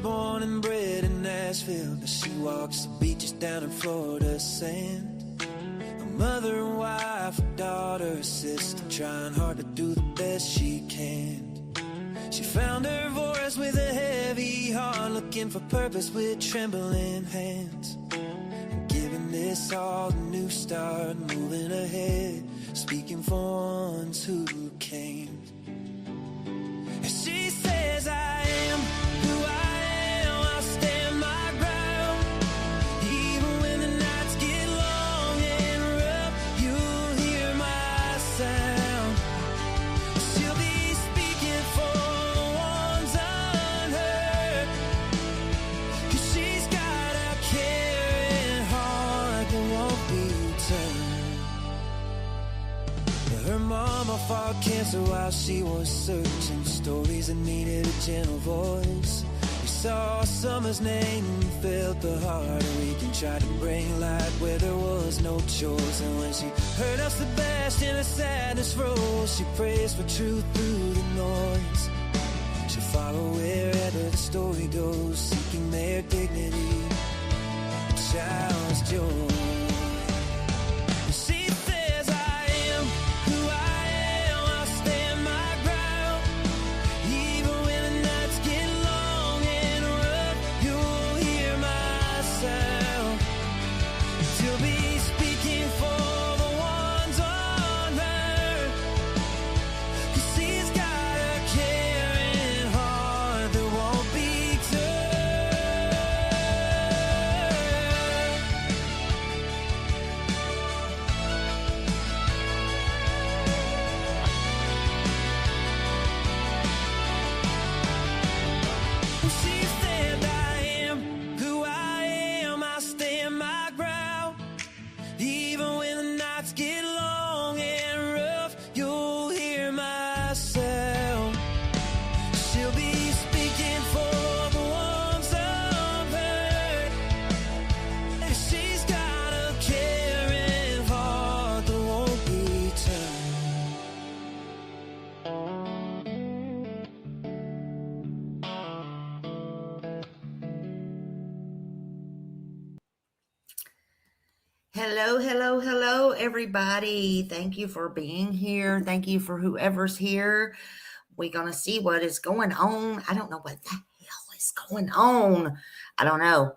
born and bred in Nashville, but she walks the beaches down in Florida sand. A mother and wife, a daughter, a sister, trying hard to do the best she can. She found her voice with a heavy heart, looking for purpose with trembling hands. And giving this all a new start, moving ahead, speaking for ones who came. And she says, I am who I am, I'll stand my ground. Even when the nights get long and rough, you'll hear my sound. She'll be speaking for the ones unheard, 'cause she's got a caring heart that won't be turned. Her mama fought cancer while she was searching, stories that needed a gentle voice. We saw summer's name and felt the heart ache and tried to bring light where there was no choice. And when she heard El Sebastian, her sadness rose. She prays for truth through the noise. She'll follow wherever the story goes, seeking their dignity, a child's joy. She says, I am who I am, I'll stand my ground. Even when the nights get long and rough, you'll hear my sound. She'll be speaking for the ones unheard, 'cause she's got a caring heart that won't be turned. She said, I am who I am, I'll stand my ground. Even when the nights get long and rough, you'll hear my sound. She'll be speaking for the ones unheard. She's got a caring heart that won't be turned. Hello, hello, hello, everybody. Thank you for being here. Thank you for whoever's here. We're going to see what is going on. I don't know what the hell is going on. I don't know.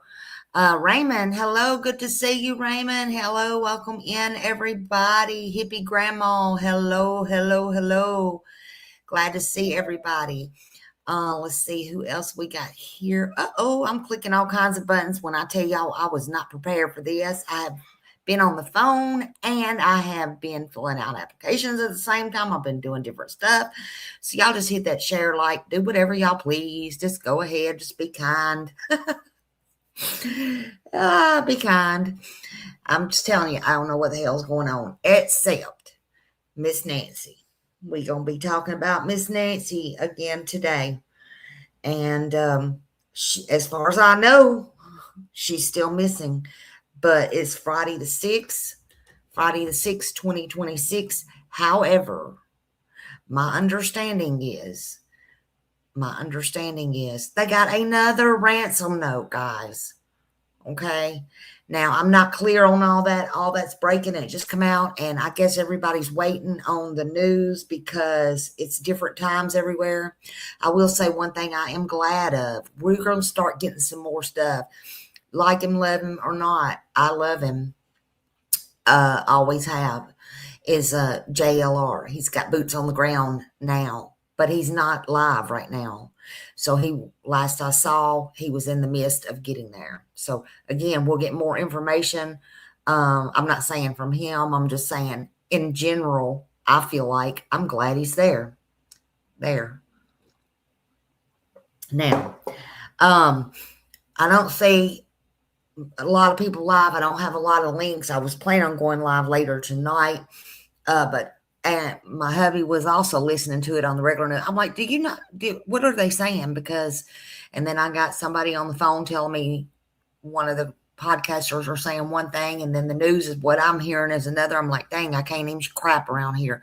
Raymond, hello. Good to see you, Raymond. Hello. Welcome in, everybody. Hippie Grandma, hello, hello, hello. Glad to see everybody. Let's see who else we got here. Uh-oh, I'm clicking all kinds of buttons. When I tell y'all I was not prepared for this, I have been on the phone and I have been filling out applications at the same time. I've been doing different stuff. So y'all just hit that share, like, do whatever y'all please. Just go ahead. Just be kind. Be kind. I'm just telling you, I don't know what the hell's going on, except Miss Nancy. We're going to be talking about Miss Nancy again today. And as far as I know, she's still missing. But it's Friday the 6th, 2026. However, my understanding is they got another ransom note, guys. Okay. Now, I'm not clear on all that. All that's breaking, and it just come out. And I guess everybody's waiting on the news because it's different times everywhere. I will say one thing I am glad of. We're going to start getting some more stuff. Like him, love him, or not, I love him. Always have. Is JLR. He's got boots on the ground now, but he's not live right now. So last I saw, he was in the midst of getting there. So again, we'll get more information. I'm not saying from him. I'm just saying in general, I feel like I'm glad he's there. Now, I don't see a lot of people live. I don't have a lot of links. I was planning on going live later tonight, but my hubby was also listening to it on the regular news. I'm like, what are they saying? And then I got somebody on the phone telling me one of the podcasters are saying one thing, and then the news is what I'm hearing is another. I'm like, dang, I can't even crap around here.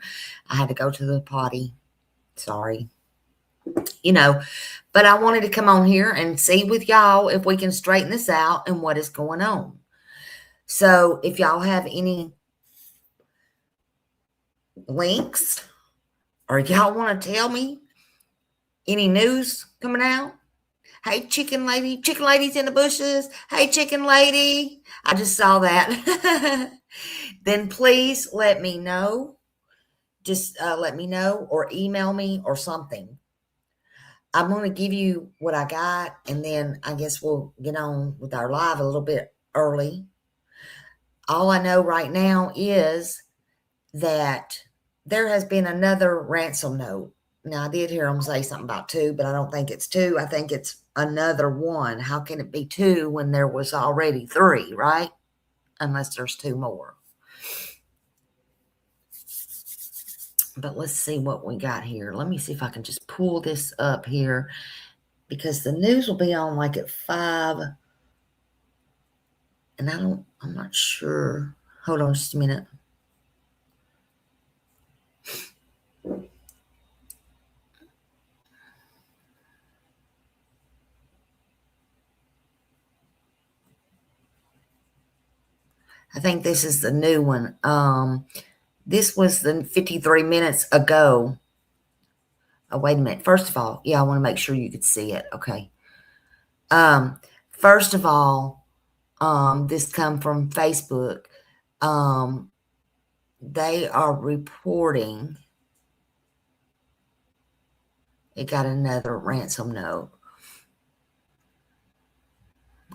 I had to go to the potty. Sorry. you know, but I wanted to come on here and see with y'all if we can straighten this out and what is going on. So if y'all have any links or y'all want to tell me any news coming out. Hey, chicken lady's in the bushes. Hey, chicken lady. I just saw that. Then please let me know. Just let me know or email me or something. I'm going to give you what I got, and then I guess we'll get on with our live a little bit early. All I know right now is that there has been another ransom note. Now, I did hear them say something about two, but I don't think it's two. I think it's another one. How can it be two when there was already three, right? Unless there's two more. But let's see what we got here. Let me see if I can just pull this up here because the news will be on like at 5. And I'm not sure. Hold on just a minute. I think this is the new one. This was the 53 minutes ago. Oh, wait a minute. First of all, yeah, I want to make sure you could see it. Okay. First of all, this come from Facebook. They are reporting it got another ransom note.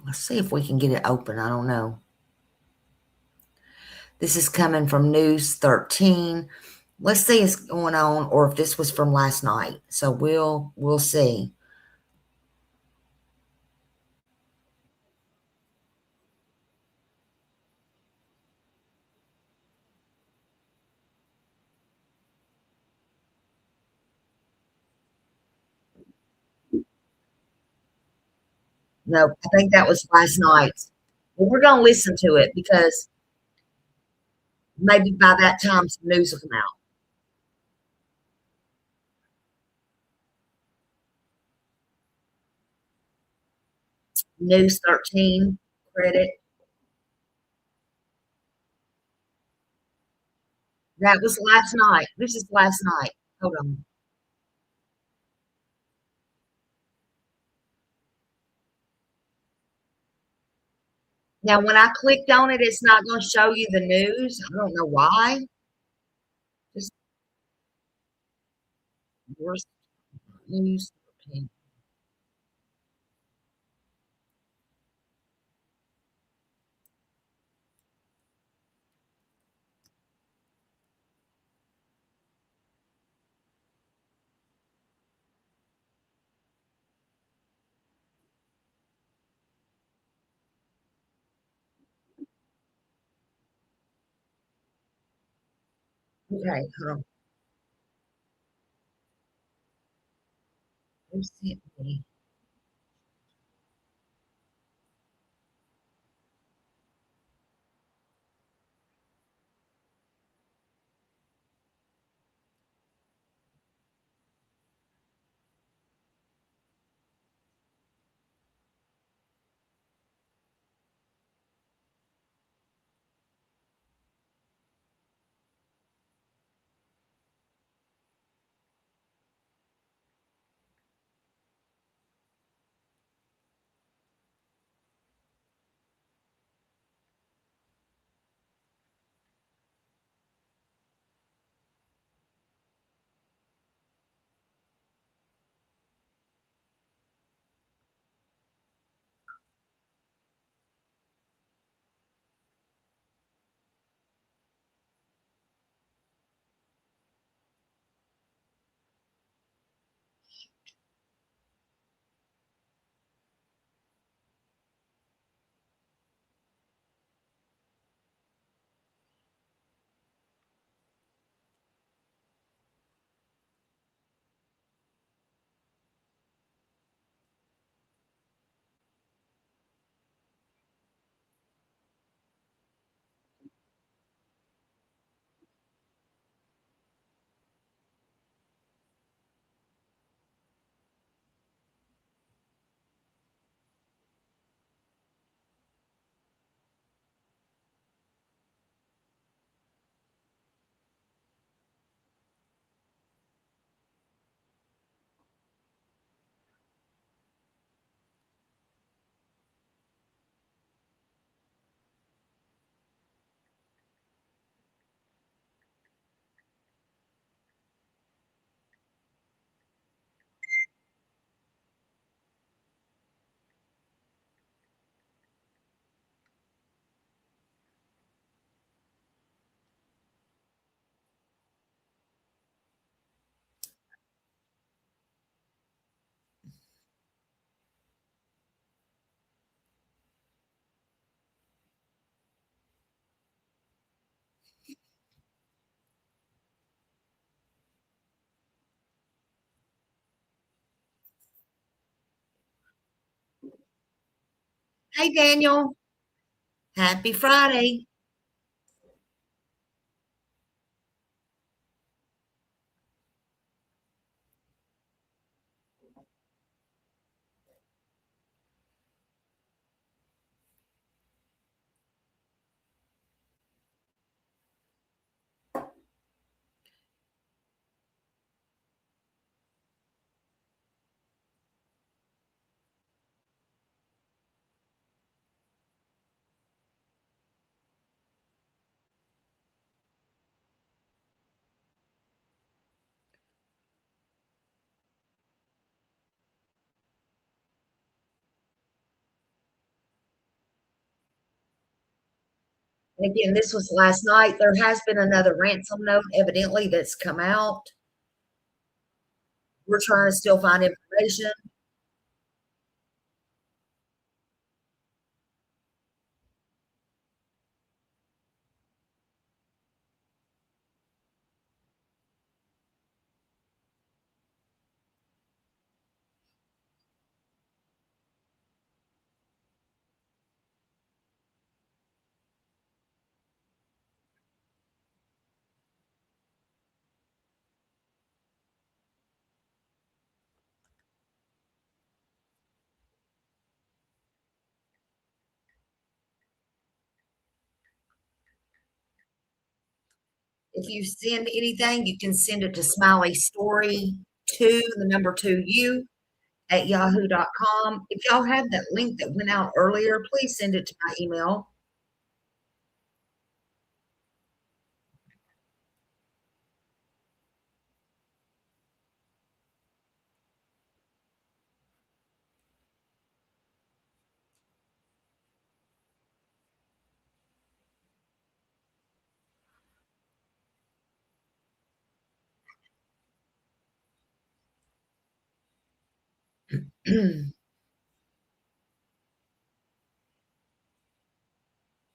Let's see if we can get it open. I don't know. This is coming from News 13. Let's see what's going on, or if this was from last night. So we'll see. No, I think that was last night. Well, we're gonna listen to it because maybe by that time some news will come out. News 13 credit. That was last night. This is last night. Hold on. Now, when I clicked on it, it's not gonna show you the news. I don't know why. Just worst news 13. Okay, hold on. Who sent me? Hey, Daniel. Happy Friday. And again, this was last night. There has been another ransom note evidently that's come out. We're trying to still find information. If you send anything, you can send it to Smiley Story 2, the number 2 at yahoo.com. If y'all have that link that went out earlier, please send it to my email.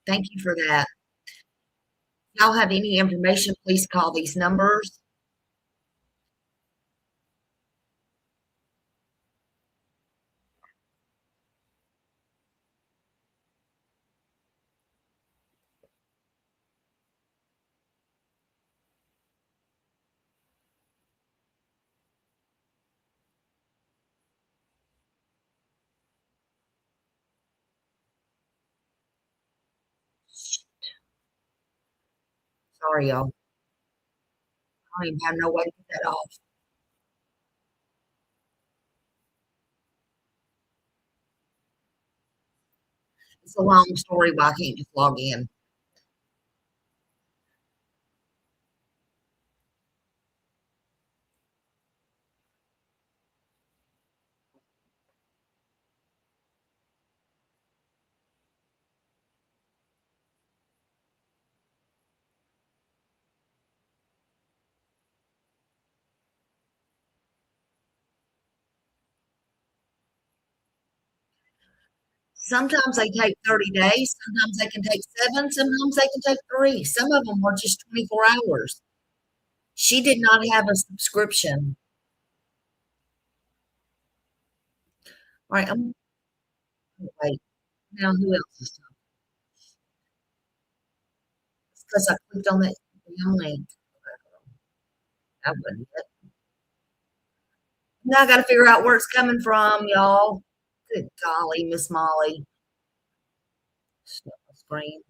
Thank you for that. If y'all have any information, please call these numbers. Sorry, y'all. I don't even have no way to get that off. It's a long story why I can't just log in. Sometimes they take 30 days, sometimes they can take 7, sometimes they can take 3. Some of them were just 24 hours. She did not have a subscription. All right, I'm wait. Now who else is talking? It's 'cause I clicked on that link. I wouldn't. Now I gotta figure out where it's coming from, y'all. Good golly, Miss Molly. Stop my screen.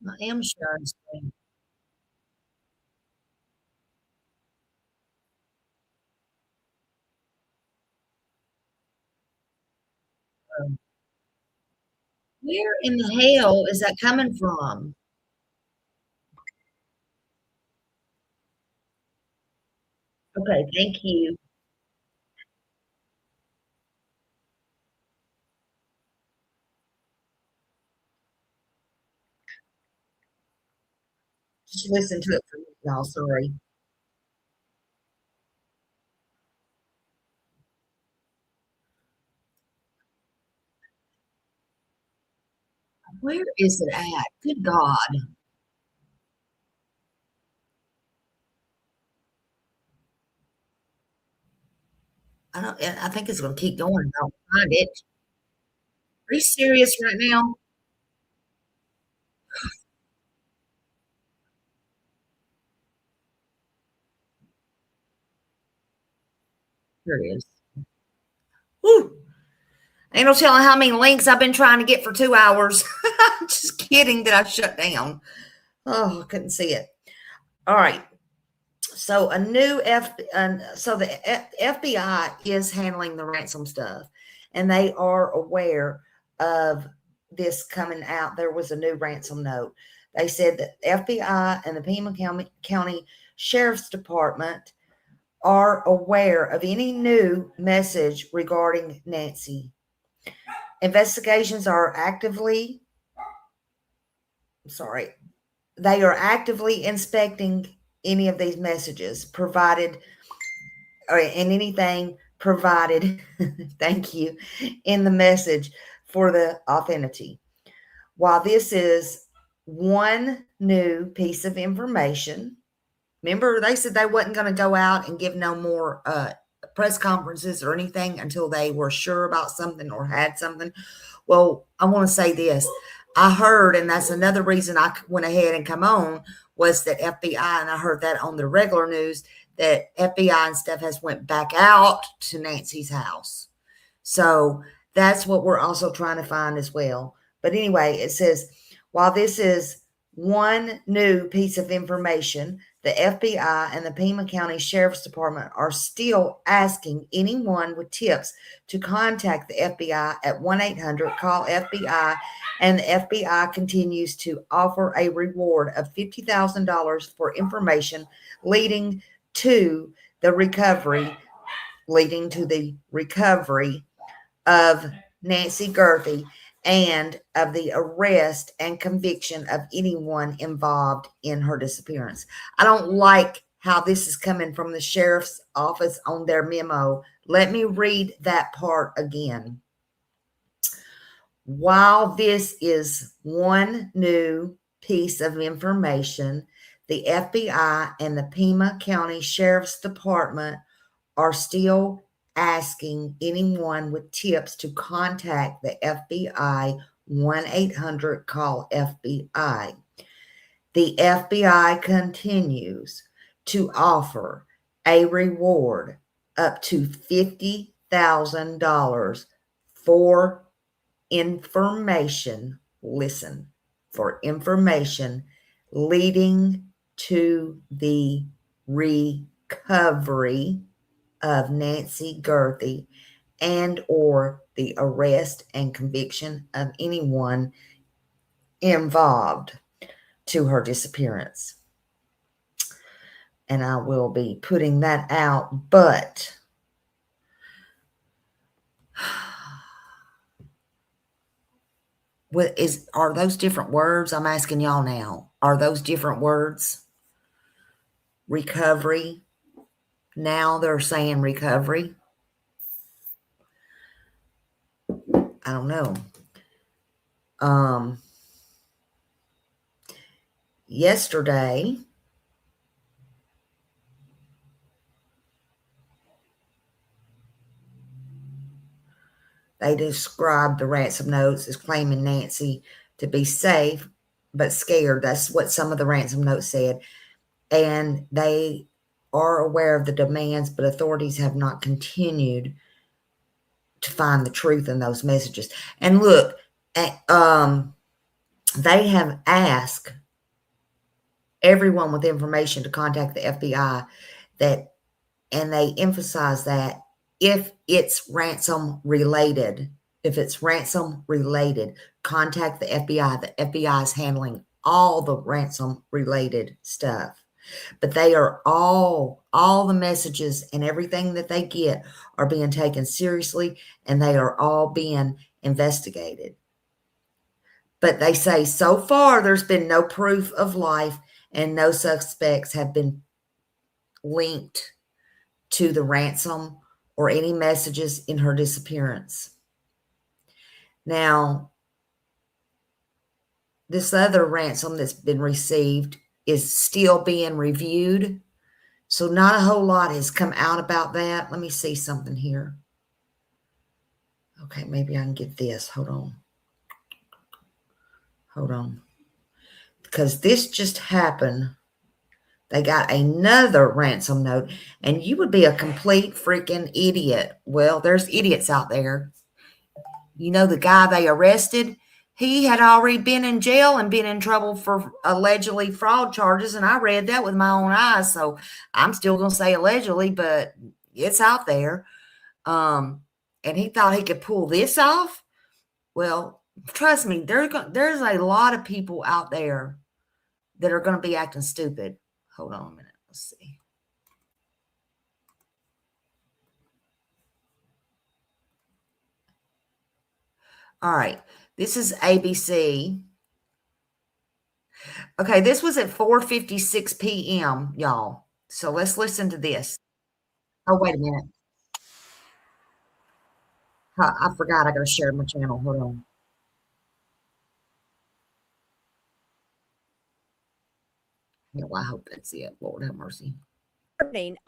I am sharing screen. Um, where in the hell is that coming from? Okay, thank you. Just listen to it for me, y'all. Sorry. Where is it at? Good God. I think it's gonna keep going if I don't find it. Are you serious right now? Here it is. Woo! Ain't no telling how many links I've been trying to get for 2 hours. Just kidding that I shut down. Oh, I couldn't see it. All right. So a new so the FBI is handling the ransom stuff, and they are aware of this coming out. There was a new ransom note. They said that FBI and the Pima County Sheriff's Department are aware of any new message regarding Nancy. Investigations are actively, sorry, they are actively inspecting any of these messages provided or in anything provided, thank you, in the message for the authenticity. While this is one new piece of information, remember they said they wasn't going to go out and give no more press conferences or anything until they were sure about something or had something. Well, I want to say this. I heard, and that's another reason I went ahead and come on, was that FBI, and I heard that on the regular news, that FBI and stuff has went back out to Nancy's house. So that's what we're also trying to find as well. But anyway, it says, while this is one new piece of information, the FBI and the Pima County Sheriff's Department are still asking anyone with tips to contact the FBI at 1-800-CALL-FBI, and the FBI continues to offer a reward of $50,000 for information leading to the recovery of Nancy Gerthy and of the arrest and conviction of anyone involved in her disappearance. I don't like how this is coming from the sheriff's office on their memo. Let me read that part again. While this is one new piece of information, the FBI and the Pima County Sheriff's Department are still asking anyone with tips to contact the FBI 1-800-CALL-FBI. The FBI continues to offer a reward up to $50,000 for information. Listen, for information leading to the recovery of Nancy Gerthy and or the arrest and conviction of anyone involved to her disappearance. And I will be putting that out, but are those different words? I'm asking y'all now. Are those different words? Recovery. Now they're saying recovery. I don't know. Yesterday, they described the ransom notes as claiming Nancy to be safe but scared. That's what some of the ransom notes said. And they are aware of the demands, but authorities have not continued to find the truth in those messages. And look, they have asked everyone with information to contact the FBI, and they emphasize that if it's ransom related, contact the FBI. The FBI is handling all the ransom related stuff. But they are all the messages and everything that they get are being taken seriously, and they are all being investigated. But they say so far there's been no proof of life and no suspects have been linked to the ransom or any messages in her disappearance. Now, this other ransom that's been received is still being reviewed. So not a whole lot has come out about that. Let me see something here. Okay, maybe I can get this. Hold on. Hold on. Because this just happened. They got another ransom note, and you would be a complete freaking idiot. Well, there's idiots out there. You know, the guy they arrested, he had already been in jail and been in trouble for allegedly fraud charges, and I read that with my own eyes, so I'm still going to say allegedly, but it's out there. And he thought he could pull this off. Well, trust me, there's a lot of people out there that are going to be acting stupid. Hold on a minute. Let's see. All right. This is ABC. Okay, this was at 4:56 p.m., y'all. So let's listen to this. Oh, wait a minute. I forgot I got to share my channel. Hold on. No, I hope that's it. Lord have mercy.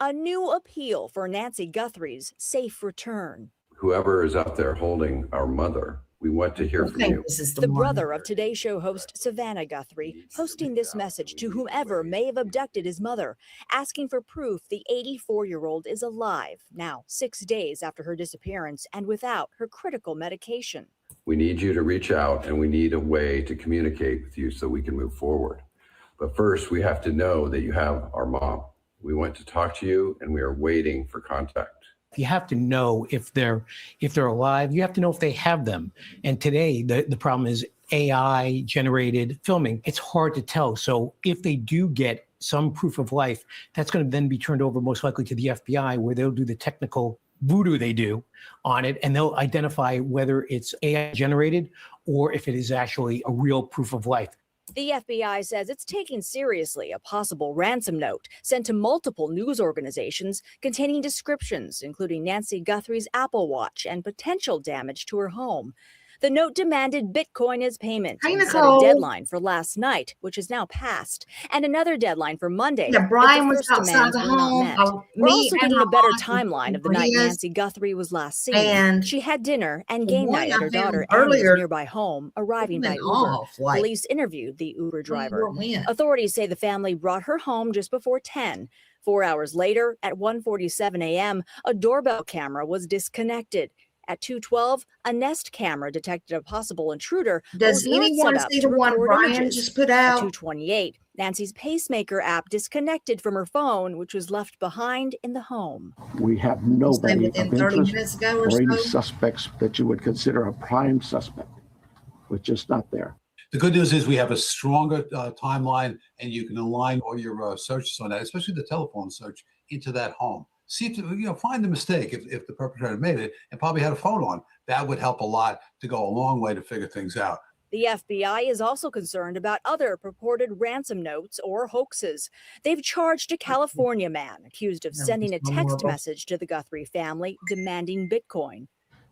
A new appeal for Nancy Guthrie's safe return. Whoever is out there holding our mother, we want to hear from you. This is the brother of Today Show host Savannah Guthrie posting this message to whomever may have abducted his mother, asking for proof the 84-year-old is alive now, 6 days after her disappearance and without her critical medication. We need you to reach out, and we need a way to communicate with you so we can move forward. But first, we have to know that you have our mom. We want to talk to you, and we are waiting for contact. You have to know if they're alive. You have to know if they have them. And today, the problem is AI generated filming. It's hard to tell. So if they do get some proof of life, that's going to then be turned over most likely to the FBI, where they'll do the technical voodoo they do on it, and they'll identify whether it's AI generated or if it is actually a real proof of life. The FBI says it's taking seriously a possible ransom note sent to multiple news organizations containing descriptions, including Nancy Guthrie's Apple Watch and potential damage to her home. The note demanded Bitcoin as payment and set a deadline for last night, which is now passed, and another deadline for Monday. Yeah, Brian was outside the home. We're also getting a better timeline of the night Nancy Guthrie was last seen. And she had dinner and game night at her daughter Annie's nearby home, arriving by Uber. Police interviewed the Uber driver. Authorities say the family brought her home just before 10. 4 hours later, at 1:47 a.m., a doorbell camera was disconnected. At 2:12, a Nest camera detected a possible intruder. Does anyone see the one Brian just put out? At 2:28, Nancy's pacemaker app disconnected from her phone, which was left behind in the home. We have nobody of interest or any suspects that you would consider a prime suspect. We're just not there. The good news is we have a stronger timeline, and you can align all your searches on that, especially the telephone search, into that home. See if find the mistake if the perpetrator made it and probably had a phone on. That would help a lot to go a long way to figure things out. The FBI is also concerned about other purported ransom notes or hoaxes. They've charged a California man accused of sending a text message to the Guthrie family demanding Bitcoin.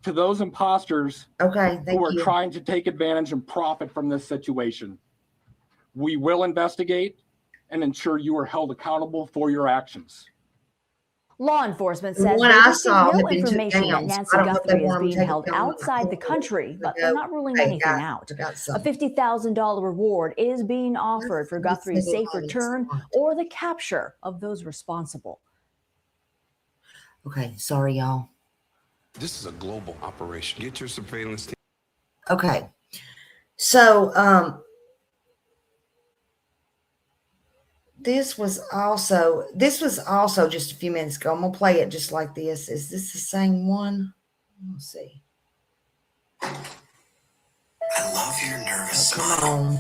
To those imposters who are trying to take advantage and profit from this situation, we will investigate and ensure you are held accountable for your actions. Law enforcement says they received no information that Nancy Guthrie is being held outside the country, but they're not ruling anything out. A $50,000 reward is being offered for Guthrie's safe return or the capture of those responsible. Okay, sorry, y'all. This is a global operation. Get your surveillance team. Okay, so this was also just a few minutes ago. I'm gonna play it just like this. Is this the same one? Let's see. I love your nervous smile.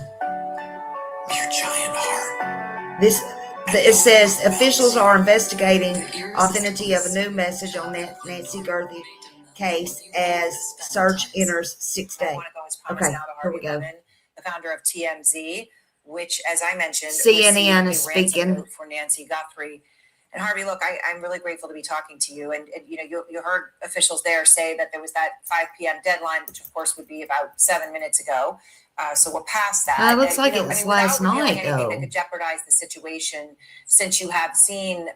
Your giant heart. It says officials are investigating authenticity of a new message on Nancy Guthrie case as search enters 6 days. Okay, here we go. The founder of TMZ, which, as I mentioned, CNN is speaking for Nancy Guthrie. And Harvey, look, I'm really grateful to be talking to you. And you know, you heard officials there say that there was that 5 p.m. deadline, which of course would be about 7 minutes ago. So we're past that. It looks like it was last night, anything that could jeopardize the situation, since you have seen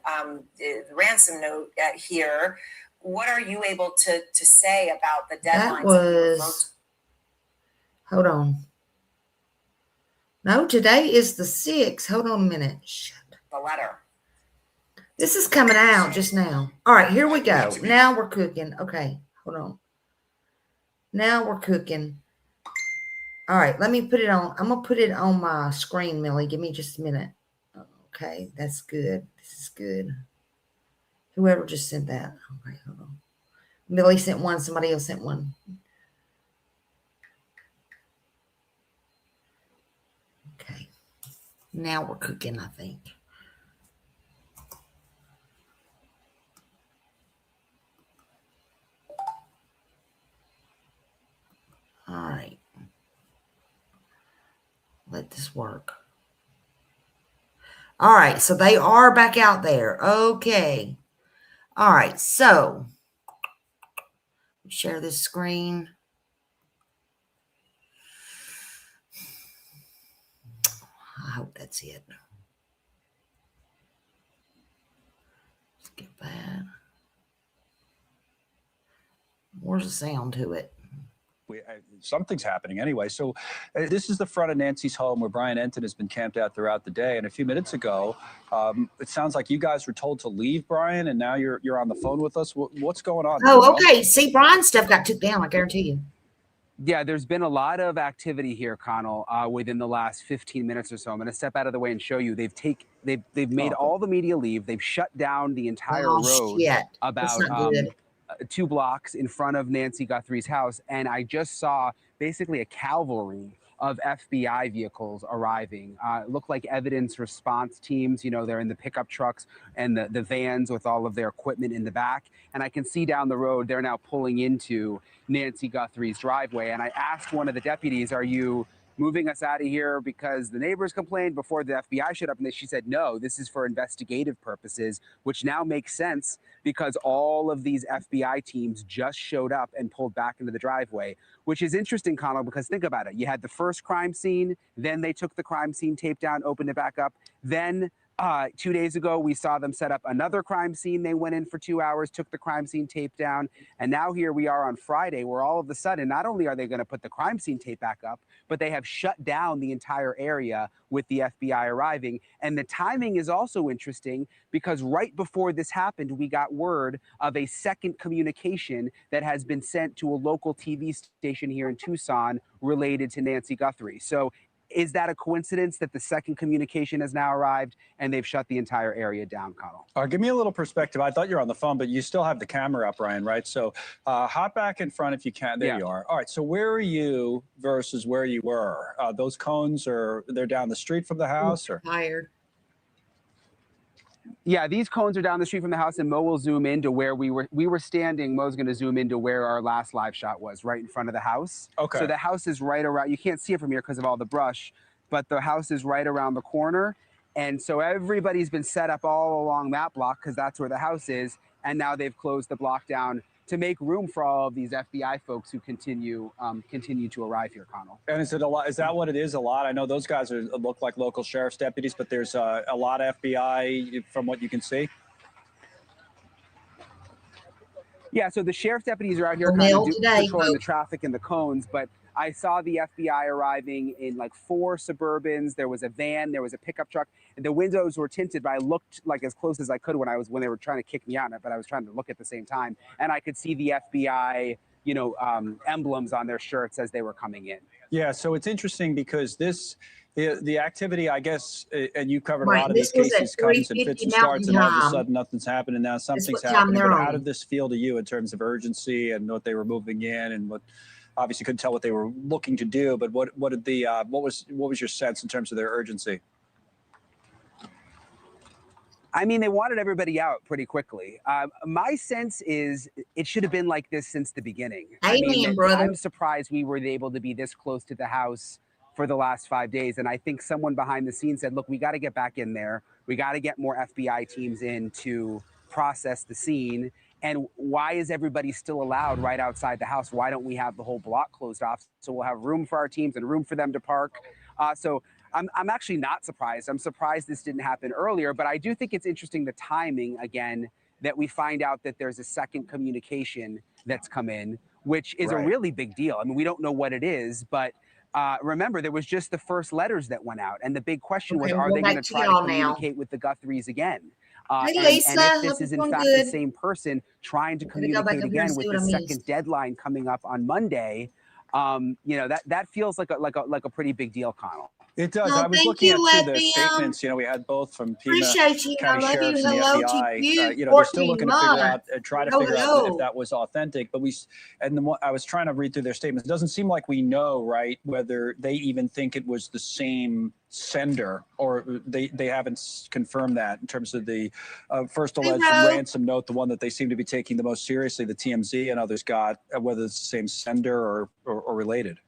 the ransom note here, what are you able to say about the deadlines? That was, hold on. No, today is the 6th. Hold on a minute. Shit. The letter. This is coming out just now. All right, here we go. Now we're cooking. Okay, hold on. Now we're cooking. All right, let me put it on. I'm going to put it on my screen, Millie. Give me just a minute. Okay, that's good. This is good. Whoever just sent that. Okay, hold on. Millie sent one. Somebody else sent one. Okay. Now we're cooking, I think. All right. Let this work. All right, so they are back out there. Okay. All right, so share this screen. I hope that's it. Let's get that. Where's the sound to it? Something's happening anyway. So this is the front of Nancy's home where Brian Enton has been camped out throughout the day. And a few minutes ago, it sounds like you guys were told to leave, Brian, and now you're on the phone with us. What's going on? Oh, okay. See, Brian's stuff got took down, I guarantee you. Yeah, there's been a lot of activity here, Connell, within the last 15 minutes or so. I'm going to step out of the way and show you. They've made all the media leave. They've shut down the entire road about 2 blocks in front of Nancy Guthrie's house. And I just saw basically a cavalry of FBI vehicles arriving. It looked like evidence response teams. You know, they're in the pickup trucks and the vans with all of their equipment in the back. And I can see down the road, they're now pulling into Nancy Guthrie's driveway. And I asked one of the deputies, are you moving us out of here because the neighbors complained before the FBI showed up? And she said, no, this is for investigative purposes, which now makes sense because all of these FBI teams just showed up and pulled back into the driveway, which is interesting, Connell, because think about it. You had the first crime scene, then they took the crime scene tape down, opened it back up. Then 2 days ago, we saw them set up another crime scene. They went in for 2 hours, took the crime scene tape down. And now here we are on Friday, where all of a sudden, not only are they going to put the crime scene tape back up, but they have shut down the entire area with the FBI arriving. And the timing is also interesting because right before this happened, we got word of a second communication that has been sent to a local TV station here in Tucson related to Nancy Guthrie. So is that a coincidence that the second communication has now arrived and they've shut the entire area down, Connell? Give me a little perspective. I thought you were on the phone, but you still have the camera up, Ryan, right? So hop back in front if you can. There you are. All right. So where are you versus where you were? Those cones they're down the street from the house? Or tired. Yeah, these cones are down the street from the house, and Mo will zoom into where we were standing. Mo's going to zoom into where our last live shot was, right in front of the house. Okay. So the house is right around. You can't see it from here because of all the brush, but the house is right around the corner. And so everybody's been set up all along that block because that's where the house is. And now they've closed the block down to make room for all of these FBI folks who continue to arrive here, Connell. And is it a lot? Is that what it is? A lot? I know those guys look like local sheriff's deputies, but there's a lot of FBI from what you can see. Yeah, so the sheriff's deputies are out here kind of controlling the traffic and the cones, but I saw the FBI arriving in like 4 Suburbans. There was a van, there was a pickup truck, and the windows were tinted, but I looked like as close as I could when they were trying to kick me out, but I was trying to look at the same time. And I could see the FBI, emblems on their shirts as they were coming in. Yeah, so it's interesting because the activity, I guess, and you covered a lot of these cases, comes in fits and starts, and all of a sudden nothing's happening. Now something's happening. But how did this feel to you in terms of urgency and what they were moving in and what? Obviously, couldn't tell what they were looking to do, but what was your sense in terms of their urgency? I mean, they wanted everybody out pretty quickly. My sense is it should have been like this since the beginning. Amen, brother. I'm surprised we were able to be this close to the house for the last 5 days. And I think someone behind the scenes said, look, we got to get back in there. We got to get more FBI teams in to process the scene. And why is everybody still allowed right outside the house? Why don't we have the whole block closed off? So we'll have room for our teams and room for them to park. So I'm actually not surprised. I'm surprised this didn't happen earlier, but I do think it's interesting the timing, again, that we find out that there's a second communication that's come in, which is a really big deal. I mean, we don't know what it is, but remember, there was just the first letters that went out. And the big question was, are they going to try to communicate with the Guthries again? Hey, Lisa, and if this is in fact the same person trying to communicate again with the second deadline coming up on Monday, you know, that feels like a pretty big deal, Connell. It does. I was looking at the statements. You know, we had both from Pima County Sheriffs and the FBI. You know, they're still looking to figure out, try to figure out if that was authentic. But I was trying to read through their statements. It doesn't seem like we know, right, whether they even think it was the same sender, or they haven't confirmed that in terms of the first alleged ransom note, the one that they seem to be taking the most seriously, the TMZ and others got, whether it's the same sender or related.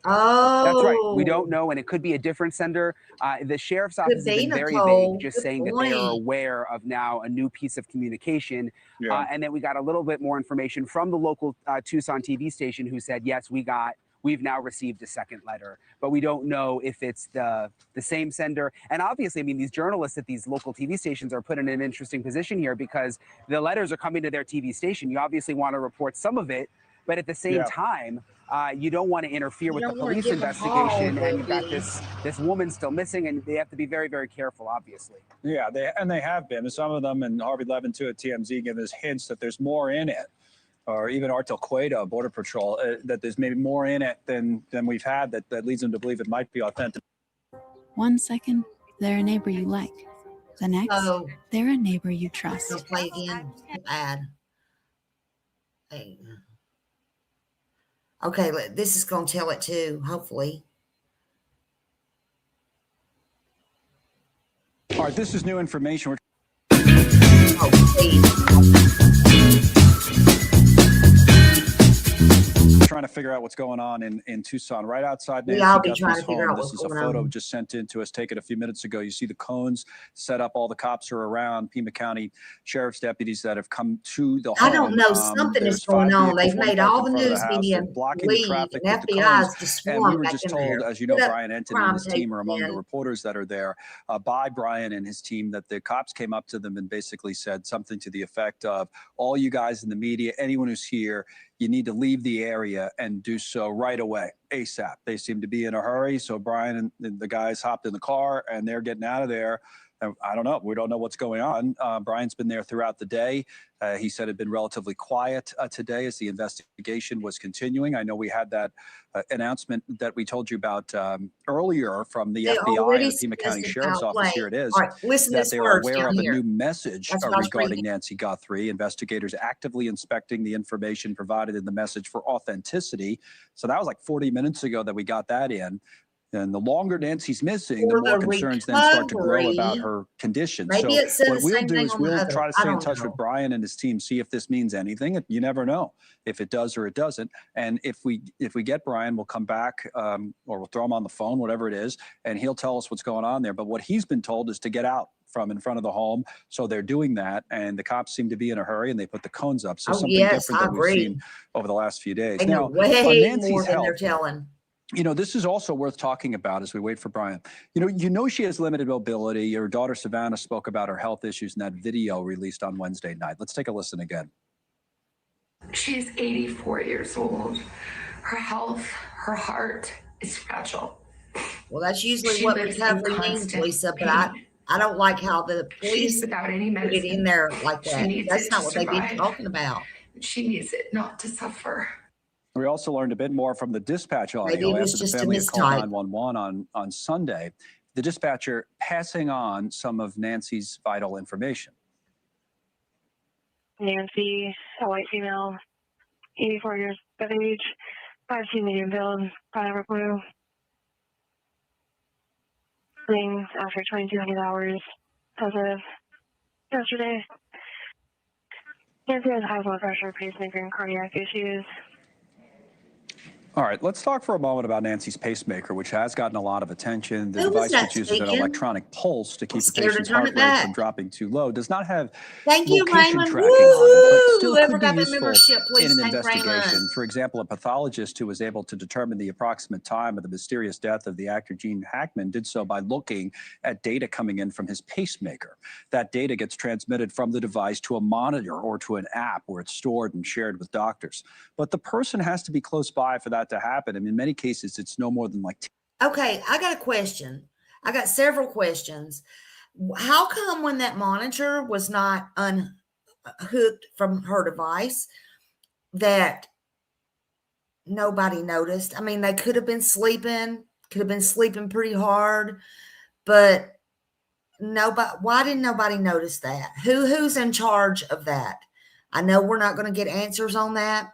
Oh, that's right. We don't know, and it could be a different sender. The sheriff's office has been very vague, just saying that they are aware of now a new piece of communication, and then we got a little bit more information from the local Tucson TV station, who said, yes, we've now received a second letter, but we don't know if it's the same sender. And obviously, I mean, these journalists at these local TV stations are put in an interesting position here, because the letters are coming to their TV station. You obviously want to report some of it, but at the same time, you don't want to interfere with the police investigation, and you've got this woman still missing, and they have to be very, very careful, obviously. Yeah, they have been. Some of them, and Harvey Levin too at TMZ, giving us hints that there's more in it, or even Artel Cueto, Border Patrol, that there's maybe more in it than we've had that leads them to believe it might be authentic. 1 second, they're a neighbor you like. The next, they're a neighbor you trust. Let's play again. Bad. Hey. Okay, this is going to tell it too, hopefully. All right, this is new information. Oh, please. Trying to figure out what's going on in Tucson, right outside Nancy Guthrie's home. This is a photo just sent in to us, taken a few minutes ago. You see the cones set up. All the cops are around. Pima County Sheriff's deputies that have come to the home. I don't know. Something is going on. They've made all the news media blocking leave, the traffic and FBI's to swarm. And we were just told, as you know, Brian Enton and his team are among the reporters that are there, by Brian and his team, that the cops came up to them and basically said something to the effect of, all you guys in the media, anyone who's here, you need to leave the area and do so right away, ASAP. They seem to be in a hurry. So Brian and the guys hopped in the car and they're getting out of there. I don't know. We don't know what's going on. Brian's been there throughout the day. He said it had been relatively quiet today as the investigation was continuing. I know we had that announcement that we told you about earlier from the FBI and the Pima County Sheriff's Office. Here it is. Right, that they are aware of a new message regarding Nancy Guthrie. Investigators actively inspecting the information provided in the message for authenticity. So that was like 40 minutes ago that we got that in. And the longer Nancy's missing, the more concerns then start to grow about her condition. Maybe so what we'll do is we'll try to stay in touch with Brian and his team, see if this means anything. You never know if it does or it doesn't. And if we get Brian, we'll come back or we'll throw him on the phone, whatever it is, and he'll tell us what's going on there. But what he's been told is to get out from in front of the home. So they're doing that, and the cops seem to be in a hurry, and they put the cones up. So something different than we've seen over the last few days. Now, way more than they're telling. You know, this is also worth talking about as we wait for Brian. You know, she has limited mobility. Your daughter, Savannah, spoke about her health issues in that video released on Wednesday night. Let's take a listen again. She's 84 years old. Her health, her heart is fragile. Well, that's usually what recovery means, Lisa, but I don't like how the police without any medicine. Put it in there like that. That's not what they've been talking about. She needs it not to suffer. We also learned a bit more from the dispatch audio after the family called 911 on Sunday. The dispatcher passing on some of Nancy's vital information. Nancy, a white female, 84 years of age, 5'2" medium build, powder blue. Ring after 2,200 hours as of yesterday. Nancy has high blood pressure, pacemaker, and cardiac issues. All right, let's talk for a moment about Nancy's pacemaker, which has gotten a lot of attention. The device, which uses an electronic pulse to keep the patient's heart rate from dropping too low, does not have location tracking on it, but still could be useful in an investigation. For example, a pathologist who was able to determine the approximate time of the mysterious death of the actor Gene Hackman did so by looking at data coming in from his pacemaker. That data gets transmitted from the device to a monitor or to an app where it's stored and shared with doctors. But the person has to be close by for that to happen. And in many cases, it's no more than like. Okay, I got a question. I got several questions. How come when that monitor was not unhooked from her device that nobody noticed? I mean, they could have been sleeping pretty hard, but nobody. Why didn't nobody notice that? Who's in charge of that? I know we're not going to get answers on that,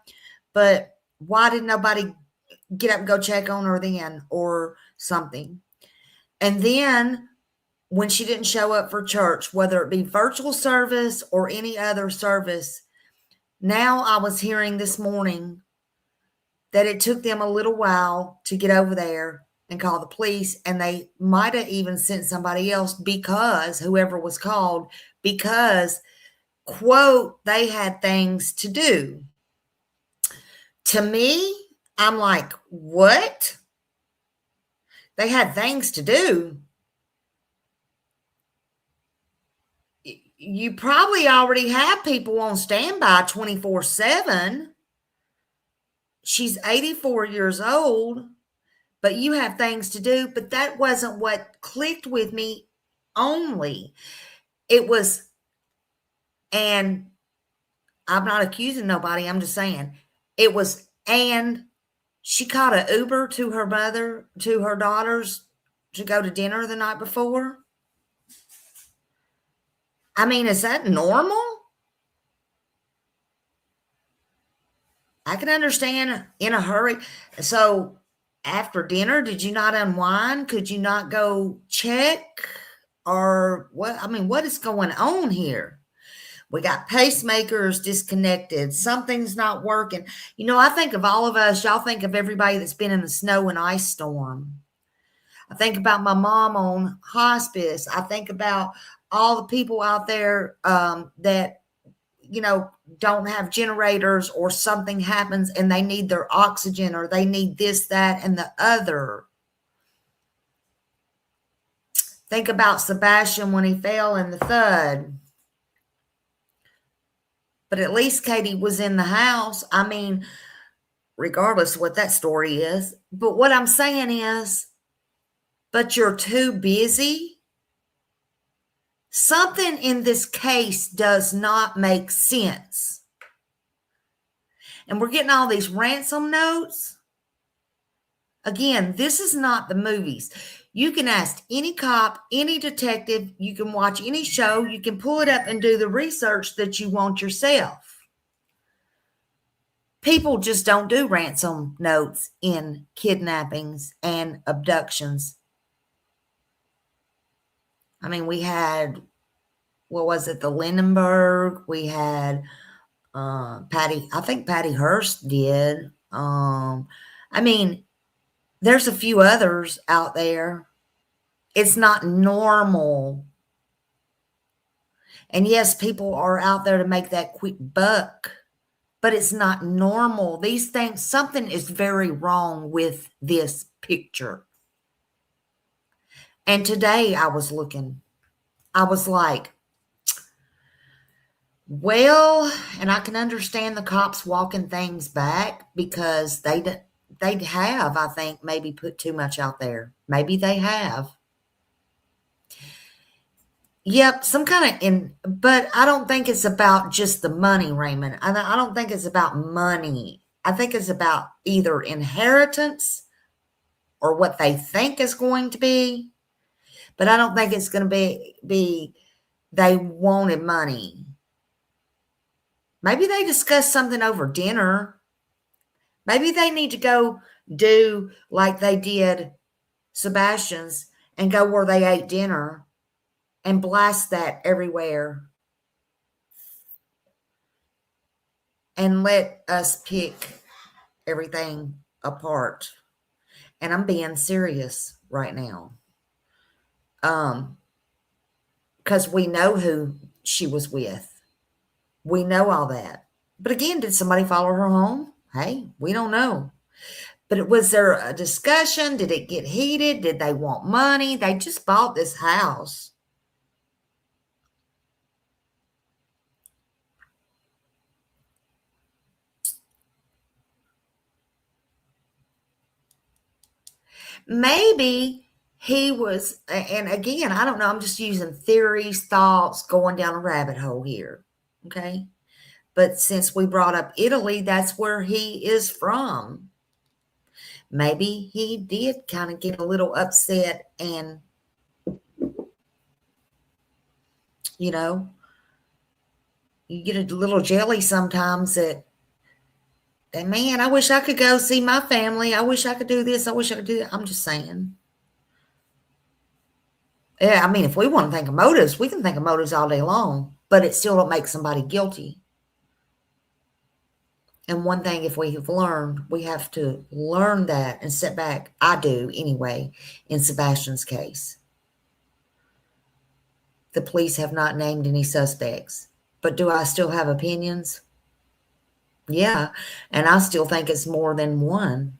but why did nobody get up and go check on her then or something? And then when she didn't show up for church, whether it be virtual service or any other service, now I was hearing this morning that it took them a little while to get over there and call the police, and they might have even sent somebody else because whoever was called, because, quote, they had things to do. To me, I'm like, what? They had things to do. You probably already have people on standby 24/7. She's 84 years old, but you have things to do. But that wasn't what clicked with me only. It was, and I'm not accusing nobody, I'm just saying, it was, and she caught an Uber to her mother, to her daughters, to go to dinner the night before. I mean, is that normal? I can understand in a hurry. So after dinner, did you not unwind? Could you not go check? Or what? I mean, what is going on here? We got pacemakers disconnected. Something's not working. You know, I think of all of us. Y'all think of everybody that's been in the snow and ice storm. I think about my mom on hospice. I think about all the people out there that, you know, don't have generators or something happens and they need their oxygen or they need this, that, and the other. Think about Sebastian when he fell in the thud. But at least Katie was in the house. I mean, regardless of what that story is. But what I'm saying is, but you're too busy. Something in this case does not make sense. And we're getting all these ransom notes. Again, this is not the movies. You can ask any cop, any detective, you can watch any show, you can pull it up and do the research that you want yourself. People just don't do ransom notes in kidnappings and abductions. I mean, we had, what was it, the Lindenberg? We had Patty, I think Patty Hearst did. I mean, there's a few others out there. It's not normal. And yes, people are out there to make that quick buck, but it's not normal. These things, something is very wrong with this picture. And today I was looking, I was like, well, and I can understand the cops walking things back because they have, I think, maybe put too much out there. Maybe they have. Yep, some kind of, but I don't think it's about just the money, Raymond. I don't think it's about money. I think it's about either inheritance or what they think is going to be. But I don't think it's going to be they wanted money. Maybe they discussed something over dinner. Maybe they need to go do like they did Sebastian's and go where they ate dinner and blast that everywhere and let us pick everything apart. And I'm being serious right now. Because we know who she was with. We know all that. But again, did somebody follow her home? Hey, we don't know. But was there a discussion? Did it get heated? Did they want money? They just bought this house. Maybe he was, and again, I don't know, I'm just using theories, thoughts, going down a rabbit hole here, okay? But since we brought up Italy, that's where he is from. Maybe he did kind of get a little upset and, you know, you get a little jelly sometimes that, man, I wish I could go see my family. I wish I could do this. I wish I could do that. I'm just saying. Yeah, I mean, if we want to think of motives, we can think of motives all day long, but it still don't make somebody guilty. And one thing, if we have learned, we have to learn that and sit back. I do anyway, in Sebastian's case. The police have not named any suspects, but do I still have opinions? Yeah, and I still think it's more than one.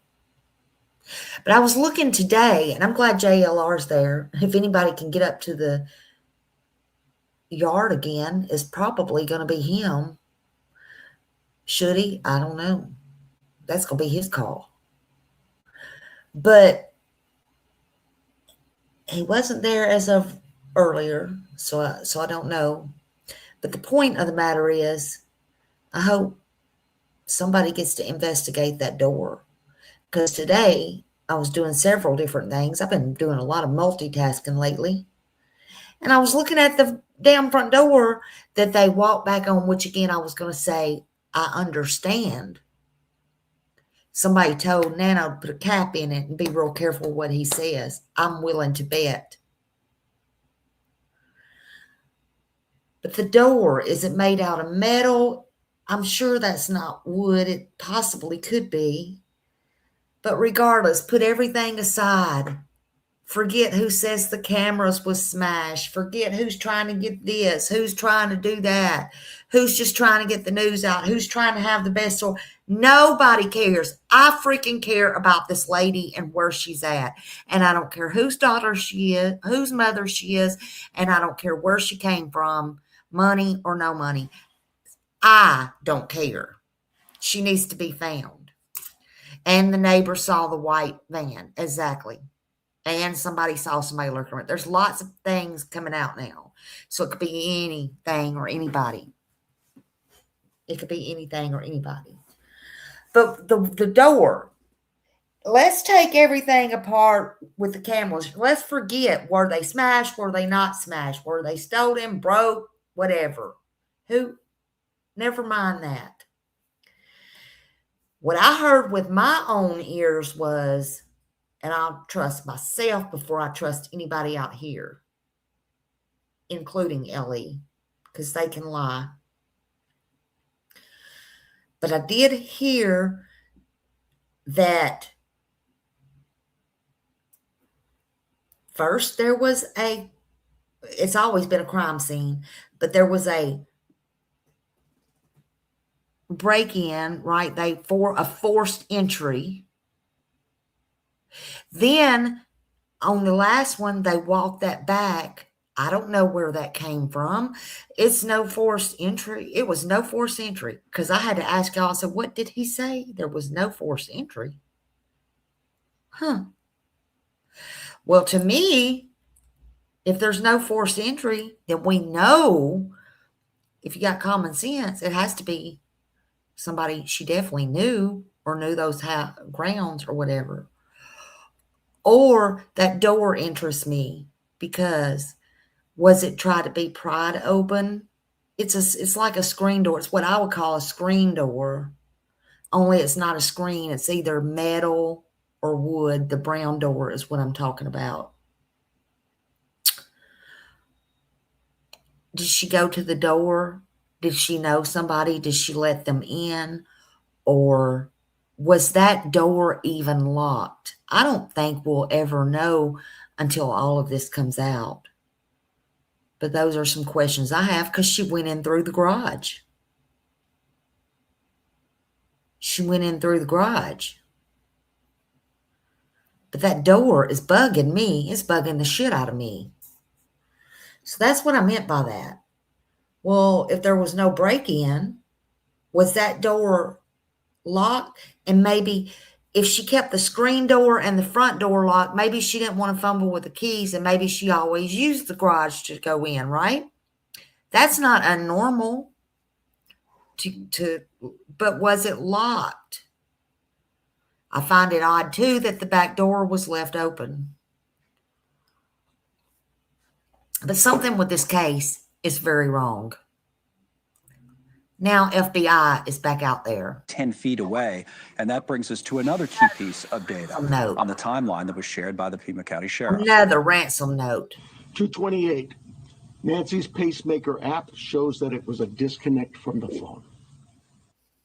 But I was looking today, and I'm glad JLR's there. If anybody can get up to the yard again, it's probably going to be him. Should he? I don't know. That's going to be his call. But he wasn't there as of earlier, so I don't know. But the point of the matter is, I hope somebody gets to investigate that door. Because today, I was doing several different things. I've been doing a lot of multitasking lately. And I was looking at the damn front door that they walked back on, which again, I was going to say, I understand. Somebody told Nano to put a cap in it and be real careful what he says. I'm willing to bet. But the door, is it made out of metal? I'm sure that's not wood. It possibly could be. But regardless, put everything aside. Forget who says the cameras was smashed. Forget who's trying to get this, who's trying to do that, who's just trying to get the news out, who's trying to have the best story. Nobody cares. I freaking care about this lady and where she's at. And I don't care whose daughter she is, whose mother she is, and I don't care where she came from, money or no money. I don't care. She needs to be found. And the neighbor saw the white van. Exactly. And somebody saw somebody lurking around. There's lots of things coming out now. So it could be anything or anybody. It could be anything or anybody. But the door, let's take everything apart with the cameras. Let's forget, were they smashed? Were they not smashed? Were they stolen, broke, whatever? Never mind that. What I heard with my own ears was, and I'll trust myself before I trust anybody out here, including LE, because they can lie. But I did hear that first there was it's always been a crime scene, but there was a break-in, right? For a forced entry. Then on the last one, they walked that back. I don't know where that came from. It's no forced entry. It was no forced entry because I had to ask y'all, I said, what did he say? There was no forced entry. Huh. Well, to me, if there's no forced entry, then we know, if you got common sense, it has to be somebody she definitely knew or knew those grounds or whatever. Or that door interests me because was it tried to be pried open? It's like a screen door. It's what I would call a screen door, only it's not a screen. It's either metal or wood. The brown door is what I'm talking about. Did she go to the door? Did she know somebody? Did she let them in? Or Was that door even locked? I don't think we'll ever know until all of this comes out. But those are some questions I have because she went in through the garage. She went in through the garage. But that door is bugging me. It's bugging the shit out of me. So that's what I meant by that. Well, if there was no break-in, was that door locked? And maybe if she kept the screen door and the front door locked, maybe she didn't want to fumble with the keys, and maybe she always used the garage to go in, right? That's not unnormal. But was it locked? I find it odd too that the back door was left open. But something with this case is very wrong. Now FBI is back out there. 10 feet away. And that brings us to another key piece of data on the timeline that was shared by the Pima County Sheriff. Another ransom note. 228. Nancy's pacemaker app shows that it was a disconnect from the phone.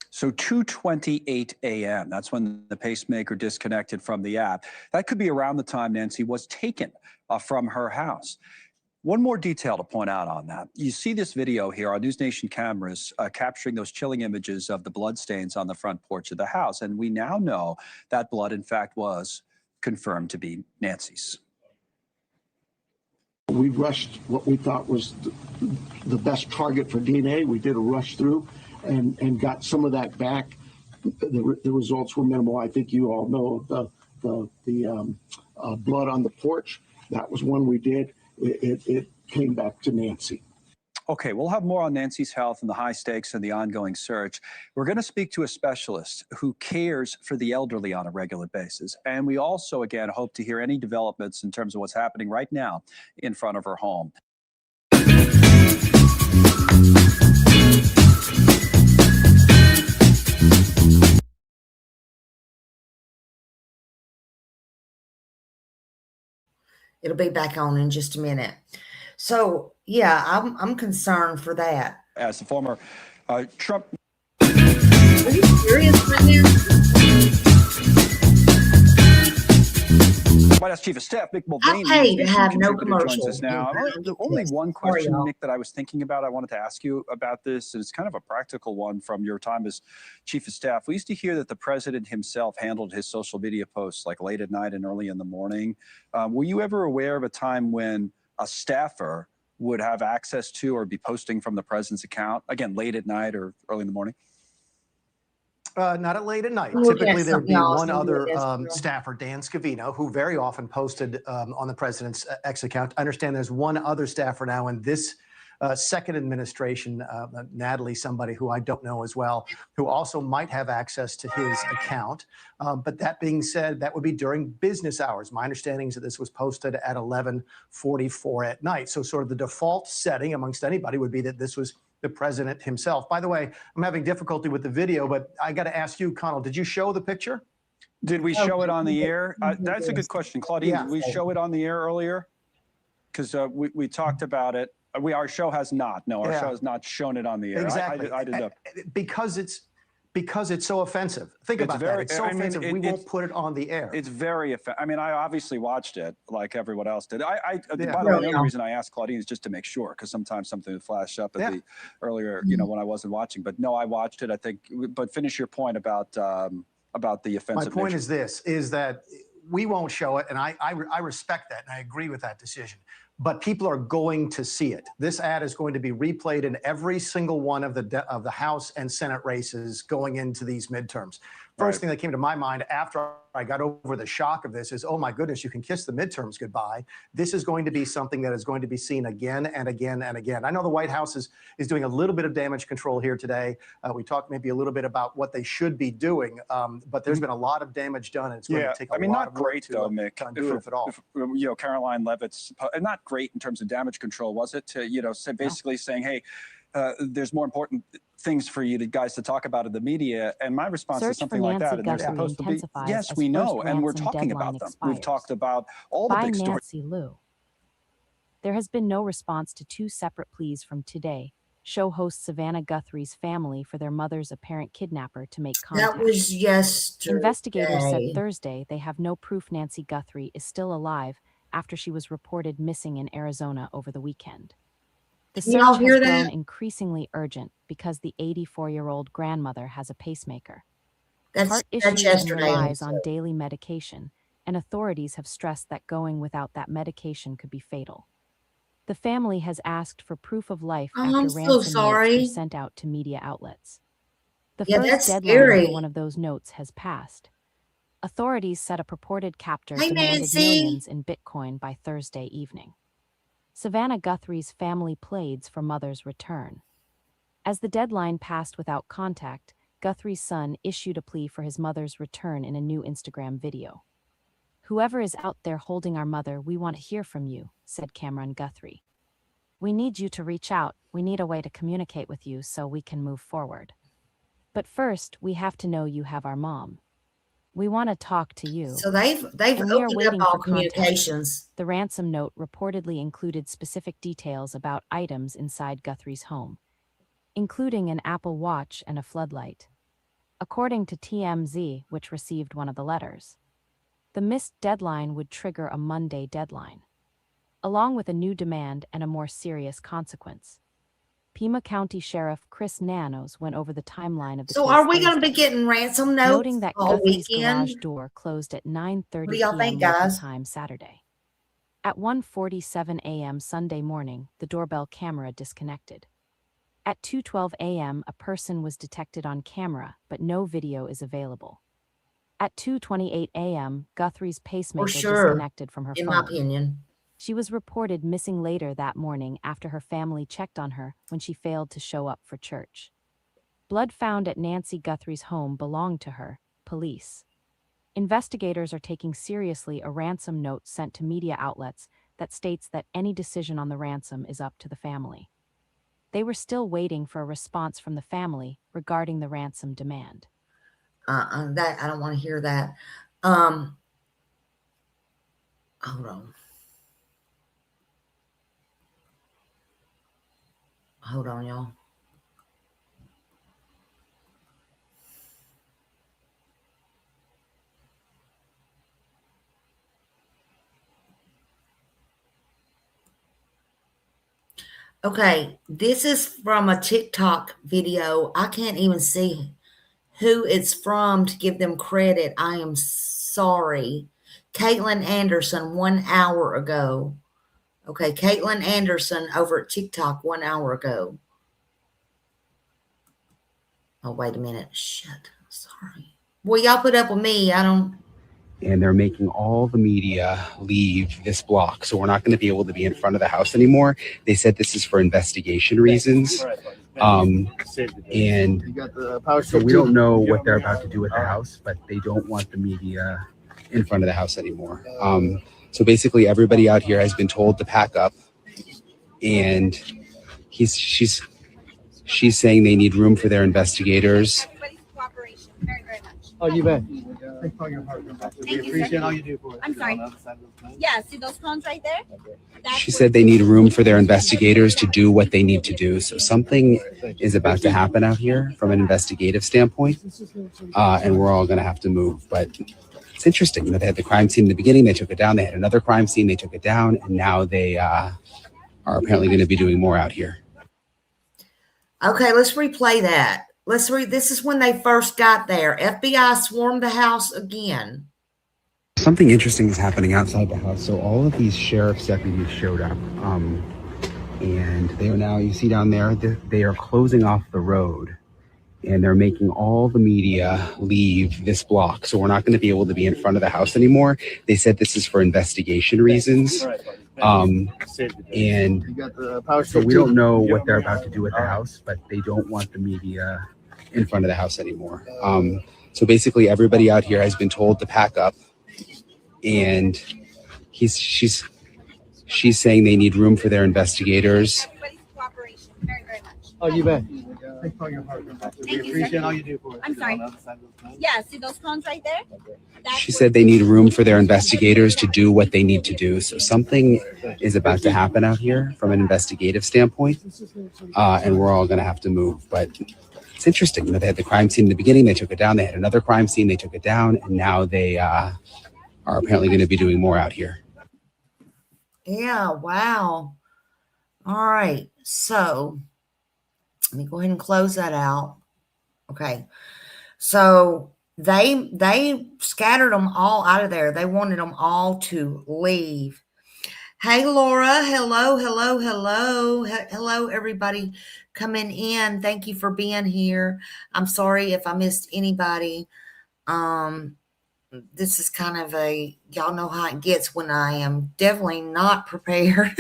So 2:28 a.m., that's when the pacemaker disconnected from the app. That could be around the time Nancy was taken from her house. One more detail to point out on that. You see this video here on News Nation cameras capturing those chilling images of the bloodstains on the front porch of the house. And we now know that blood, in fact, was confirmed to be Nancy's. We rushed what we thought was the best target for DNA. We did a rush through and got some of that back. The results were minimal. I think you all know the blood on the porch. That was one we did. It came back to Nancy. Okay, we'll have more on Nancy's health and the high stakes and the ongoing search. We're going to speak to a specialist who cares for the elderly on a regular basis. And we also, again, hope to hear any developments in terms of what's happening right now in front of her home. It'll be back on in just a minute. So, yeah, I'm concerned for that. As the former Trump... Are you serious right now? White House Chief of Staff, Mick Mulvaney, joins us now. Only one question, Mick, that I was thinking about. I wanted to ask you about this, and it's kind of a practical one from your time as Chief of Staff. We used to hear that the president himself handled his social media posts like late at night and early in the morning. Were you ever aware of a time when a staffer would have access to or be posting from the president's account, again, late at night or early in the morning? Not at late at night. Typically, there would be one other staffer, Dan Scavino, who very often posted on the president's X account. I understand there's one other staffer now in this second administration, Natalie, somebody who I don't know as well, who also might have access to his account. But that being said, that would be during business hours. My understanding is that this was posted at 11:44 at night. So sort of the default setting amongst anybody would be that this was the president himself. By the way, I'm having difficulty with the video, but I got to ask you, Connell, did you show the picture? Did we show it on the air? That's a good question. Claudine, did we show it on the air earlier? Because we talked about it. Our show has not. No, our show has not shown it on the air. Exactly. I did because it's so offensive. Think about that. It's so offensive. We won't put it on the air. It's very offensive. I mean, I obviously watched it like everyone else did. By the way, the only reason I asked Claudine is just to make sure, because sometimes something would flash up at the earlier, when I wasn't watching. But no, I watched it. I think. But finish your point about the offensive. My point is this: is that we won't show it, and I respect that, and I agree with that decision. But people are going to see it. This ad is going to be replayed in every single one of the House and Senate races going into these midterms. First thing that came to my mind after I got over the shock of this is, oh my goodness, you can kiss the midterms goodbye. This is going to be something that is going to be seen again and again and again. I know the White House is doing a little bit of damage control here today. We talked maybe a little bit about what they should be doing, but there's been a lot of damage done, and it's going to take a lot of work to undo it, if at all. Caroline Leavitt's not great in terms of damage control, was it? To basically saying, hey, there's more important things for you guys to talk about in the media. And my response is something like that. And they're supposed to be, yes, we know, and we're talking about them. We've talked about all the big stories. Nancy Liu. There has been no response to two separate pleas from Today show host Savannah Guthrie's family for their mother's apparent kidnapper to make contact. That was yesterday. Investigators said Thursday they have no proof Nancy Guthrie is still alive after she was reported missing in Arizona over the weekend. The search has grown increasingly urgent because the 84-year-old grandmother has a pacemaker. Heart issues and relies on daily medication, and authorities have stressed that going without that medication could be fatal. The family has asked for proof of life after ransom notes were sent out to media outlets. The first deadline for one of those notes has passed. Authorities said a purported captor demanded millions in Bitcoin by Thursday evening. Savannah Guthrie's family pleads for mother's return. As the deadline passed without contact, Guthrie's son issued a plea for his mother's return in a new Instagram video. "Whoever is out there holding our mother, we want to hear from you," said Cameron Guthrie. "We need you to reach out. We need a way to communicate with you so we can move forward. But first, we have to know you have our mom. We want to talk to you." So they've opened up all communications. The ransom note reportedly included specific details about items inside Guthrie's home, including an Apple Watch and a floodlight. According to TMZ, which received one of the letters, the missed deadline would trigger a Monday deadline, along with a new demand and a more serious consequence. Pima County Sheriff Chris Nanos went over the timeline of the case. So are we going to be getting ransom notes noting that all Guthrie's weekend? garage door closed at 9:30 What do y'all p.m. think, local guys? time Saturday. At 1:47 a.m. Sunday morning, the doorbell camera disconnected. At 2:12 a.m., a person was detected on camera, but no video is available. At 2:28 a.m., Guthrie's pacemaker disconnected from her phone. In my opinion. She was reported missing later that morning after her family checked on her when she failed to show up for church. Blood found at Nancy Guthrie's home belonged to her, police. Investigators are taking seriously a ransom note sent to media outlets that states that any decision on the ransom is up to the family. They were still waiting for a response from the family regarding the ransom demand. That I don't want to hear that. Hold on. Hold on, y'all. Okay, this is from a TikTok video. I can't even see who it's from to give them credit. I am sorry. Caitlin Anderson, 1 hour ago. Okay, Caitlin Anderson over at TikTok 1 hour ago. Oh, wait a minute. Shit. Sorry. Well, y'all put up with me. I don't. And they're making all the media leave this block. So we're not going to be able to be in front of the house anymore. They said this is for investigation reasons. And so we don't know what they're about to do with the house, but they don't want the media in front of the house anymore. So basically everybody out here has been told to pack up, and she's saying they need room for their investigators. Everybody's cooperation, very, very much. Oh, you bet. We appreciate all you do for us. I'm sorry. Yeah, see those cones right there? She said they need room for their investigators to do what they need to do. So something is about to happen out here from an investigative standpoint, and we're all going to have to move. But it's interesting. They had the crime scene in the beginning. They took it down. They had another crime scene. They took it down. And now they are apparently going to be doing more out here. Okay, let's replay that. Let's read. This is when they first got there. FBI swarmed the house again. Something interesting is happening outside the house. So all of these sheriff's deputies showed up, and they are now, you see down there, they are closing off the road, and they're making all the media leave this block. So we're not going to be able to be in front of the house anymore. They said this is for investigation reasons. And so we don't know what they're about to do with the house, but they don't want the media in front of the house anymore. So basically everybody out here has been told to pack up, and she's saying they need room for their investigators. Everybody's cooperation, very, very much. Oh, you bet. Thanks for all your hard work. We appreciate all you do for us. I'm sorry. Yeah, see those cones right there? She said they need room for their investigators to do what they need to do. So something is about to happen out here from an investigative standpoint, and we're all going to have to move. But it's interesting. They had the crime scene in the beginning. They took it down. They had another crime scene. They took it down. And now they are apparently going to be doing more out here. Yeah, wow. All right. So let me go ahead and close that out. Okay. So they scattered them all out of there. They wanted them all to leave. Hey, Laura. Hello, hello, hello. Hello, everybody coming in. Thank you for being here. I'm sorry if I missed anybody. This is kind of y'all know how it gets when I am definitely not prepared.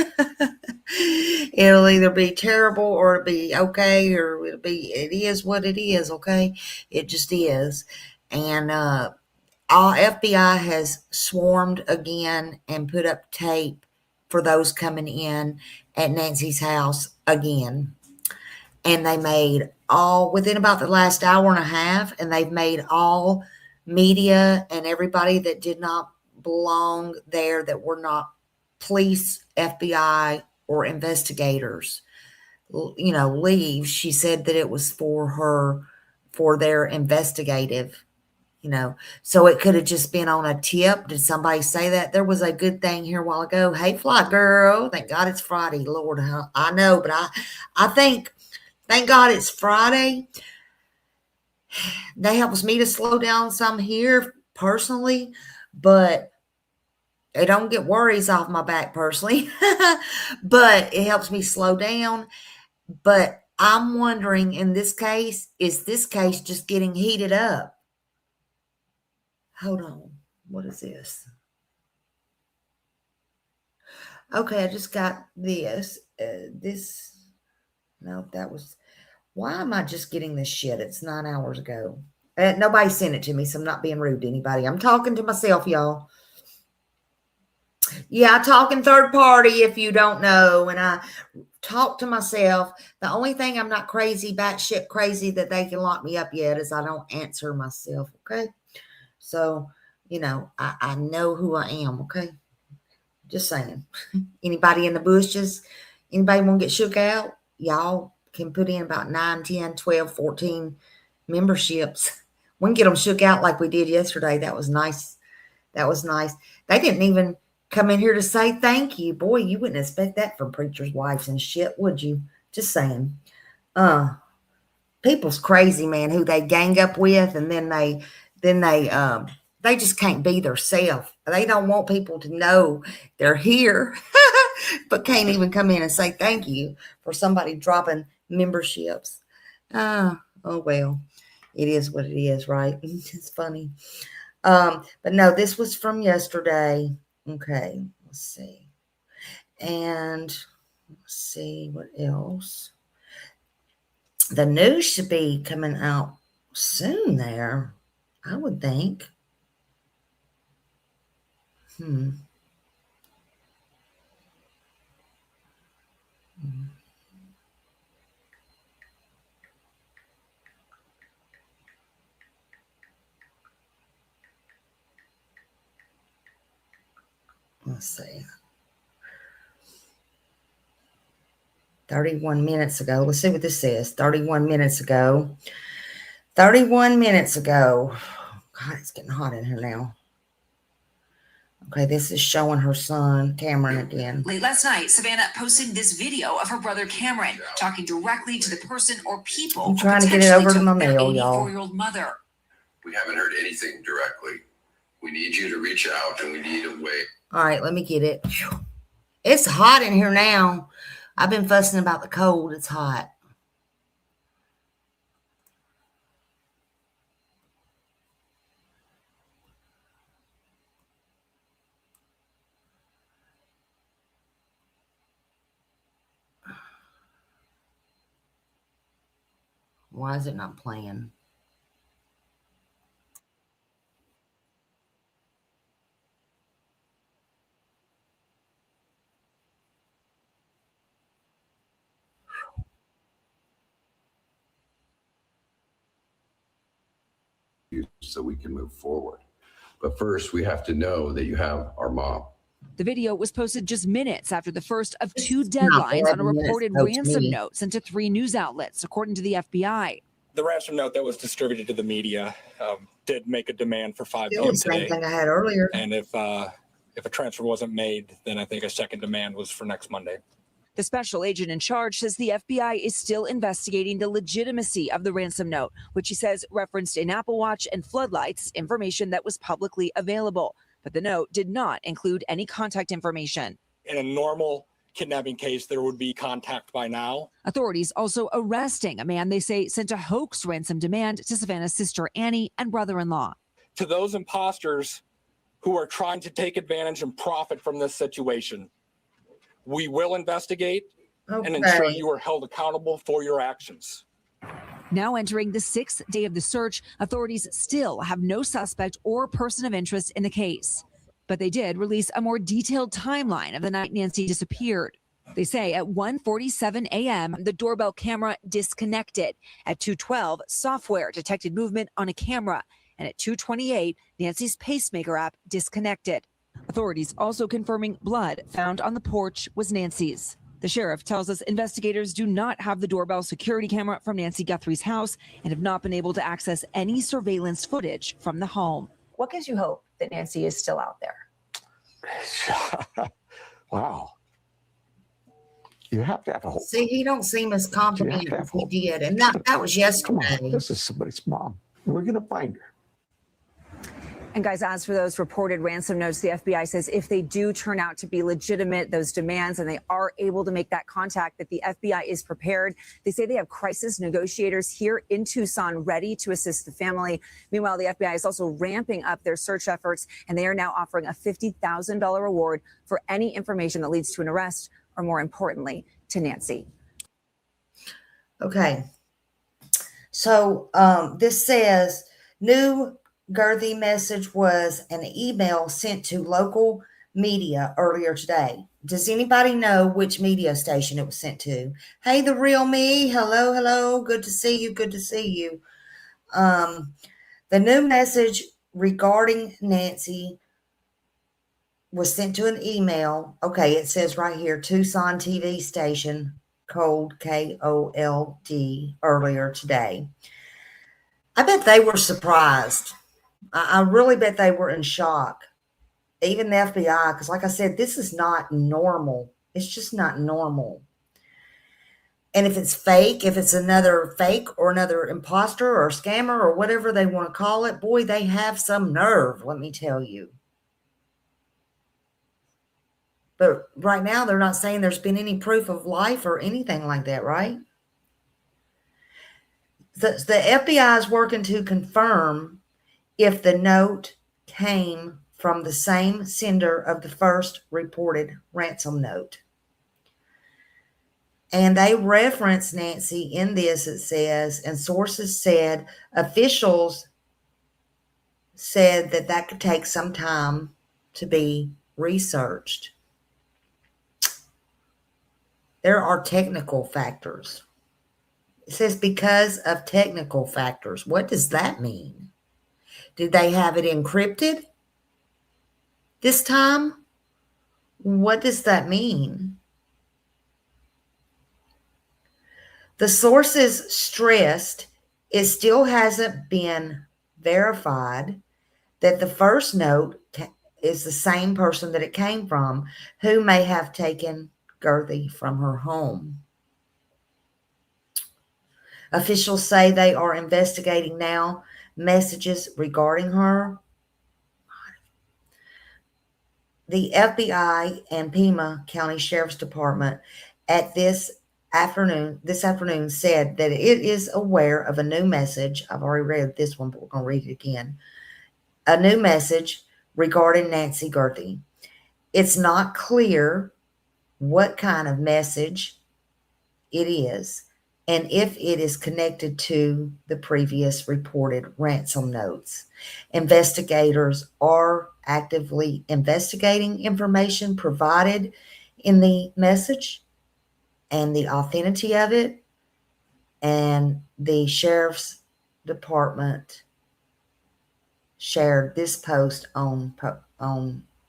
It'll either be terrible or it'll be okay, or it is what it is, okay? It just is. And all FBI has swarmed again and put up tape for those coming in at Nancy's house again. And they made within about the last hour and a half, and they've made all media and everybody that did not belong there, that were not police, FBI, or investigators, leave. She said that it was for their investigative, so it could have just been on a tip. Did somebody say that? There was a good thing here a while ago. Hey, Fly Girl. Thank God it's Friday. Lord, I know, but I think, thank God it's Friday. That helps me to slow down some here personally, but it don't get worries off my back personally, but it helps me slow down. But I'm wondering, in this case, is this case just getting heated up? Hold on. What is this? Okay, I just got this. No, that was... Why am I just getting this shit? It's 9 hours ago. Nobody sent it to me, so I'm not being rude to anybody. I'm talking to myself, y'all. Yeah, I talk in third party if you don't know. And I talk to myself. The only thing I'm not crazy, batshit crazy, that they can lock me up yet is I don't answer myself, okay? So, I know who I am, okay? Just saying. Anybody in the bushes? Anybody want to get shook out? Y'all can put in about 9, 10, 12, 14 memberships. We can get them shook out like we did yesterday. That was nice. That was nice. They didn't even come in here to say thank you. Boy, you wouldn't expect that from preachers' wives and shit, would you? Just saying. People's crazy, man, who they gang up with, and then they just can't be themselves. They don't want people to know they're here, but can't even come in and say thank you for somebody dropping memberships. Oh well, it is what it is, right? It's funny. But no, this was from yesterday. Okay, let's see. And let's see what else. The news should be coming out soon there, I would think. Let's see. 31 minutes ago. Let's see what this says. 31 minutes ago. 31 minutes ago. God, it's getting hot in here now. Okay, this is showing her son, Cameron, again. Late last night, Savannah posted this video of her brother Cameron talking directly to the person or people. I'm trying to get it over to my mail, y'all. 84-year-old mother. We haven't heard anything directly. We need you to reach out, and we need a way. All right, let me get it. It's hot in here now. I've been fussing about the cold. It's hot. Why is it not playing? you so we can move forward. But first, we have to know that you have our mom. The video was posted just minutes after the first of 2 deadlines on a reported ransom note sent to 3 news outlets, according to the FBI. The ransom note that was distributed to the media did make a demand for 5 p.m. the same thing I had earlier. And if a transfer wasn't made, then I think a second demand was for next Monday. The special agent in charge says the FBI is still investigating the legitimacy of the ransom note, which he says referenced in Apple Watch and floodlights information that was publicly available. But the note did not include any contact information. In a normal kidnapping case, there would be contact by now. Authorities also arresting a man they say sent a hoax ransom demand to Savannah's sister Annie and brother-in-law. To those imposters who are trying to take advantage and profit from this situation, we will investigate and ensure you are held accountable for your actions. Now entering the 6th day of the search, authorities still have no suspect or person of interest in the case. But they did release a more detailed timeline of the night Nancy disappeared. They say at 1:47 a.m., the doorbell camera disconnected. At 2:12, software detected movement on a camera. And at 2:28, Nancy's pacemaker app disconnected. Authorities also confirming blood found on the porch was Nancy's. The sheriff tells us investigators do not have the doorbell security camera from Nancy Guthrie's house and have not been able to access any surveillance footage from the home. What gives you hope that Nancy is still out there? Wow. You have to have a hope. See, he don't seem as confident as he did. And that was yesterday. Come on, this is somebody's mom. We're going to find her. And guys, as for those reported ransom notes, the FBI says if they do turn out to be legitimate, those demands, and they are able to make that contact, that the FBI is prepared. They say they have crisis negotiators here in Tucson ready to assist the family. Meanwhile, the FBI is also ramping up their search efforts, and they are now offering a $50,000 reward for any information that leads to an arrest, or more importantly, to Nancy. Okay. So this says new Girthy message was an email sent to local media earlier today. Does anybody know which media station it was sent to? Hey, the real me. Hello, hello. Good to see you. Good to see you. The new message regarding Nancy was sent to an email. Okay, it says right here, Tucson TV station, code KOLD, earlier today. I bet they were surprised. I really bet they were in shock. Even the FBI, because like I said, this is not normal. It's just not normal. And if it's fake, if it's another fake or another imposter or scammer or whatever they want to call it, boy, they have some nerve, let me tell you. But right now, they're not saying there's been any proof of life or anything like that, right? The FBI is working to confirm if the note came from the same sender of the first reported ransom note. And they reference Nancy in this, it says, and sources said, officials said that could take some time to be researched. There are technical factors. It says because of technical factors. What does that mean? Did they have it encrypted this time? What does that mean? The sources stressed it still hasn't been verified that the first note is the same person that it came from, who may have taken Girthy from her home. Officials say they are investigating now messages regarding her. The FBI and Pima County Sheriff's Department this afternoon said that it is aware of a new message. I've already read this one, but we're going to read it again. A new message regarding Nancy Girthy. It's not clear what kind of message it is and if it is connected to the previous reported ransom notes. Investigators are actively investigating information provided in the message and the authenticity of it, and the Sheriff's Department shared this post on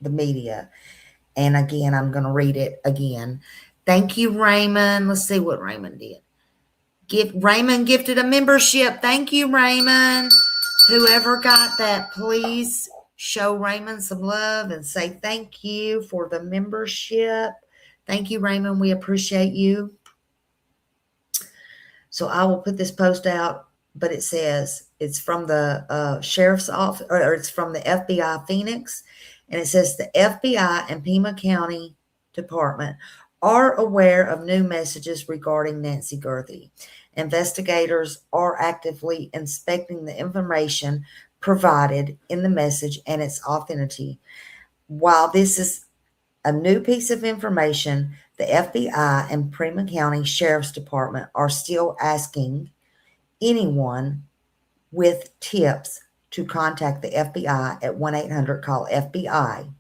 the media. And again, I'm going to read it again. Thank you, Raymond. Let's see what Raymond did. Raymond gifted a membership. Thank you, Raymond. Whoever got that, please show Raymond some love and say thank you for the membership. Thank you, Raymond. We appreciate you. So I will put this post out, but it says it's from the sheriff's office, or it's from the FBI Phoenix. And it says the FBI and Pima County Department are aware of new messages regarding Nancy Gerthy. Investigators are actively inspecting the information provided in the message and its authenticity. While this is a new piece of information, the FBI and Pima County Sheriff's Department are still asking anyone with tips to contact the FBI at 1-800-CALL-FBI.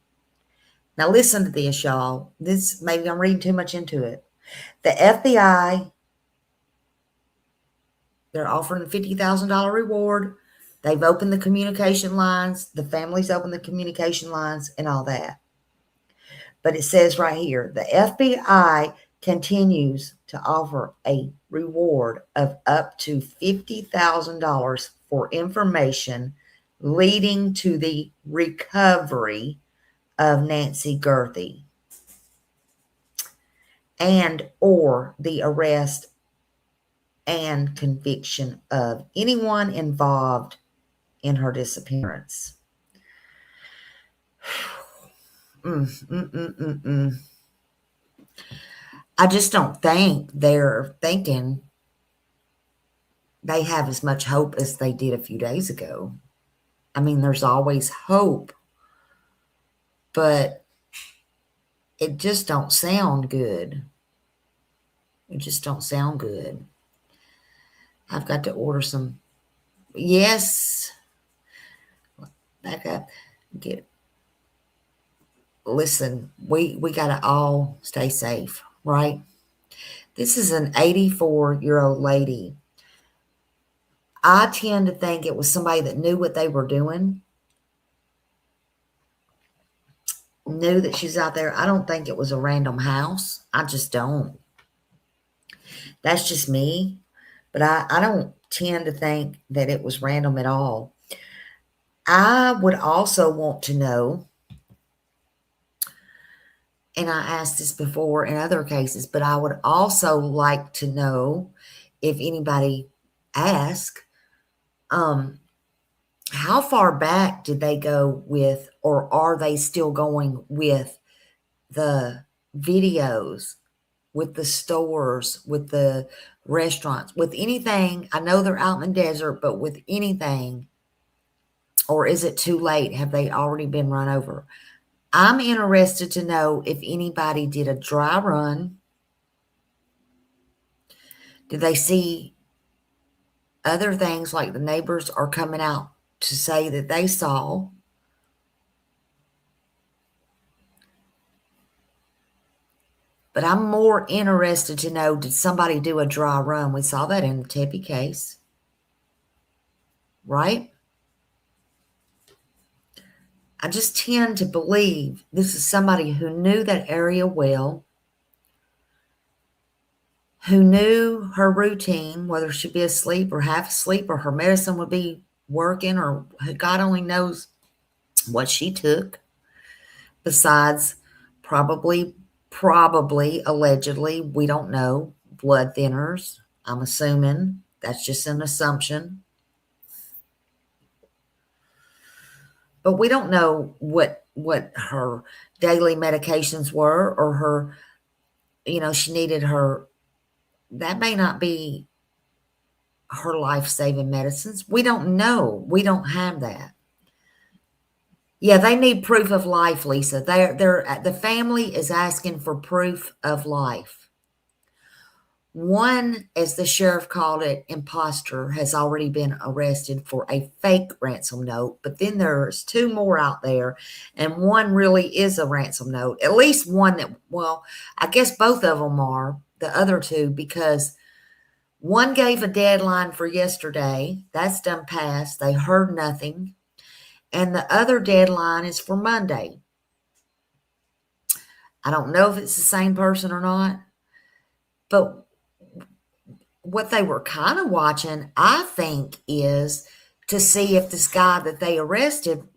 Now listen to this, y'all. This, maybe I'm reading too much into it. The FBI, they're offering a $50,000 reward. They've opened the communication lines. The families opened the communication lines and all that. But it says right here, the FBI continues to offer a reward of up to $50,000 for information leading to the recovery of Nancy Gerthy and or the arrest and conviction of anyone involved in her disappearance. I just don't think they're thinking they have as much hope as they did a few days ago. I mean, there's always hope, but it just don't sound good. It just don't sound good. I've got to order some. Yes. Back up. Listen, we got to all stay safe, right? This is an 84-year-old lady. I tend to think it was somebody that knew what they were doing, knew that she's out there. I don't think it was a random house. I just don't. That's just me. But I don't tend to think that it was random at all. I would also want to know, and I asked this before in other cases, but I would also like to know if anybody asked, how far back did they go with, or are they still going with the videos, with the stores, with the restaurants, with anything? I know they're out in the desert, but with anything, or is it too late? Have they already been run over? I'm interested to know if anybody did a dry run. Did they see other things like the neighbors are coming out to say that they saw? But I'm more interested to know, did somebody do a dry run? We saw that in the Tippy case, right? I just tend to believe this is somebody who knew that area well, who knew her routine, whether she'd be asleep or half asleep or her medicine would be working, or God only knows what she took, besides probably, allegedly, we don't know, blood thinners. I'm assuming. That's just an assumption. But we don't know what her daily medications were, or her, she needed her, that may not be her life-saving medicines. We don't know. We don't have that. Yeah, they need proof of life, Lisa. The family is asking for proof of life. One, as the sheriff called it, imposter, has already been arrested for a fake ransom note. But then there's two more out there, and one really is a ransom note. At least one that, well, I guess both of them are, the other two, because one gave a deadline for yesterday. That's done past. They heard nothing. and the other deadline is for Monday. I don't know if it's the same person or not, but what they were kind of watching, I think, is to see if this guy that they arrested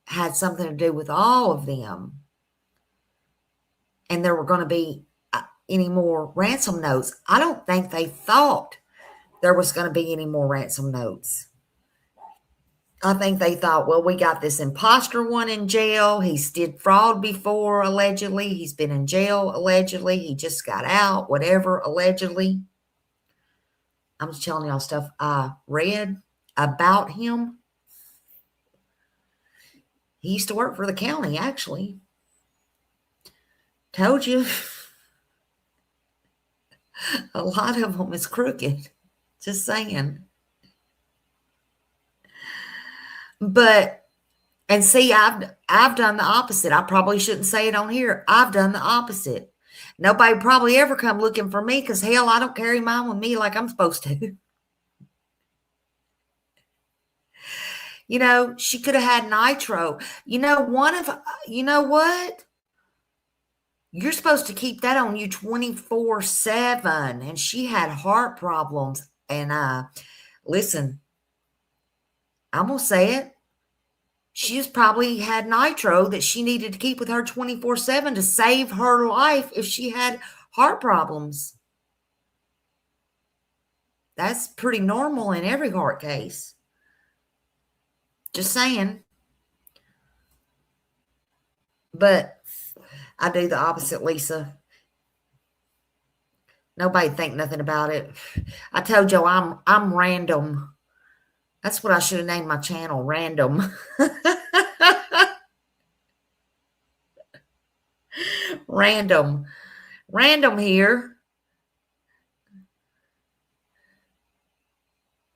had something to do with all of them. And there were going to be any more ransom notes. I don't think they thought there was going to be any more ransom notes. I think they thought, well, we got this imposter one in jail. He's did fraud before, allegedly. He's been in jail, allegedly. He just got out, whatever, allegedly. I'm just telling y'all stuff I read about him. He used to work for the county, actually. Told you. A lot of them is crooked. Just saying. But, and see, I've done the opposite. I probably shouldn't say it on here. I've done the opposite. Nobody probably ever come looking for me because, hell, I don't carry mine with me like I'm supposed to. You know, she could have had nitro. You know, you know what? You're supposed to keep that on you 24/7. And she had heart problems. And listen, I'm going to say it. She's probably had nitro that she needed to keep with her 24/7 to save her life if she had heart problems. That's pretty normal in every heart case. Just saying. But I do the opposite, Lisa. Nobody think nothing about it. I told you I'm random. That's what I should have named my channel, Random. Random here.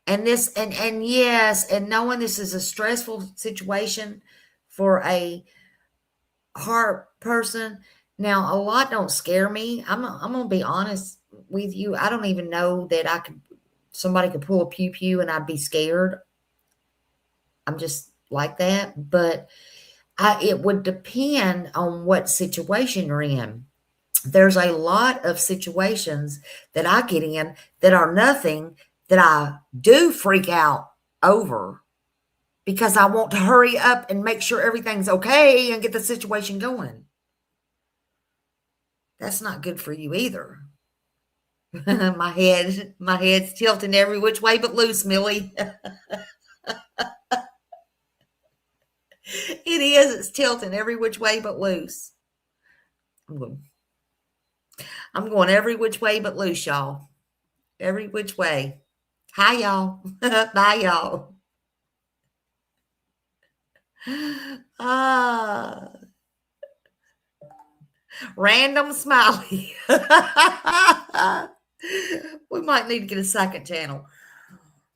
And this, and yes, and knowing this is a stressful situation for a heart person. Now, a lot don't scare me. I'm gonna be honest with you. I don't even know that somebody could pull a pew pew and I'd be scared. I'm just like that. But it would depend on what situation you're in. There's a lot of situations that I get in that are nothing that I do freak out over because I want to hurry up and make sure everything's okay and get the situation going. That's not good for you either. my head's tilting every which way but loose, Millie. It is. It's tilting every which way but loose. I'm going every which way but loose, y'all. Every which way. Hi, y'all. Bye, y'all. Random smiley. We might need to get a second channel.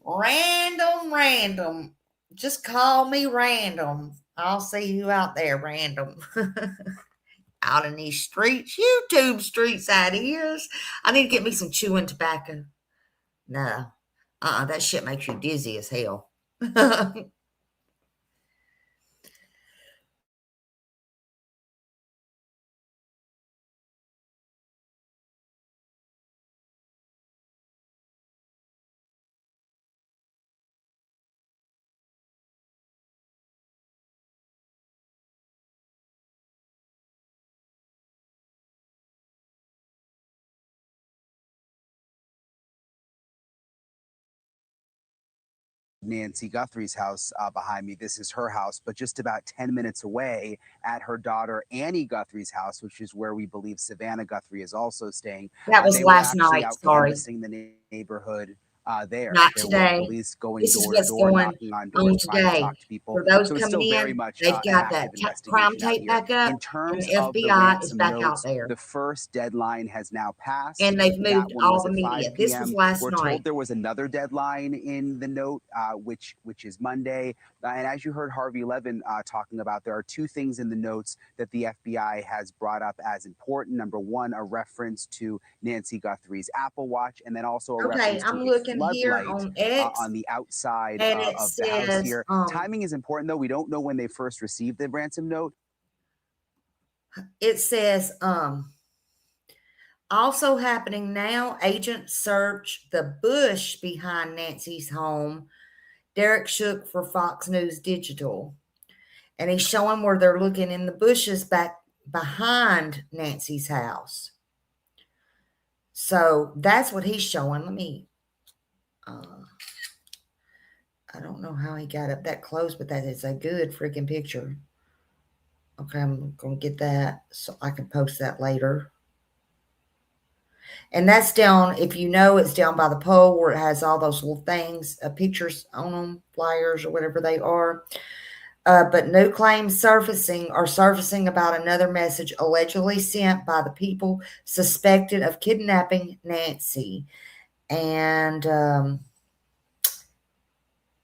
Random. Just call me Random. I'll see you out there, Random. Out in these streets, YouTube streets out here. I need to get me some chewing tobacco. No. That shit makes you dizzy as hell. Nancy Guthrie's house behind me. This is her house, but just about 10 minutes away at her daughter Annie Guthrie's house, which is where we believe Savannah Guthrie is also staying. That was last night. Sorry. The neighborhood there. Not there today. Were police going this door is what's to door, going knocking on doors, trying to talk to people. For those so coming in, very much, they've got that crime tape back up. In terms and the of FBI the is back notes, out there. The first deadline has now passed. And they've moved all the media. This was last We're night. told there was another deadline in the note, which is Monday. And as you heard Harvey Levin talking about, there are two things in the notes that the FBI has brought up as important. Number one, a reference to Nancy Guthrie's Apple Watch, and then also a reference to floodlight on the outside of the house here. Timing is important, though. We don't know when they first received the ransom note. It says, also happening now, agents search the bush behind Nancy's home. Derek Shook for Fox News Digital. And he's showing where they're looking in the bushes back behind Nancy's house. So that's what he's showing. Let me, I don't know how he got up that close, but that is a good freaking picture. Okay, I'm going to get that so I can post that later. And that's down, if you know, it's down by the pole where it has all those little things, pictures on them, flyers or whatever they are. But no claims surfacing about another message allegedly sent by the people suspected of kidnapping Nancy. And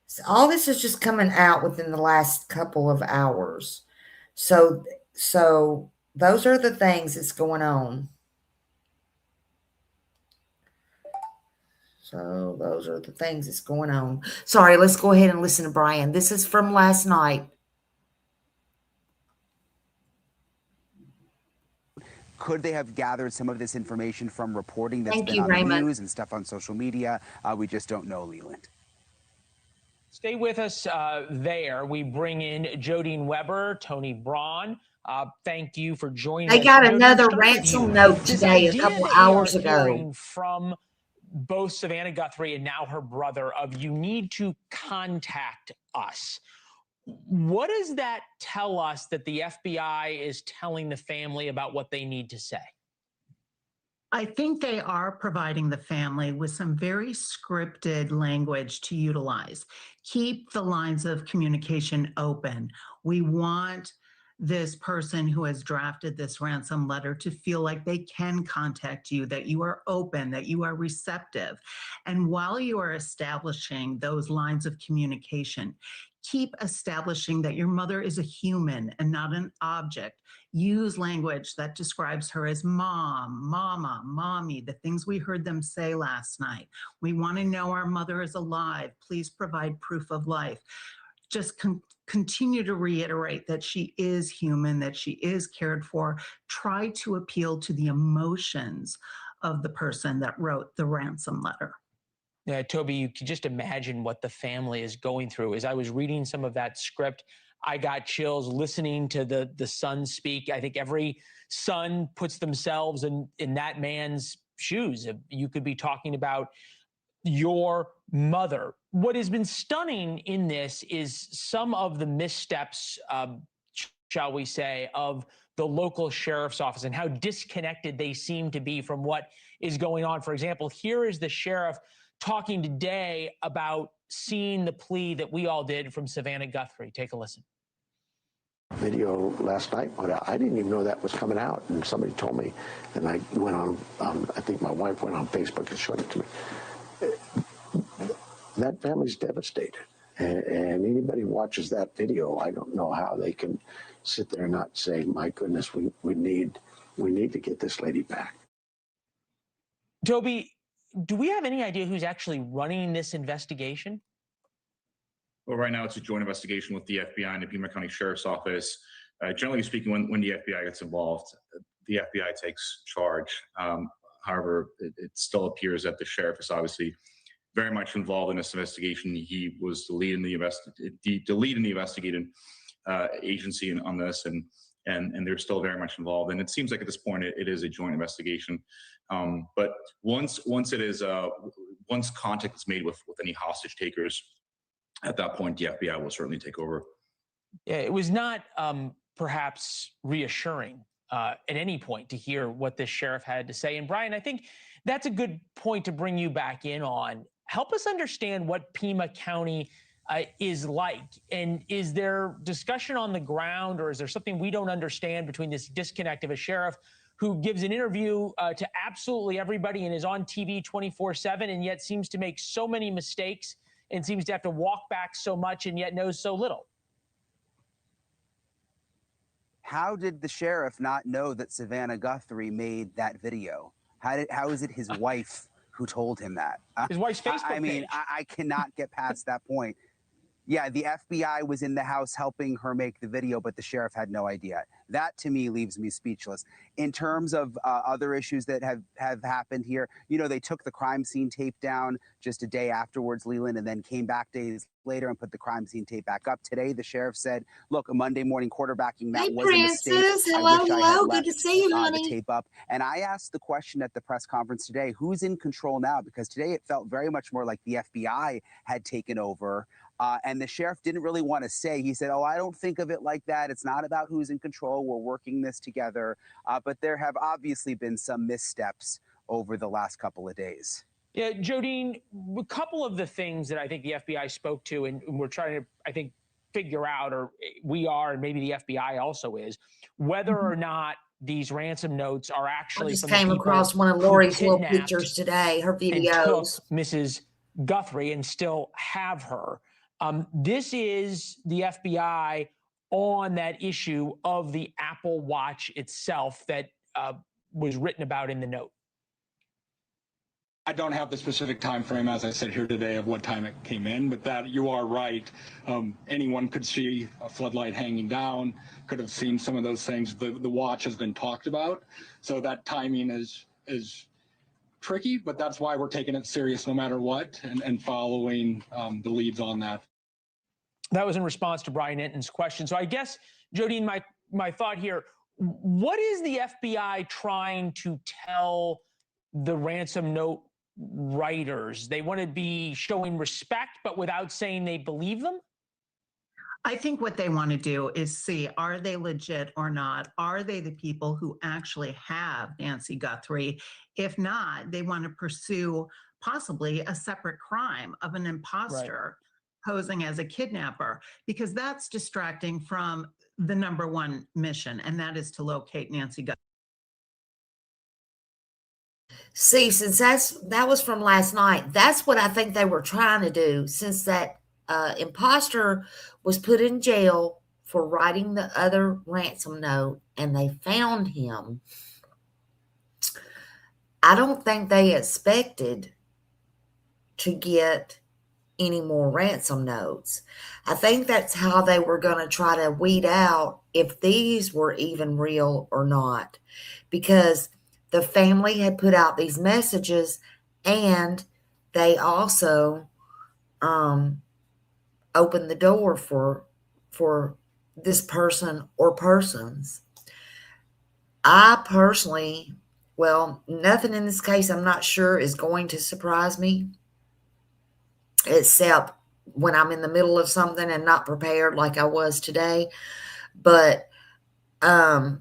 so all this is just coming out within the last couple of hours. So those are the things that's going on. So those are the things that's going on. Sorry, let's go ahead and listen to Brian. This is from last night. Could they have gathered some of this information from reporting that's been on the news and stuff on social media? We just don't know, Leland. Stay with us there. We bring in Jodine Weber, Tony Braun. Thank you for joining us. They got another ransom note today, a couple hours ago. From both Savannah Guthrie and now her brother of you need to contact us. What does that tell us that the FBI is telling the family about what they need to say? I think they are providing the family with some very scripted language to utilize. Keep the lines of communication open. We want this person who has drafted this ransom letter to feel like they can contact you, that you are open, that you are receptive. And while you are establishing those lines of communication, keep establishing that your mother is a human and not an object. Use language that describes her as mom, mama, mommy, the things we heard them say last night. We want to know our mother is alive. Please provide proof of life. Just continue to reiterate that she is human, that she is cared for. Try to appeal to the emotions of the person that wrote the ransom letter. Yeah, Toby, you can just imagine what the family is going through. As I was reading some of that script, I got chills listening to the son speak. I think every son puts themselves in that man's shoes. You could be talking about your mother. What has been stunning in this is some of the missteps, shall we say, of the local sheriff's office and how disconnected they seem to be from what is going on. For example, here is the sheriff talking today about seeing the plea that we all did from Savannah Guthrie. Take a listen. Video last night went out. I didn't even know that was coming out, and somebody told me, and I went on, I think my wife went on Facebook and showed it to me. That family's devastated, and anybody who watches that video, I don't know how they can sit there and not say, my goodness, we need to get this lady back. Toby, do we have any idea who's actually running this investigation? Well, right now it's a joint investigation with the FBI and the Pima County Sheriff's Office. Generally speaking, when the FBI gets involved, the FBI takes charge. However, it still appears that the sheriff is obviously very much involved in this investigation. He was the lead in the investigating agency on this, and they're still very much involved. And it seems like at this point it is a joint investigation. But once contact is made with any hostage takers, at that point the FBI will certainly take over. Yeah, it was not perhaps reassuring at any point to hear what this sheriff had to say. And Brian, I think that's a good point to bring you back in on. Help us understand what Pima County is like. And is there discussion on the ground, or is there something we don't understand between this disconnect of a sheriff who gives an interview to absolutely everybody and is on TV 24/7 and yet seems to make so many mistakes and seems to have to walk back so much and yet knows so little? How did the sheriff not know that Savannah Guthrie made that video? How is it his wife who told him that. His wife's Facebook I mean, page. I cannot get past that point. Yeah, the FBI was in the house helping her make the video, but the sheriff had no idea. That, to me, leaves me speechless. In terms of other issues that have happened here, you know, they took the crime scene tape down just a day afterwards, Leland, and then came back days later and put the crime scene tape back up. Today, the sheriff said, look, a Monday morning quarterbacking, that was a mistake. Hello, hello. Good to see you, honey. The tape up. And I asked the question at the press conference today, who's in control now? Because today it felt very much more like the FBI had taken over. And the sheriff didn't really want to say. He said, oh, I don't think of it like that. It's not about who's in control. We're working this together. But there have obviously been some missteps over the last couple of days. Yeah, Jodine, a couple of the things that I think the FBI spoke to, and we're trying to, I think, figure out, or we are, and maybe the FBI also is, whether or not these ransom notes are actually. I just came across one of Lori's little pictures today, her videos. And took Mrs. Guthrie and still have her. This is the FBI on that issue of the Apple Watch itself that was written about in the note. I don't have the specific time frame, as I said here today, of what time it came in, but that you are right. Anyone could see a floodlight hanging down, could have seen some of those things. The watch has been talked about, so that timing is tricky, but that's why we're taking it serious no matter what, and following the leads on that. That was in response to Brian Enton's question. So I guess, Jodine, my thought here, what is the FBI trying to tell the ransom note writers? They want to be showing respect, but without saying they believe them? I think what they want to do is see, are they legit or not? Are they the people who actually have Nancy Guthrie? If not, they want to pursue possibly a separate crime of an imposter posing as a kidnapper, because that's distracting from the number one mission, and that is to locate Nancy Guthrie. See, since that was from last night, that's what I think they were trying to do, since that imposter was put in jail for writing the other ransom note and they found him. I don't think they expected to get any more ransom notes. I think that's how they were going to try to weed out if these were even real or not, because the family had put out these messages, and they also opened the door for this person or persons. I personally, well, nothing in this case, I'm not sure, is going to surprise me, except when I'm in the middle of something and not prepared like I was today. But I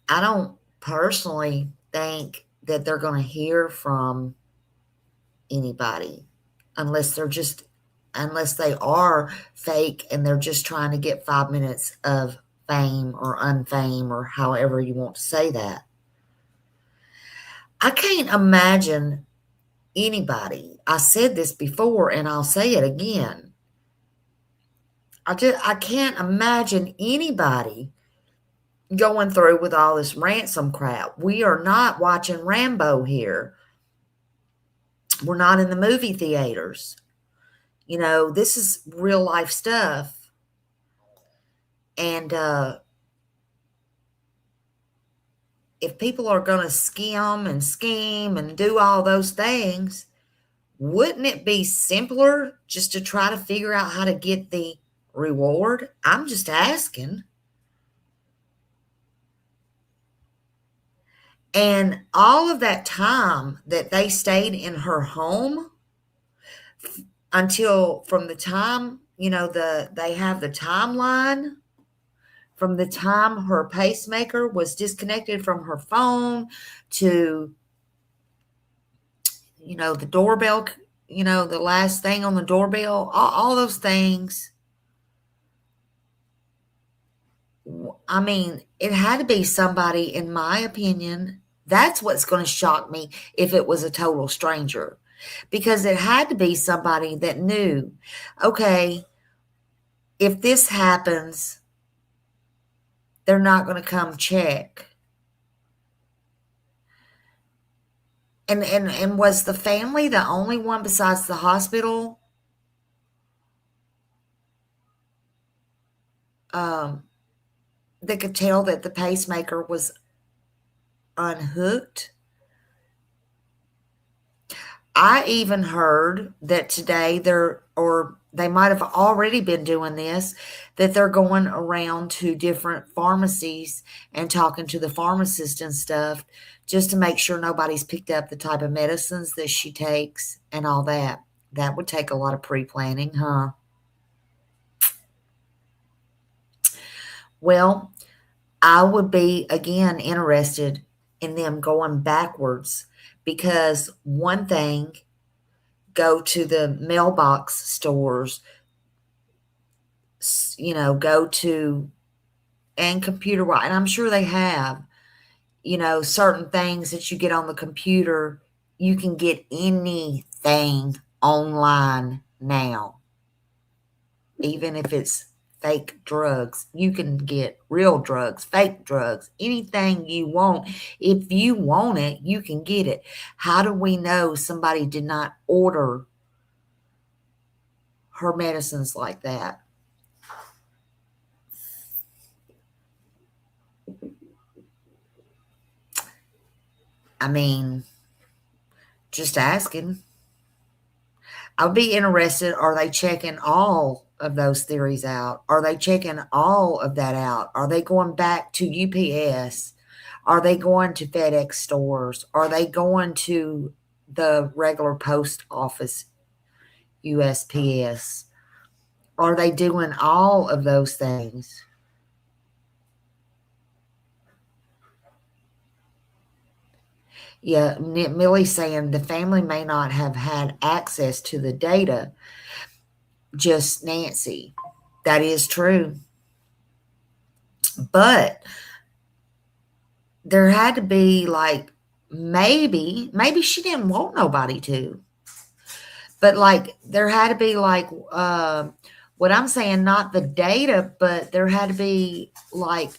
don't personally think that they're going to hear from anybody unless they are fake and they're just trying to get 5 minutes of fame or unfame, or however you want to say that. I can't imagine anybody. I said this before and I'll say it again. I can't imagine anybody going through with all this ransom crap. We are not watching Rambo here. We're not in the movie theaters. You know, this is real life stuff. And if people are going to skim and scheme and do all those things, wouldn't it be simpler just to try to figure out how to get the reward? I'm just asking. And all of that time that they stayed in her home until, from the time, you know, they have the timeline from the time her pacemaker was disconnected from her phone to, you know, the doorbell, you know, the last thing on the doorbell, all those things. I mean, it had to be somebody, in my opinion. That's what's going to shock me if it was a total stranger, because it had to be somebody that knew, okay, if this happens, they're not going to come check. And was the family the only one besides the hospital that could tell that the pacemaker was unhooked? I even heard that today they might have already been doing this, that they're going around to different pharmacies and talking to the pharmacist and stuff just to make sure nobody's picked up the type of medicines that she takes and all that. That would take a lot of pre-planning, huh? Well, I would be, again, interested in them going backwards, because one thing, go to the mailbox stores, go to, and computer, and I'm sure they have, certain things that you get on the computer. You can get anything online now, even if it's fake drugs. You can get real drugs, fake drugs, anything you want. If you want it, you can get it. How do we know somebody did not order her medicines like that? I mean, just asking. I would be interested, are they checking all of those theories out? Are they checking all of that out? Are they going back to UPS? Are they going to FedEx stores? Are they going to the regular post office, USPS? Are they doing all of those things? Yeah, Millie's saying the family may not have had access to the data, just Nancy. That is true. But there had to be, like, maybe she didn't want nobody to. But, like, there had to be, like, what I'm saying, not the data, but there had to be, like,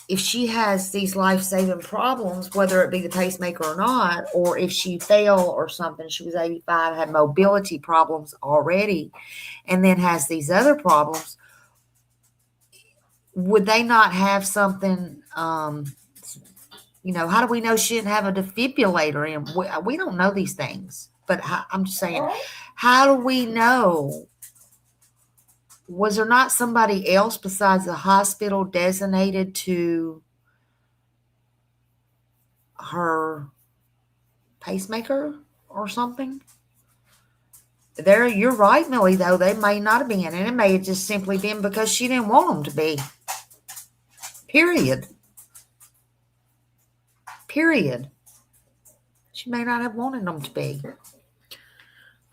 if she has these life-saving problems, whether it be the pacemaker or not, or if she fell or something, she was 85, had mobility problems already, and then has these other problems, would they not have something, how do we know she didn't have a defibrillator in? We don't know these things, but I'm just saying, how do we know? Was there not somebody else besides the hospital designated to her pacemaker or something? There, you're right, Millie, though. They may not have been, and it may have just simply been because she didn't want them to be. Period. She may not have wanted them to be. All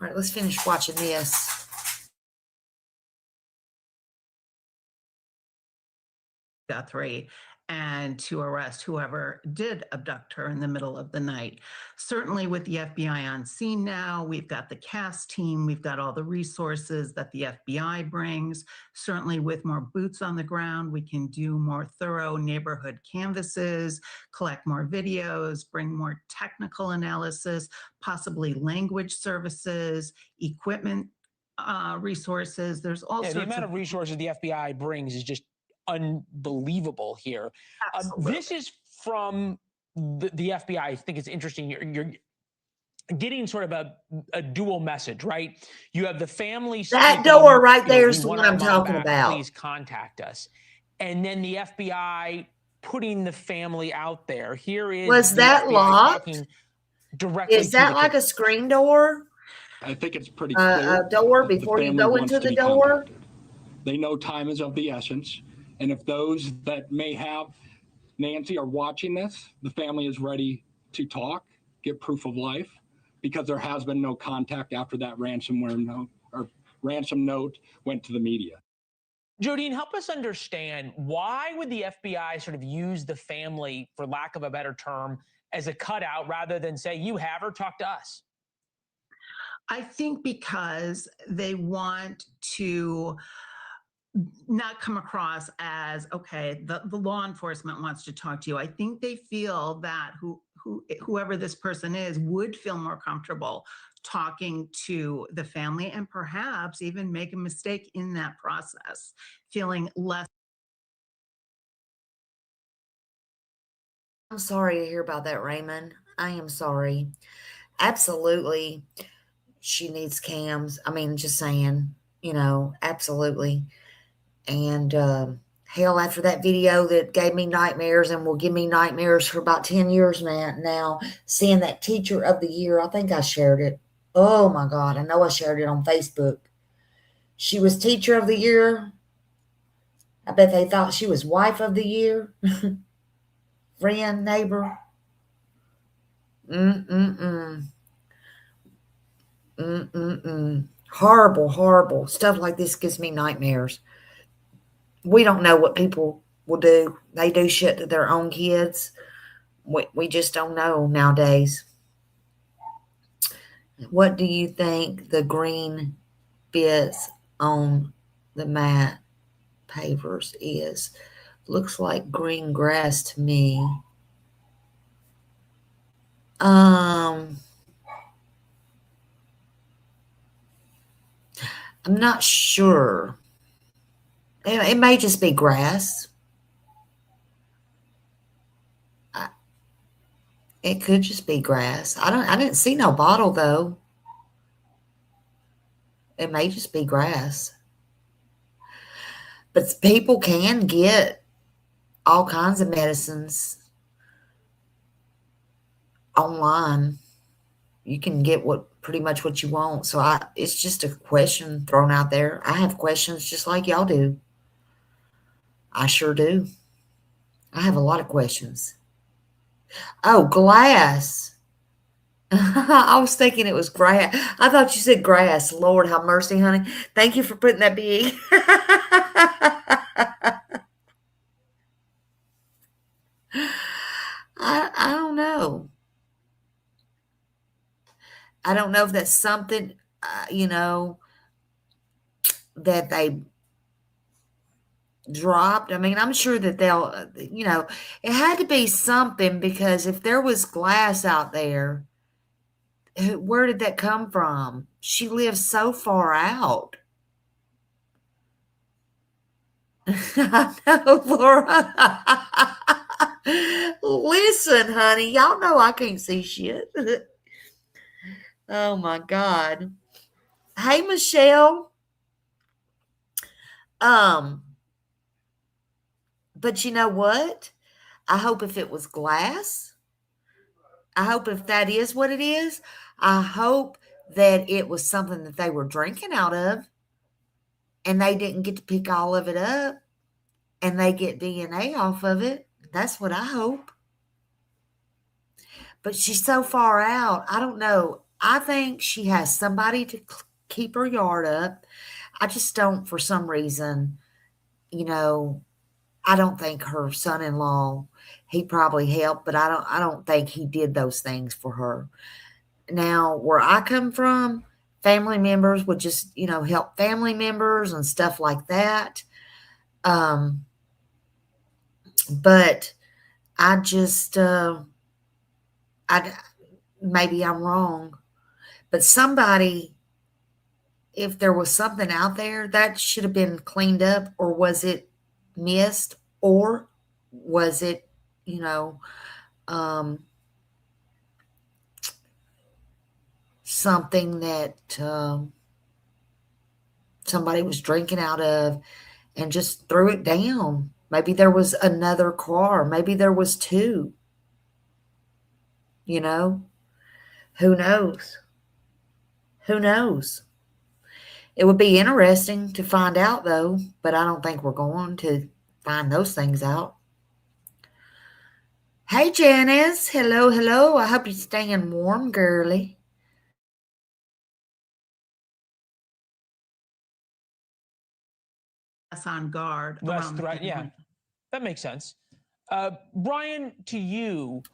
right, let's finish watching this. Guthrie, and to arrest whoever did abduct her in the middle of the night. Certainly with the FBI on scene now, we've got the CAST team, we've got all the resources that the FBI brings. Certainly with more boots on the ground, we can do more thorough neighborhood canvases, collect more videos, bring more technical analysis, possibly language services, equipment resources. There's all sorts the amount of resources the FBI brings is just unbelievable here. This is from the FBI. I think it's interesting. You're getting sort of a dual message, right? You have the family. That door right there is the one I'm talking about. Please contact us. And then the FBI putting the family out there. Here is was that FBI locked? Directly is that like a screen door? I think it's pretty clear. A door before you go into the door? Contacted. They know time is of the essence. And if those that may have Nancy are watching this, the family is ready to talk, get proof of life, because there has been no contact after that ransom note went to the media. Jodine, help us understand, why would the FBI sort of use the family, for lack of a better term, as a cutout rather than say, you have her, talk to us? I think because they want to not come across as, okay, the law enforcement wants to talk to you. I think they feel that whoever this person is would feel more comfortable talking to the family and perhaps even make a mistake in that process, feeling less. I'm sorry to hear about that, Raymond. I am sorry. Absolutely. She needs cams. I mean, just saying, absolutely. And hell, after that video that gave me nightmares and will give me nightmares for about 10 years now, seeing that teacher of the year, I think I shared it. Oh my God, I know I shared it on Facebook. She was teacher of the year. I bet they thought she was wife of the year. Friend, neighbor. Horrible, horrible. Stuff like this gives me nightmares. We don't know what people will do. They do shit to their own kids. We just don't know nowadays. What do you think the green bits on the mat pavers is? Looks like green grass to me. I'm not sure. It may just be grass. It could just be grass. I didn't see no bottle though. It may just be grass. But people can get all kinds of medicines online. You can get pretty much what you want. So it's just a question thrown out there. I have questions just like y'all do. I sure do. I have a lot of questions. Oh, glass. I was thinking it was grass. I thought you said grass. Lord have mercy, honey. Thank you for putting that big. I don't know. I don't know if that's something, that they dropped. I mean, I'm sure that they'll, it had to be something, because if there was glass out there, where did that come from? She lives so far out. I know, Laura. Listen, honey, y'all know I can't see shit. Oh my God. Hey, Michelle. But you know what? I hope if it was glass, I hope if that is what it is, I hope that it was something that they were drinking out of and they didn't get to pick all of it up and they get DNA off of it. That's what I hope. But she's so far out. I don't know. I think she has somebody to keep her yard up. I just don't, for some reason, I don't think her son-in-law, he probably helped, but I don't think he did those things for her. Now, where I come from, family members would just, help family members and stuff like that. But I just, maybe I'm wrong, but somebody, if there was something out there, that should have been cleaned up, or was it missed, or was it, something that somebody was drinking out of and just threw it down. Maybe there was another car. Maybe there was two. Who knows? Who knows? It would be interesting to find out, though, but I don't think we're going to find those things out. Hey, Janice. Hello, hello. I hope you're staying warm, girly. On guard. Less threat. Yeah, that makes sense. Brian, to you,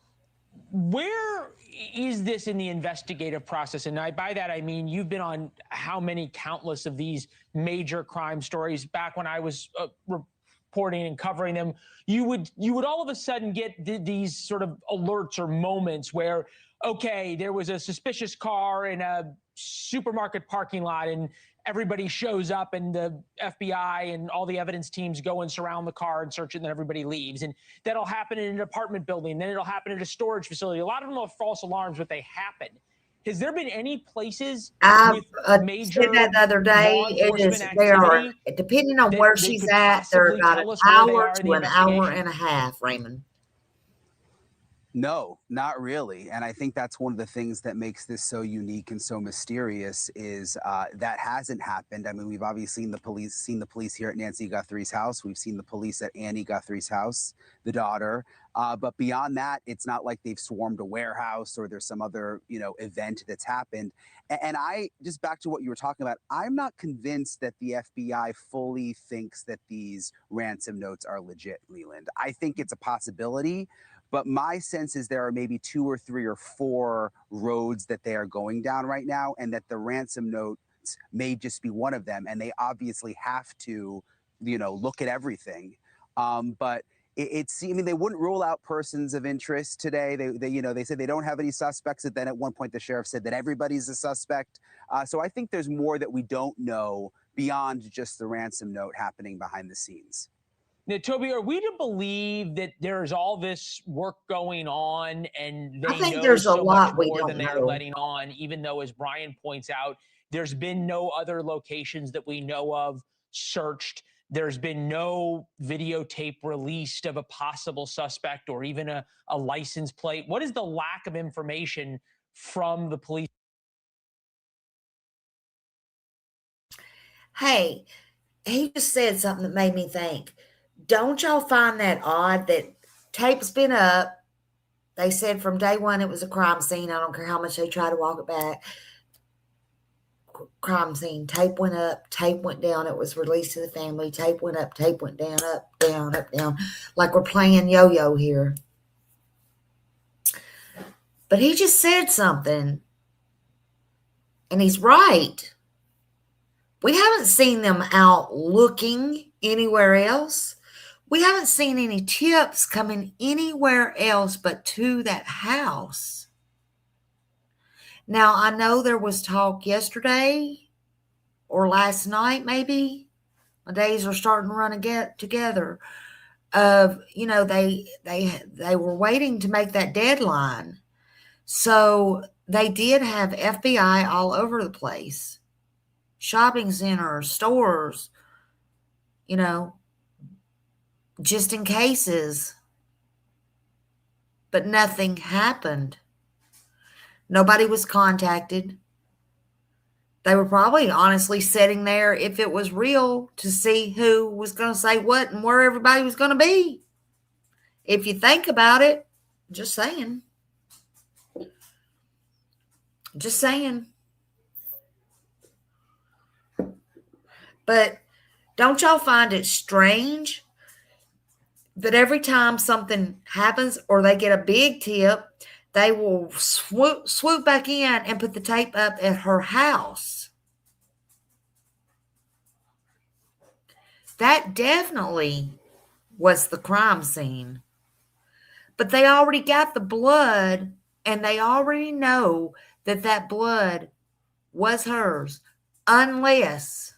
Where is this in the investigative process? And by that, I mean, you've been on how many countless of these major crime stories. Back when I was reporting and covering them, you would all of a sudden get these sort of alerts or moments where, okay, there was a suspicious car in a supermarket parking lot and everybody shows up and the FBI and all the evidence teams go and surround the car and search it, and then everybody leaves. And that'll happen in an apartment building. Then it'll happen at a storage facility. A lot of them are false alarms, but they happen. Has there been any places with major said that the other day, they are, depending on where she's at, they're about an hour to an hour and a half, Raymond. No, not really. And I think that's one of the things that makes this so unique and so mysterious is that hasn't happened. I mean, we've obviously seen the police here at Nancy Guthrie's house. We've seen the police at Annie Guthrie's house, the daughter. But beyond that, it's not like they've swarmed a warehouse or there's some other, event that's happened. And I, just back to what you were talking about, I'm not convinced that the FBI fully thinks that these ransom notes are legit, Leland. I think it's a possibility. But my sense is there are maybe 2 or 3 or 4 roads that they are going down right now, and that the ransom notes may just be one of them. And they obviously have to, look at everything. But I mean, they wouldn't rule out persons of interest today. They said they don't have any suspects. And then at one point, the sheriff said that everybody's a suspect. So I think there's more that we don't know beyond just the ransom note happening behind the scenes. Now, Toby, are we to believe that there's all this work going on and they know there's so a lot much more than they're letting on, even though, as Brian points out, there's been no other locations that we know of searched. There's been no videotape released of a possible suspect or even a license plate. What is the lack of information from the police? Hey, he just said something that made me think. Don't y'all find that odd that tape's been up? They said from day one it was a crime scene. I don't care how much they try to walk it back. Crime scene. Tape went up, tape went down. It was released to the family. Tape went up, tape went down, up, down, up, down. Like we're playing yo-yo here. But he just said something. And he's right. We haven't seen them out looking anywhere else. We haven't seen any tips coming anywhere else but to that house. Now, I know there was talk yesterday or last night, maybe. My days are starting to run together. Of, they were waiting to make that deadline. So they did have FBI all over the place. Shopping centers, stores, just in cases. But nothing happened. Nobody was contacted. They were probably honestly sitting there, if it was real, to see who was going to say what and where everybody was going to be. If you think about it, just saying. Just saying. But don't y'all find it strange that every time something happens or they get a big tip, they will swoop back in and put the tape up at her house? That definitely was the crime scene. But they already got the blood, and they already know that that blood was hers, unless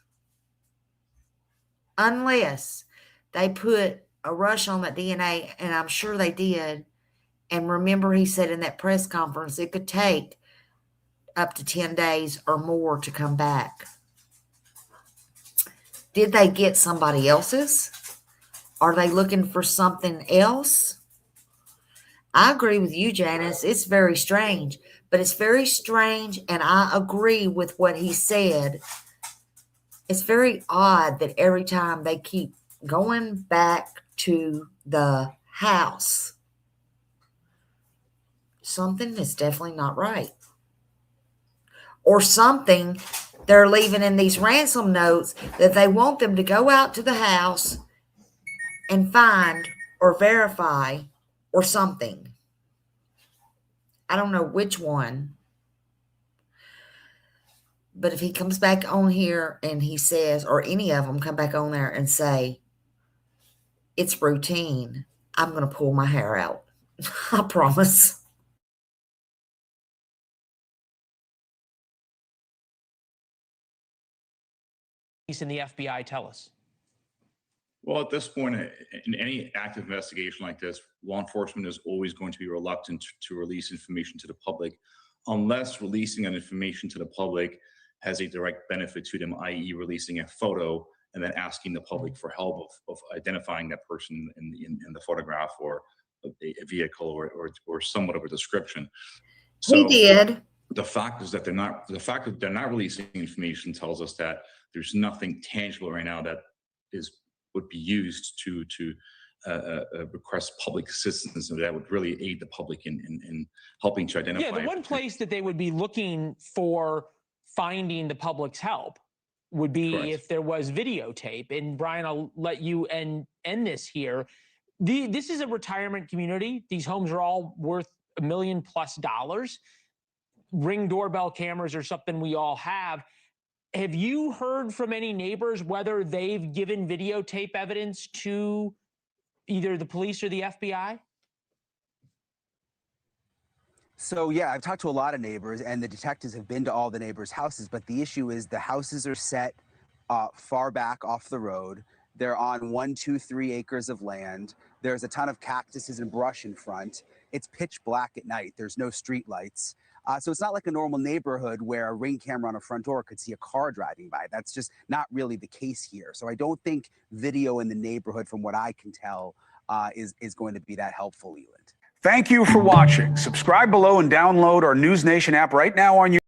they put a rush on that DNA, and I'm sure they did. And remember, he said in that press conference, it could take up to 10 days or more to come back. Did they get somebody else's? Are they looking for something else? I agree with you, Janice. It's very strange. But it's very strange, and I agree with what he said. It's very odd that every time they keep going back to the house, something is definitely not right. Or something they're leaving in these ransom notes that they want them to go out to the house and find or verify or something. I don't know which one. But if he comes back on here and he says, or any of them come back on there and say, it's routine, I'm going to pull my hair out. I promise. In the FBI tell us? Well, at this point, in any active investigation like this, law enforcement is always going to be reluctant to release information to the public unless releasing that information to the public has a direct benefit to them, i.e. releasing a photo and then asking the public for help of identifying that person in the photograph or a vehicle or somewhat of a description. So he did. The fact that they're not releasing information tells us that there's nothing tangible right now that would be used to request public assistance that would really aid the public in helping to identify. Yeah, the one place that they would be looking for finding the public's help would be correct. If there was videotape. And Brian, I'll let you end this here. This is a retirement community. These homes are all worth $1 million+ Ring doorbell cameras are something we all have. Have you heard from any neighbors whether they've given videotape evidence to either the police or the FBI? So, yeah, I've talked to a lot of neighbors, and the detectives have been to all the neighbors' houses. But the issue is the houses are set far back off the road. They're on 1, 2, 3 acres of land. There's a ton of cactuses and brush in front. It's pitch black at night. There's no street lights. So it's not like a normal neighborhood where a Ring camera on a front door could see a car driving by. That's just not really the case here. So I don't think video in the neighborhood, from what I can tell, is going to be that helpful, Leland. Thank you for watching. Subscribe below and download our News Nation app right now on your.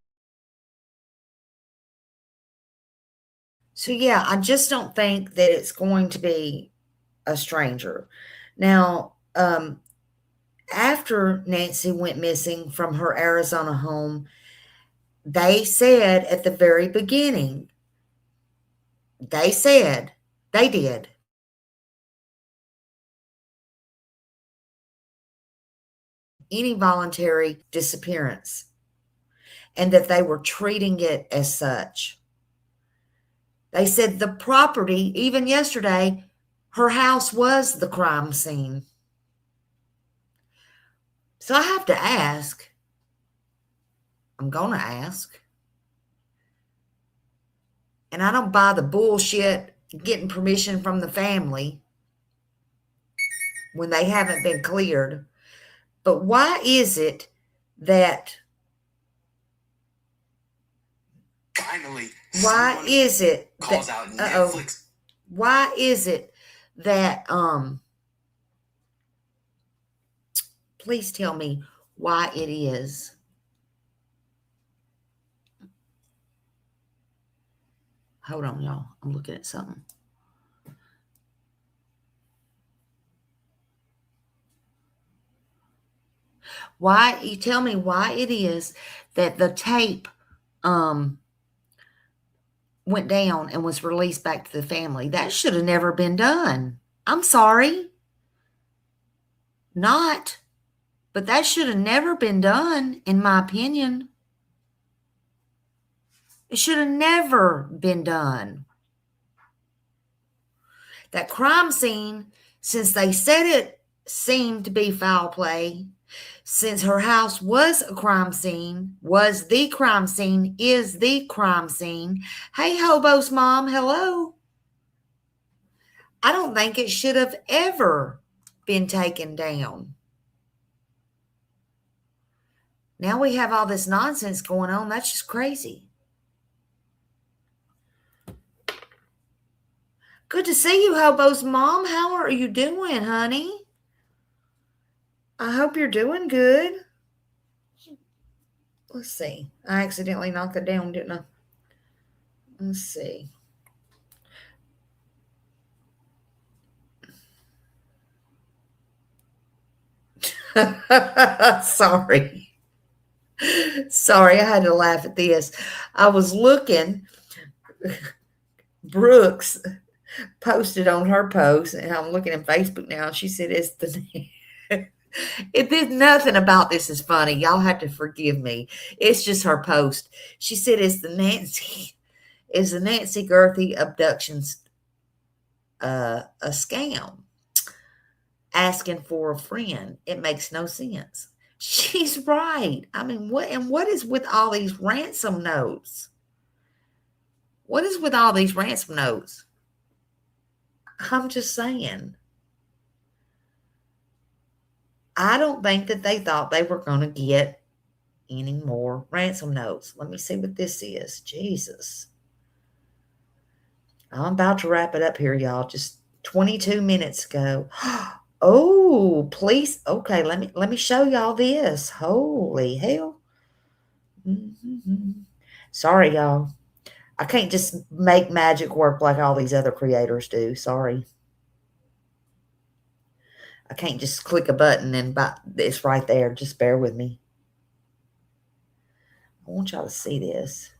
So, yeah, I just don't think that it's going to be a stranger. Now, after Nancy went missing from her Arizona home, they said at the very beginning, they did. Any voluntary disappearance, and that they were treating it as such. They said the property, even yesterday, her house was the crime scene. So I have to ask. I'm going to ask. And I don't buy the bullshit getting permission from the family when they haven't been cleared. But why is it that... Finally. Why is it calls out Netflix? Why is it that... Please tell me why it is. Hold on, y'all. I'm looking at something. Why, you tell me why it is that the tape went down and was released back to the family. That should have never been done. I'm sorry. But that should have never been done, in my opinion. It should have never been done. That crime scene, since they said it seemed to be foul play, since her house was a crime scene, was the crime scene, is the crime scene. Hey, Hobo's mom, hello. I don't think it should have ever been taken down. Now we have all this nonsense going on. That's just crazy. Good to see you, Hobo's mom. How are you doing, honey? I hope you're doing good. Let's see. I accidentally knocked it down, didn't I? Let's see. Sorry. Sorry, I had to laugh at this. I was looking. Brooks posted on her post, and I'm looking at Facebook now. She said it's the Nothing about this is funny. Y'all have to forgive me. It's just her post. She said, "Is the Nancy Gerthy abductions a scam? Asking for a friend. It makes no sense." She's right. I mean, what is with all these ransom notes? What is with all these ransom notes? I'm just saying. I don't think that they thought they were going to get any more ransom notes. Let me see what this is. Jesus. I'm about to wrap it up here, y'all. Just 22 minutes ago. Oh, please. Okay, let me show y'all this. Holy hell. Sorry, y'all. I can't just make magic work like all these other creators do. Sorry. I can't just click a button and it's right there. Just bear with me. I want y'all to see this.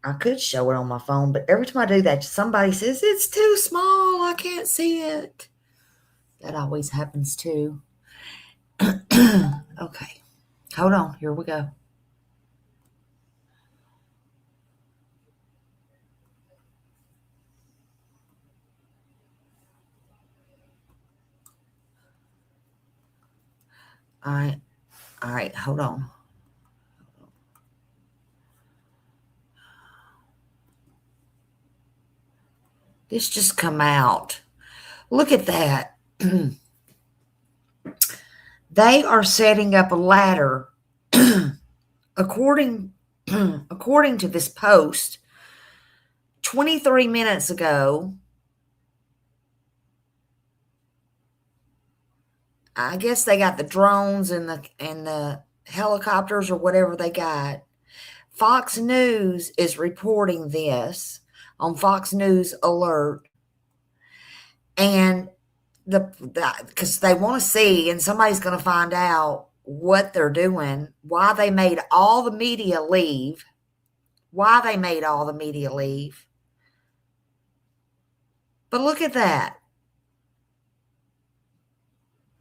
I could show it on my phone, but every time I do that, somebody says, it's too small. I can't see it. That always happens too. Okay. Hold on. Here we go. All right. Hold on. This just come out. Look at that. They are setting up a ladder. According to this post, 23 minutes ago, I guess they got the drones and the helicopters or whatever they got. Fox News is reporting this on Fox News Alert. And because they want to see, and somebody's going to find out what they're doing, why they made all the media leave. But look at that.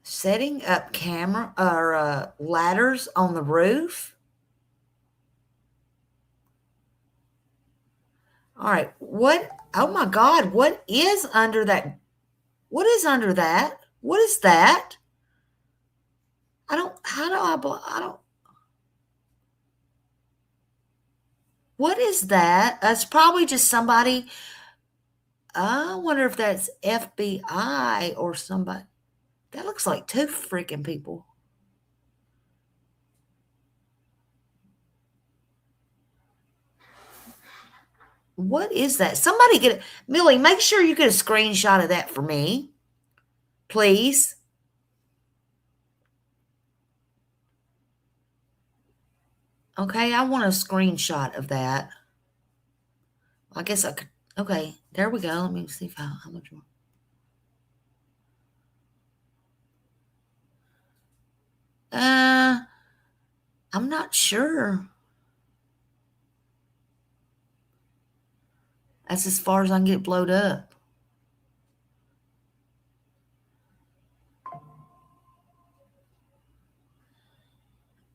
Setting up camera or ladders on the roof. All right. What? Oh my God. What is under that? What is under that? What is that? What is that? That's probably just somebody. I wonder if that's FBI or somebody. That looks like two freaking people. What is that? Somebody get it. Millie, make sure you get a screenshot of that for me, please. Okay, I want a screenshot of that. I guess I could. Okay, there we go. Let me see how much more. I'm not sure. That's as far as I can get blowed up.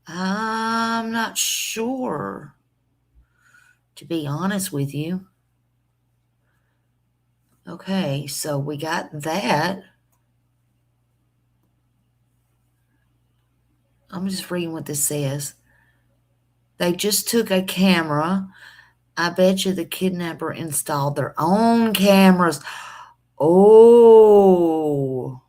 I'm not sure, to be honest with you. Okay, so we got that. I'm just reading what this says. They just took a camera. I bet you the kidnapper installed their own cameras. Oh.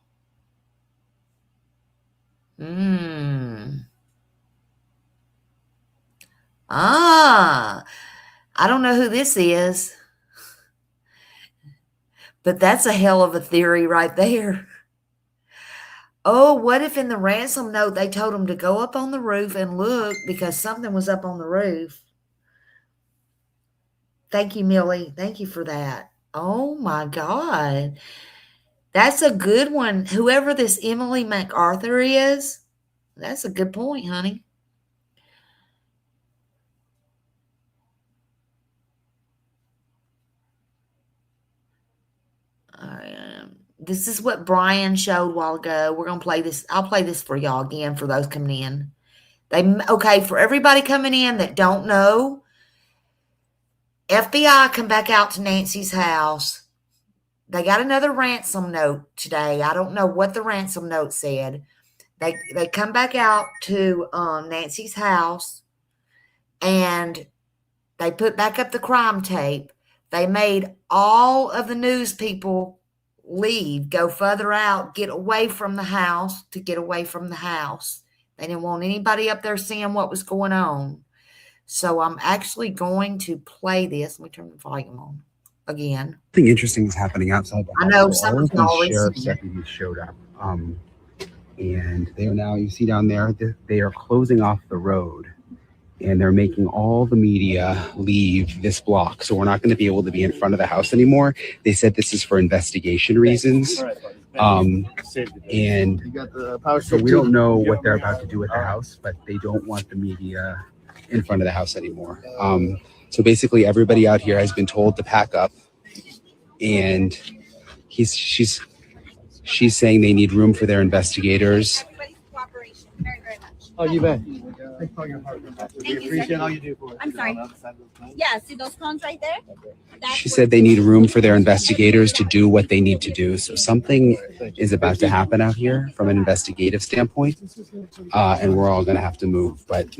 I don't know who this is, but that's a hell of a theory right there. Oh, what if in the ransom note they told them to go up on the roof and look because something was up on the roof? Thank you, Millie. Thank you for that. Oh, my God. That's a good one. Whoever this Emily MacArthur is, that's a good point, honey. This is what Brian showed a while ago. We're going to play this. I'll play this for y'all again for those coming in. Okay, for everybody coming in that don't know, FBI come back out to Nancy's house. They got another ransom note today. I don't know what the ransom note said. They come back out to Nancy's house, and they put back up the crime tape. They made all of the news people leave, go further out, get away from the house, to get away from the house. They didn't want anybody up there seeing what was going on. So I'm actually going to play this. Let me turn the volume on again. Something interesting is happening outside the house. I know So some of y'all already sheriff's seen it. deputies showed up. And they are now, you see down there, they are closing off the road. And they're making all the media leave this block. So we're not going to be able to be in front of the house anymore. They said this is for investigation reasons. And so we don't know what they're about to do with the house, but they don't want the media in front of the house anymore. So basically everybody out here has been told to pack up, and she's saying they need room for their investigators. Oh, you bet. Thanks for all your hard work. We appreciate all you do for us. I'm sorry. Yeah, see those cones right there? She said they need room for their investigators to do what they need to do. So something is about to happen out here from an investigative standpoint, and we're all going to have to move. But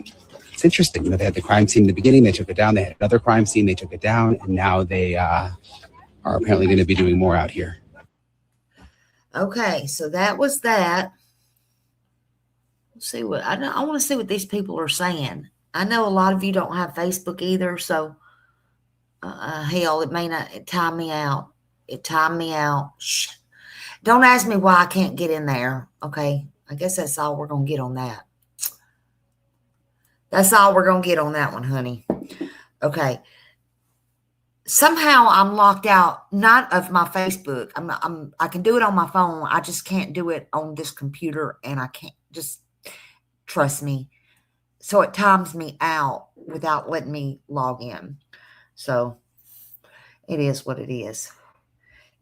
it's interesting. They had the crime scene in the beginning. They took it down. They had another crime scene. They took it down. And now they are apparently going to be doing more out here. Okay, so that was that. See what I want to see what these people are saying. I know a lot of you don't have Facebook either, so hell, it may not time me out. It timed me out. Shit. Don't ask me why I can't get in there. Okay, I guess that's all we're gonna get on that. That's all we're gonna get on that one, honey. Okay. Somehow I'm locked out, not of my Facebook. I can do it on my phone. I just can't do it on this computer, and I can't just. Trust me. So it times me out without letting me log in. So it is what it is.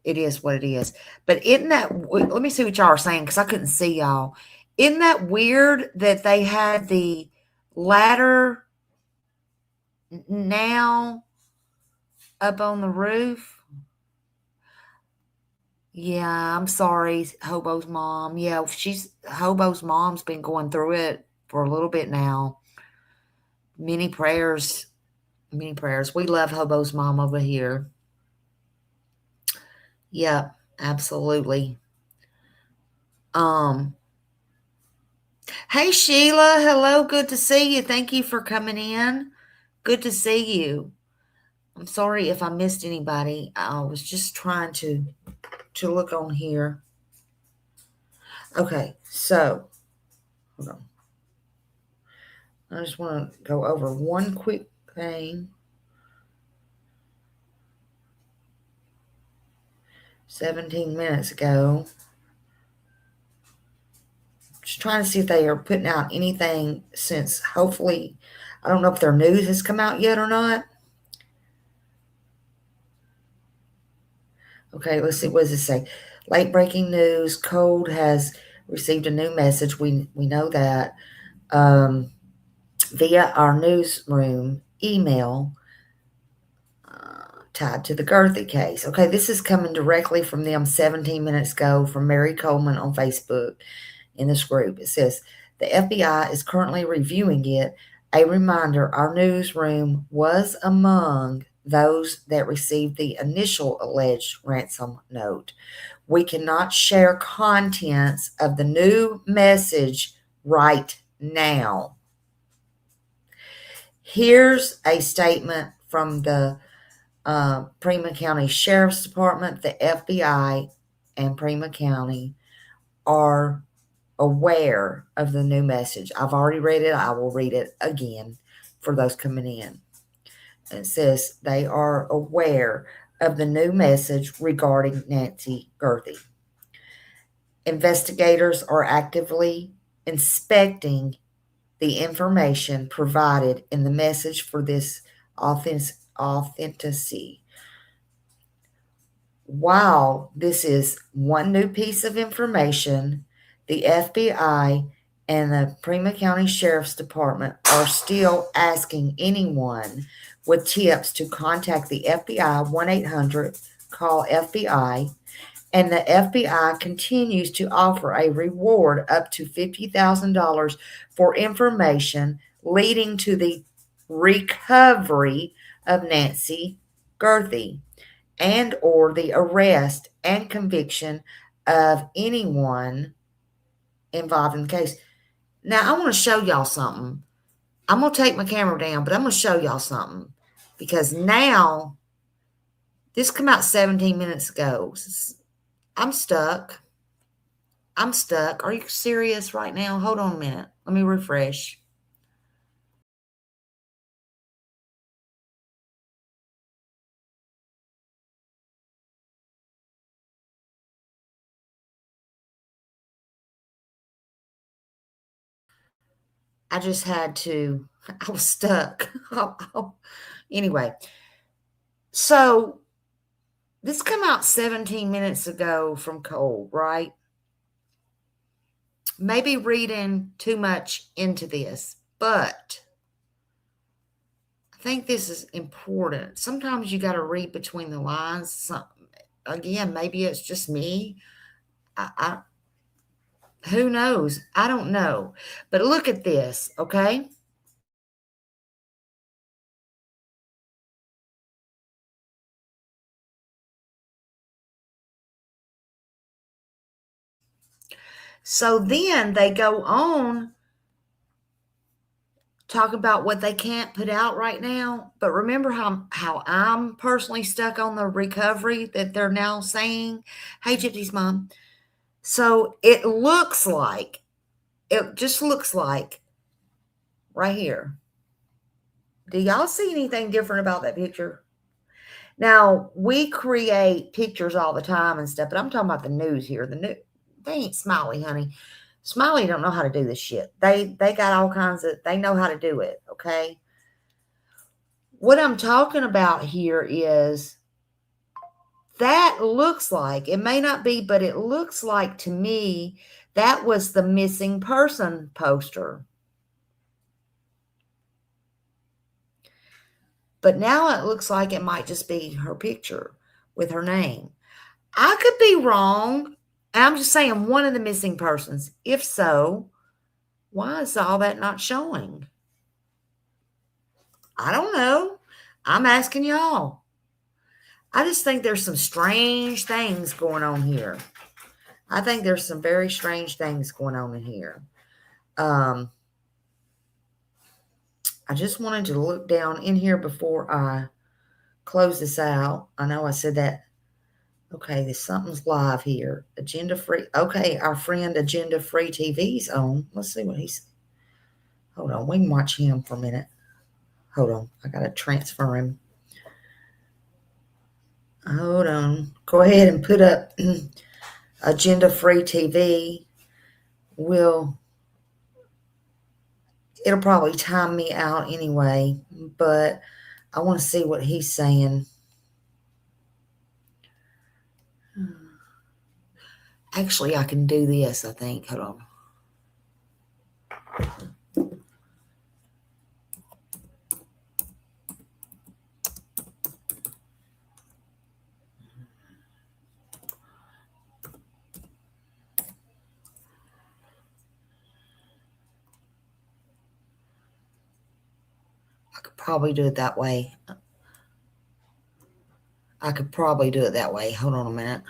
It is what it is. But isn't that, let me see what y'all are saying, because I couldn't see y'all. Isn't that weird that they had the ladder now up on the roof? Yeah, I'm sorry, Hobo's mom. Yeah, Hobo's mom's been going through it for a little bit now. Many prayers. Many prayers. We love Hobo's mom over here. Yeah, absolutely. Hey, Sheila. Hello. Good to see you. Thank you for coming in. Good to see you. I'm sorry if I missed anybody. I was just trying to look on here. Okay, so hold on. I just want to go over one quick thing. 17 minutes ago. Just trying to see if they are putting out anything since, hopefully, I don't know if their news has come out yet or not. Okay, let's see. What does it say? Late breaking news. Code has received a new message. We know that via our newsroom email tied to the Gerthy case. Okay, this is coming directly from them 17 minutes ago from Mary Coleman on Facebook in this group. It says, the FBI is currently reviewing it. A reminder, our newsroom was among those that received the initial alleged ransom note. We cannot share contents of the new message right now. Here's a statement from the Prima County Sheriff's Department. The FBI and Prima County are aware of the new message. I've already read it. I will read it again for those coming in. It says they are aware of the new message regarding Nancy Gerthy. Investigators are actively inspecting the information provided in the message for this authenticity. while this is one new piece of information, the FBI and the Pima County Sheriff's Department are still asking anyone with tips to contact the FBI 1-800-CALL-FBI, and the FBI continues to offer a reward up to $50,000 for information leading to the recovery of Nancy Gerthy and or the arrest and conviction of anyone involved in the case. Now, I want to show y'all something. I'm going to take my camera down, but I'm going to show y'all something. Because now, this came out 17 minutes ago. I'm stuck. I'm stuck. Are you serious right now? Hold on a minute. Let me refresh. I just had to, I was stuck. Anyway, so this came out 17 minutes ago from Cole, right? Maybe reading too much into this, but I think this is important. Sometimes you got to read between the lines. Again, maybe it's just me. Who knows? I don't know. But look at this, okay? So then they go on talk about what they can't put out right now. But remember how I'm personally stuck on the recovery that they're now saying? Hey, Gypsy's mom. So it just looks like right here. Do y'all see anything different about that picture? Now, we create pictures all the time and stuff, but I'm talking about the news here. They ain't Smiley, honey. Smiley don't know how to do this shit. They got all kinds of, they know how to do it, okay? What I'm talking about here is that looks like, it may not be, but it looks like to me that was the missing person poster. But now it looks like it might just be her picture with her name. I could be wrong. I'm just saying one of the missing persons. If so, why is all that not showing? I don't know. I'm asking y'all. I just think there's some strange things going on here. I think there's some very strange things going on in here. I just wanted to look down in here before I close this out. I know I said that. Okay, there's something's live here. Agenda free. Okay, our friend Agenda Free TV's on. Let's see what he's. Hold on, we can watch him for a minute. Hold on, I gotta transfer him. Hold on. Go ahead and put up Agenda Free TV. It'll probably time me out anyway, but I want to see what he's saying. Actually, I can do this, I think. Hold on. I could probably do it that way. Hold on a minute.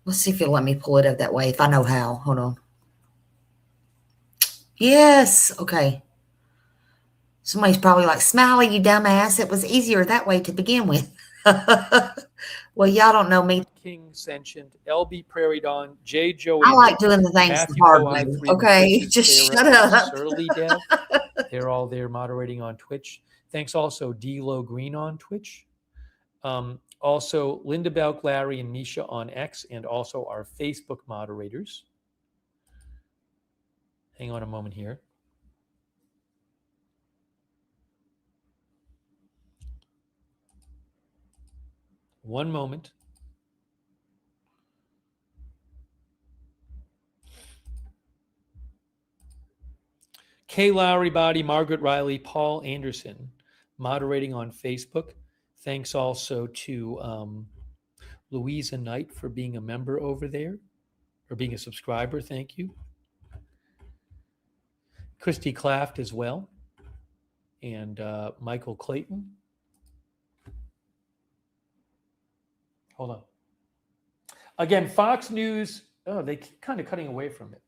Let's see if it'll let me pull it up that way, if I know how. Hold on. Yes. Okay. Somebody's probably like, Smiley, you dumbass. It was easier that way to begin with. Well, y'all don't know me. King Sentient, LB Prairie Dawn, J. Joey. I like doing the things the hard way. Okay, just shut up. Surly Dev. They're all there moderating on Twitch. Thanks also D-Lo Green on Twitch. Also Linda Belk, Larry, and Misha on X, and also our Facebook moderators. Hang on a moment here. One moment. Kay Lowry Body, Margaret Riley, Paul Anderson, moderating on Facebook. Thanks also to Louisa Knight for being a member over there, or being a subscriber. Thank you. Christy Claft as well, and Michael Clayton. Hold on. Again, Fox News, they keep kind of cutting away from it.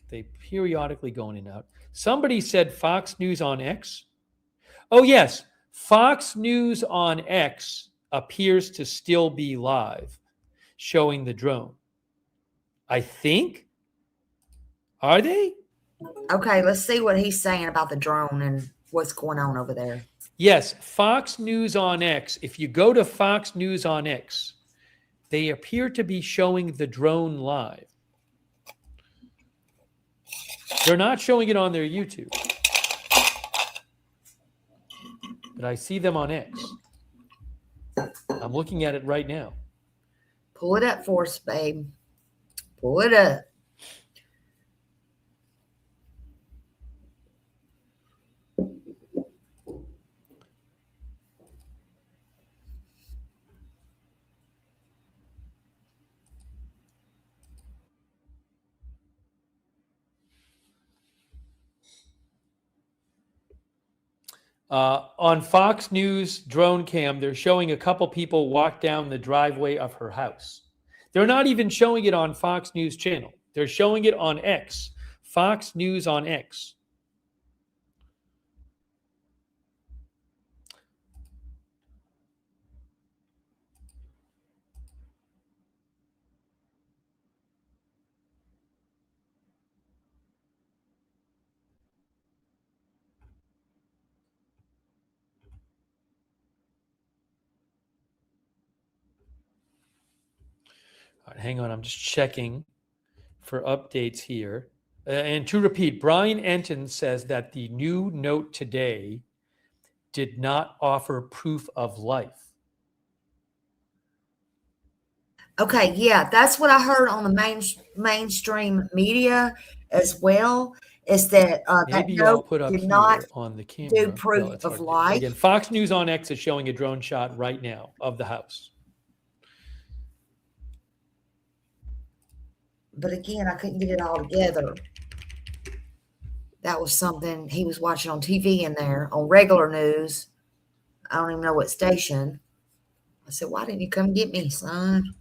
They periodically go in and out. Somebody said Fox News on X. Oh, yes. Fox News on X appears to still be live, showing the drone. I think. Are they? Okay, let's see what he's saying about the drone and what's going on over there. Yes, Fox News on X. If you go to Fox News on X, they appear to be showing the drone live. They're not showing it on their YouTube. But I see them on X. I'm looking at it right now. Pull it up for us, babe. Pull it up. On Fox News drone cam, they're showing a couple people walk down the driveway of her house. They're not even showing it on Fox News channel. They're showing it on X. Fox News on X. All right, hang on, I'm just checking for updates here. And to repeat, Brian Enton says that the new note today did not offer proof of life. Okay, yeah, that's what I heard on the mainstream media as well. Is that maybe that I'll put up did here not on the camera. do proof of life. Again, Fox News on X is showing a drone shot right now of the house. But again, I couldn't get it all together. That was something he was watching on TV in there on regular news. I don't even know what station. I said, why didn't you come get me, son?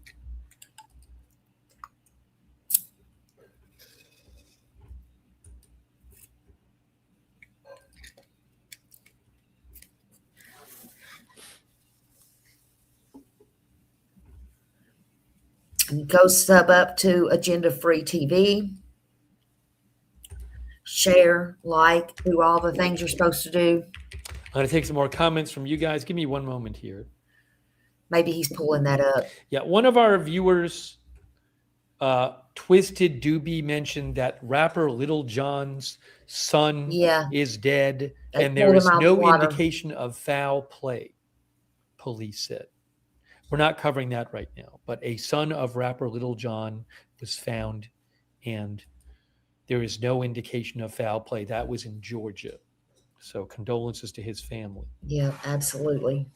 And go sub up to Agenda Free TV. Share, like, do all the things you're supposed to do. I'm going to take some more comments from you guys. Give me one moment here. Maybe he's pulling that up. Yeah, one of our viewers, Twisted Doobie, mentioned that rapper Little John's son is dead, and there is no indication of foul play, police said. We're not covering that right now, but a son of rapper Little John was found, and there is no indication of foul play. That was in Georgia. So condolences to his family. Yeah, absolutely.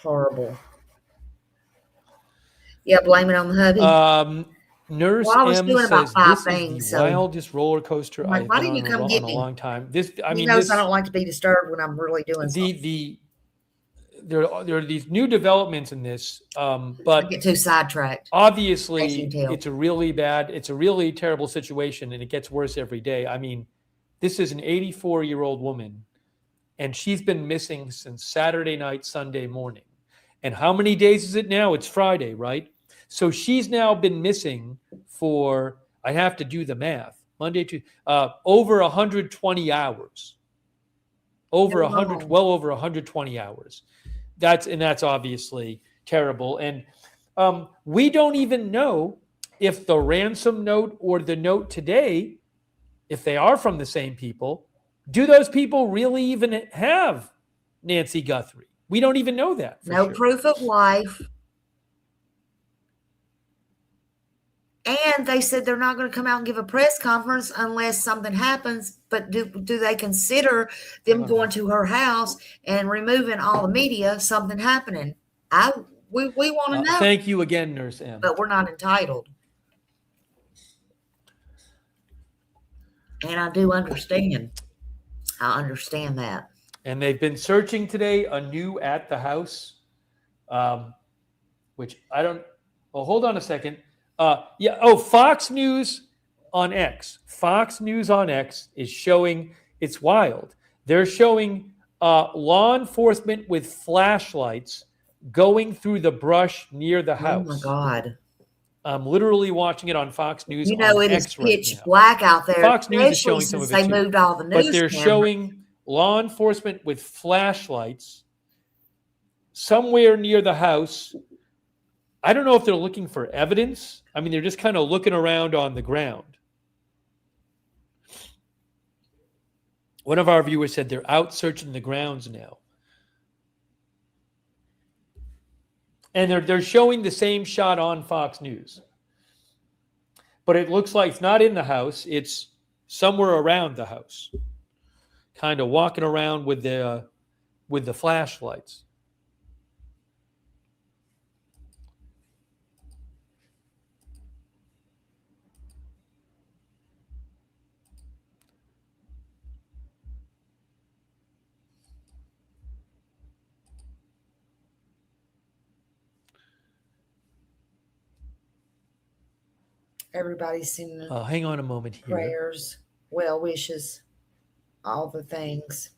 Horrible. Yeah, blame it on the hubby. Nurse M says this is the wildest roller coaster I've been on in a long time. He knows I don't like to be disturbed when I'm really doing something. There are these new developments in this, but I get too sidetracked. Obviously, it's a really terrible situation, and it gets worse every day. I mean, this is an 84-year-old woman, and she's been missing since Saturday night, Sunday morning. And how many days is it now? It's Friday, right? So she's now been missing for, I have to do the math, Monday to over 120 hours. Well over 120 hours. That's obviously terrible. And we don't even know if the ransom note or the note today, if they are from the same people, do those people really even have Nancy Guthrie? We don't even know that. No proof of life. And they said they're not going to come out and give a press conference unless something happens. But do they consider them going to her house and removing all the media, something happening? We want to know. Thank you again, Nurse M. But we're not entitled. And I do understand. I understand that. And they've been searching today anew at the house, which I don't. Well, hold on a second. Fox News on X. Fox News on X is showing, it's wild. They're showing law enforcement with flashlights going through the brush near the house. Oh my God. I'm literally watching it on Fox News. You know, on it X is pitch right now. black out there. Fox News is showing some of it they too. moved all the news but they're cameras. showing law enforcement with flashlights somewhere near the house. I don't know if they're looking for evidence. I mean, they're just kind of looking around on the ground. One of our viewers said they're out searching the grounds now. And they're showing the same shot on Fox News. But it looks like it's not in the house. It's somewhere around the house. Kind of walking around with the flashlights. Everybody's sending hang on a moment here. Prayers, well wishes, all the things.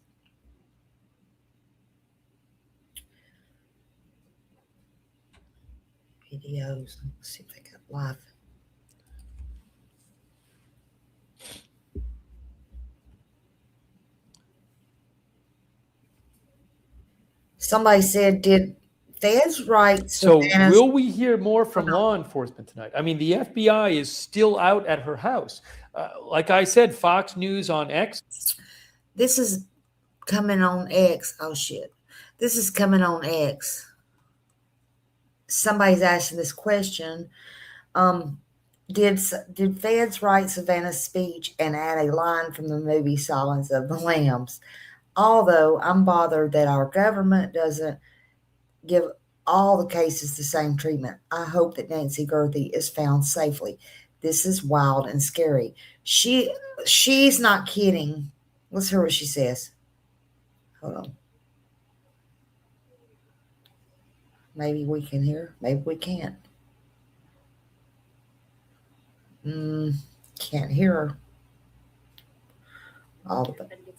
Videos. Let's see if they got live. Somebody said, did Feds write? So will we hear more from law enforcement tonight? I mean, the FBI is still out at her house. Like I said, Fox News on X. This is coming on X. Oh, shit. This is coming on X. Somebody's asking this question. Did Feds write Savannah's speech and add a line from the movie Silence of the Lambs? Although I'm bothered that our government doesn't give all the cases the same treatment. I hope that Nancy Gerthy is found safely. This is wild and scary. She's not kidding. Let's hear what she says. Hold on. Maybe we can hear. Maybe we can't. Can't hear her.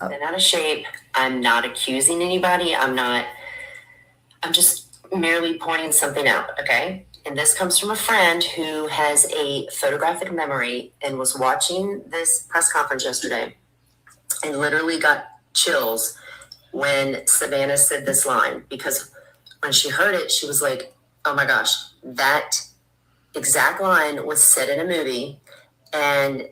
Been out of shape. I'm not accusing anybody. I'm just merely pointing something out, okay? And this comes from a friend who has a photographic memory and was watching this press conference yesterday and literally got chills when Savannah said this line, because when she heard it, she was like, oh my gosh, that exact line was said in a movie and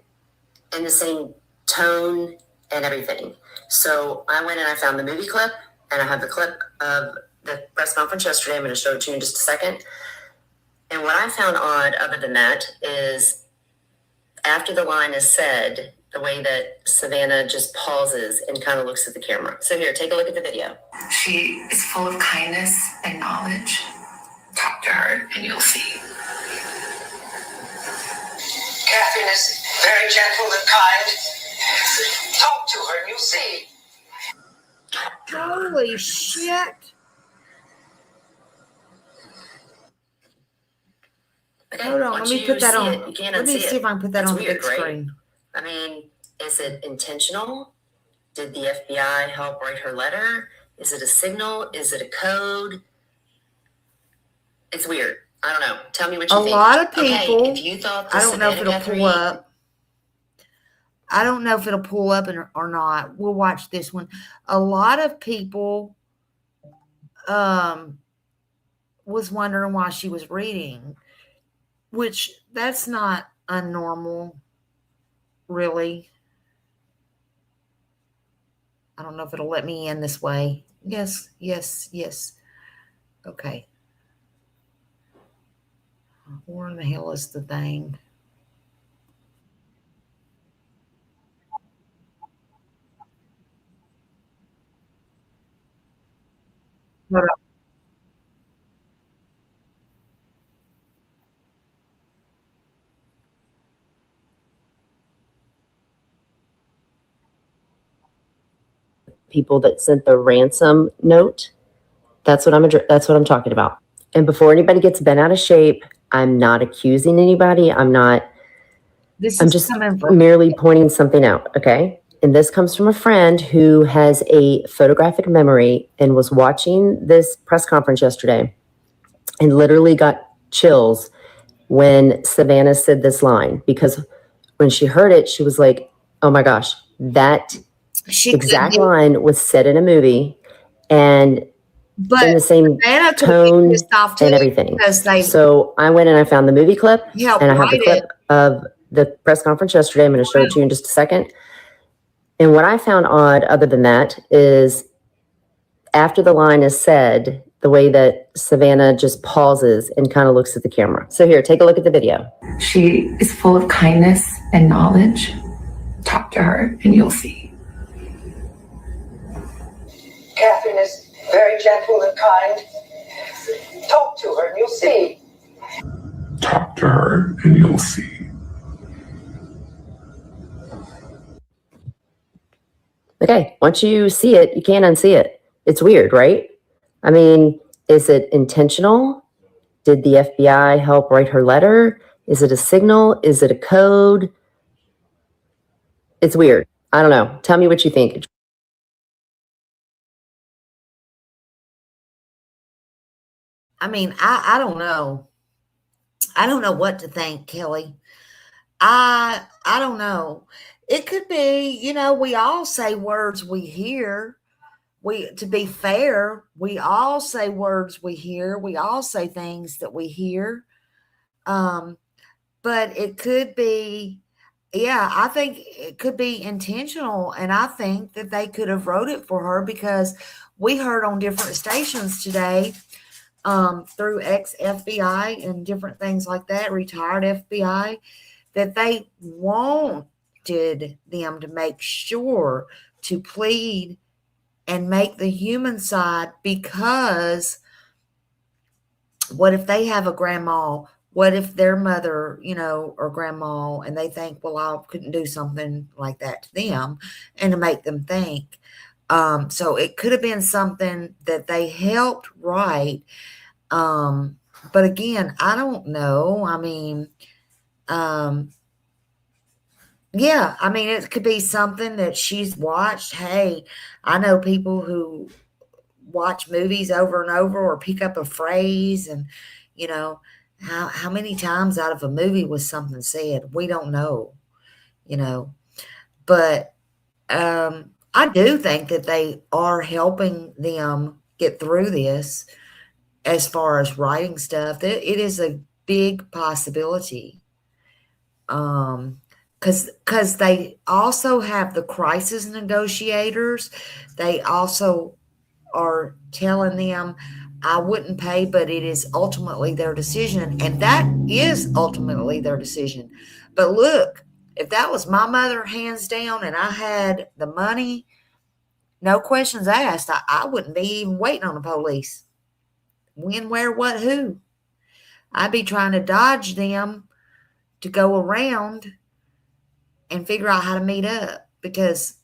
in the same tone and everything. So I went and I found the movie clip, and I have the clip of the press conference yesterday. I'm going to show it to you in just a second. And what I found odd, other than that, is after the line is said, the way that Savannah just pauses and kind of looks at the camera. So here, take a look at the video. She is full of kindness and knowledge. Talk to her and you'll see. Catherine is very gentle and kind. Talk to her and you'll see. Holy shit. Hold on, let me put that on. Let me see if I can put that on the big screen. I mean, is it intentional? Did the FBI help write her letter? Is it a signal? Is it a code? It's weird. I don't know. Tell me what you think. A lot of people. Okay, if you thought I don't know if it'll pull up. I don't know if it'll pull up or not. We'll watch this one. A lot of people was wondering why she was reading, which that's not unnormal, really. I don't know if it'll let me in this way. Yes, yes, yes. Okay. Where in the hell is the thing? People that sent the ransom note. That's what I'm talking about. And before anybody gets bent out of shape, I'm not accusing anybody. I'm just merely pointing something out, okay? And this comes from a friend who has a photographic memory and was watching this press conference yesterday and literally got chills when Savannah said this line, because when she heard it, she was like, oh my gosh, that exact line was said in a movie and in the same tone and everything. So I went and I found the movie clip, and I have the clip of the press conference yesterday. I'm going to show it to you in just a second. And what I found odd, other than that, is after the line is said, the way that Savannah just pauses and kind of looks at the camera. So here, take a look at the video. She is full of kindness and knowledge. Talk to her and you'll see. Catherine is very gentle and kind. Talk to her and you'll see. Talk to her and you'll see. Okay, once you see it, you can't unsee it. It's weird, right? I mean, is it intentional? Did the FBI help write her letter? Is it a signal? Is it a code? It's weird. I don't know. Tell me what you think. I mean, I don't know. I don't know what to think, Kelly. I don't know. It could be, we all say words we hear. To be fair, we all say words we hear. We all say things that we hear. But it could be, I think it could be intentional. And I think that they could have wrote it for her, because we heard on different stations today, through ex-FBI and different things like that, retired FBI, that they wanted them to make sure to plead and make the human side, because what if they have a grandma? What if their mother, or grandma, and they think, well, I couldn't do something like that to them, and to make them think. So it could have been something that they helped write. But again, I don't know. I mean, it could be something that she's watched. Hey, I know people who watch movies over and over, or pick up a phrase, and how many times out of a movie was something said? We don't know, but I do think that they are helping them get through this. As far as writing stuff, it is a big possibility. Because they also have the crisis negotiators. They also are telling them, I wouldn't pay, but it is ultimately their decision. And that is ultimately their decision. But look, if that was my mother, hands down, and I had the money, no questions asked, I wouldn't be even waiting on the police. When, where, what, who? I'd be trying to dodge them to go around and figure out how to meet up, because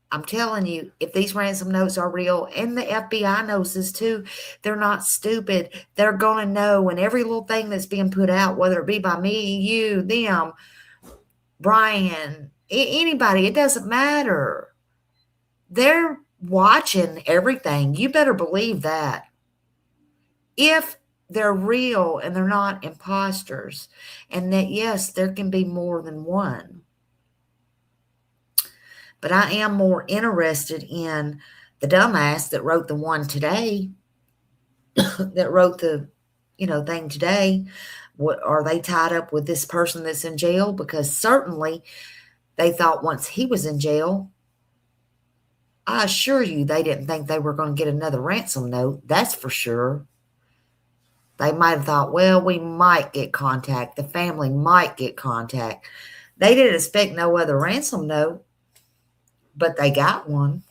I'm telling you, if these ransom notes are real, and the FBI knows this too, they're not stupid. They're going to know, and every little thing that's being put out, whether it be by me, you, them, Brian, anybody, it doesn't matter. They're watching everything. You better believe that. If they're real and they're not imposters, and that, yes, there can be more than one. But I am more interested in the dumbass that wrote the one today, that wrote the, thing today. What, are they tied up with this person that's in jail? Because certainly they thought once he was in jail, I assure you, they didn't think they were going to get another ransom note. That's for sure. They might have thought, well, we might get contact. The family might get contact. They didn't expect no other ransom note, but they got one.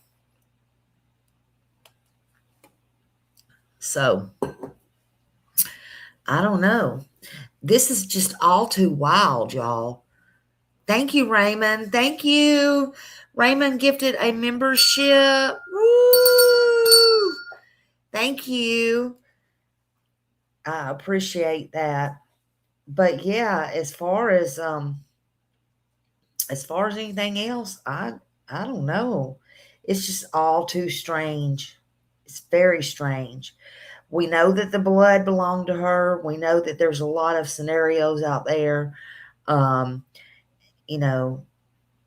So I don't know. This is just all too wild, y'all. Thank you, Raymond. Thank you. Raymond gifted a membership. Woo! Thank you. I appreciate that. But yeah, as far as anything else, I don't know. It's just all too strange. It's very strange. We know that the blood belonged to her. We know that there's a lot of scenarios out there. You know,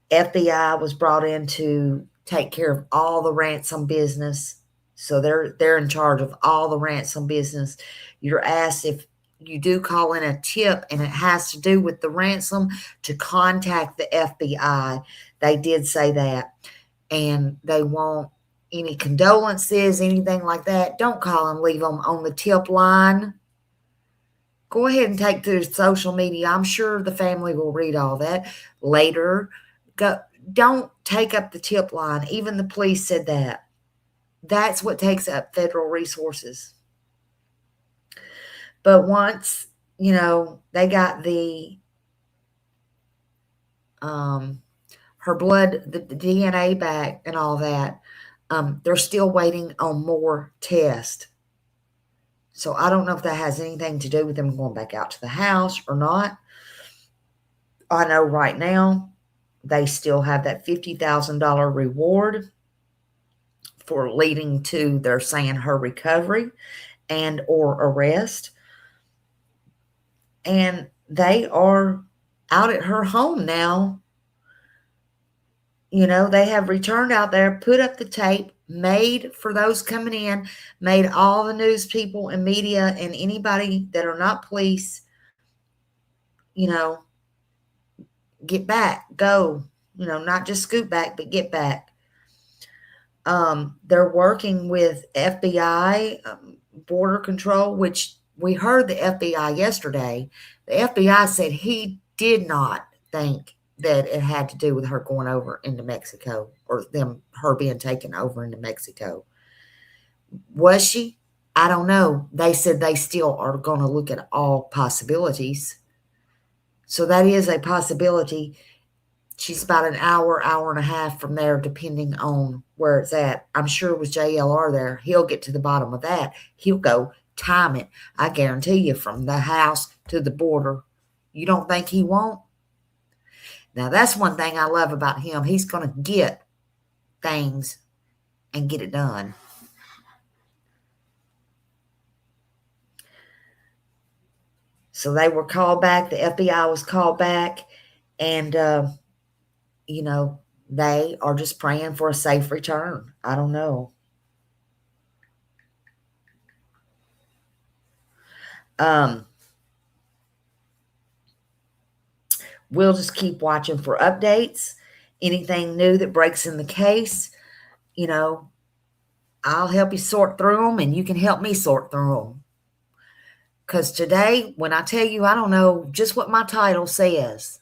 FBI was brought in to take care of all the ransom business. So they're in charge of all the ransom business. You're asked if you do call in a tip and it has to do with the ransom to contact the FBI. They did say that. And they want any condolences, anything like that. Don't call and leave them on the tip line. Go ahead and take to social media. I'm sure the family will read all that later. Don't take up the tip line. Even the police said that. That's what takes up federal resources. But once, you know, they got the her blood, the DNA back and all that, they're still waiting on more tests. So I don't know if that has anything to do with them going back out to the house or not. I know right now they still have that $50,000 reward for leading to, they're saying, her recovery and or arrest. And they are out at her home now. You know, they have returned out there, put up the tape, made for those coming in, made all the news people and media and anybody that are not police, you know, get back, go, you know, not just scoot back, but get back. They're working with FBI, border control, which we heard the FBI yesterday. The FBI said he did not think that it had to do with her going over into Mexico or her being taken over into Mexico. Was she? I don't know. They said they still are going to look at all possibilities. So that is a possibility. She's about an hour, hour and a half from there, depending on where it's at. I'm sure with JLR there, he'll get to the bottom of that. He'll go time it. I guarantee you, from the house to the border. You don't think he won't? Now, that's one thing I love about him. He's going to get things and get it done. So they were called back. The FBI was called back. And, you know, they are just praying for a safe return. I don't know. We'll just keep watching for updates. Anything new that breaks in the case, you know, I'll help you sort through them and you can help me sort through them. Because today, when I tell you, I don't know just what my title says.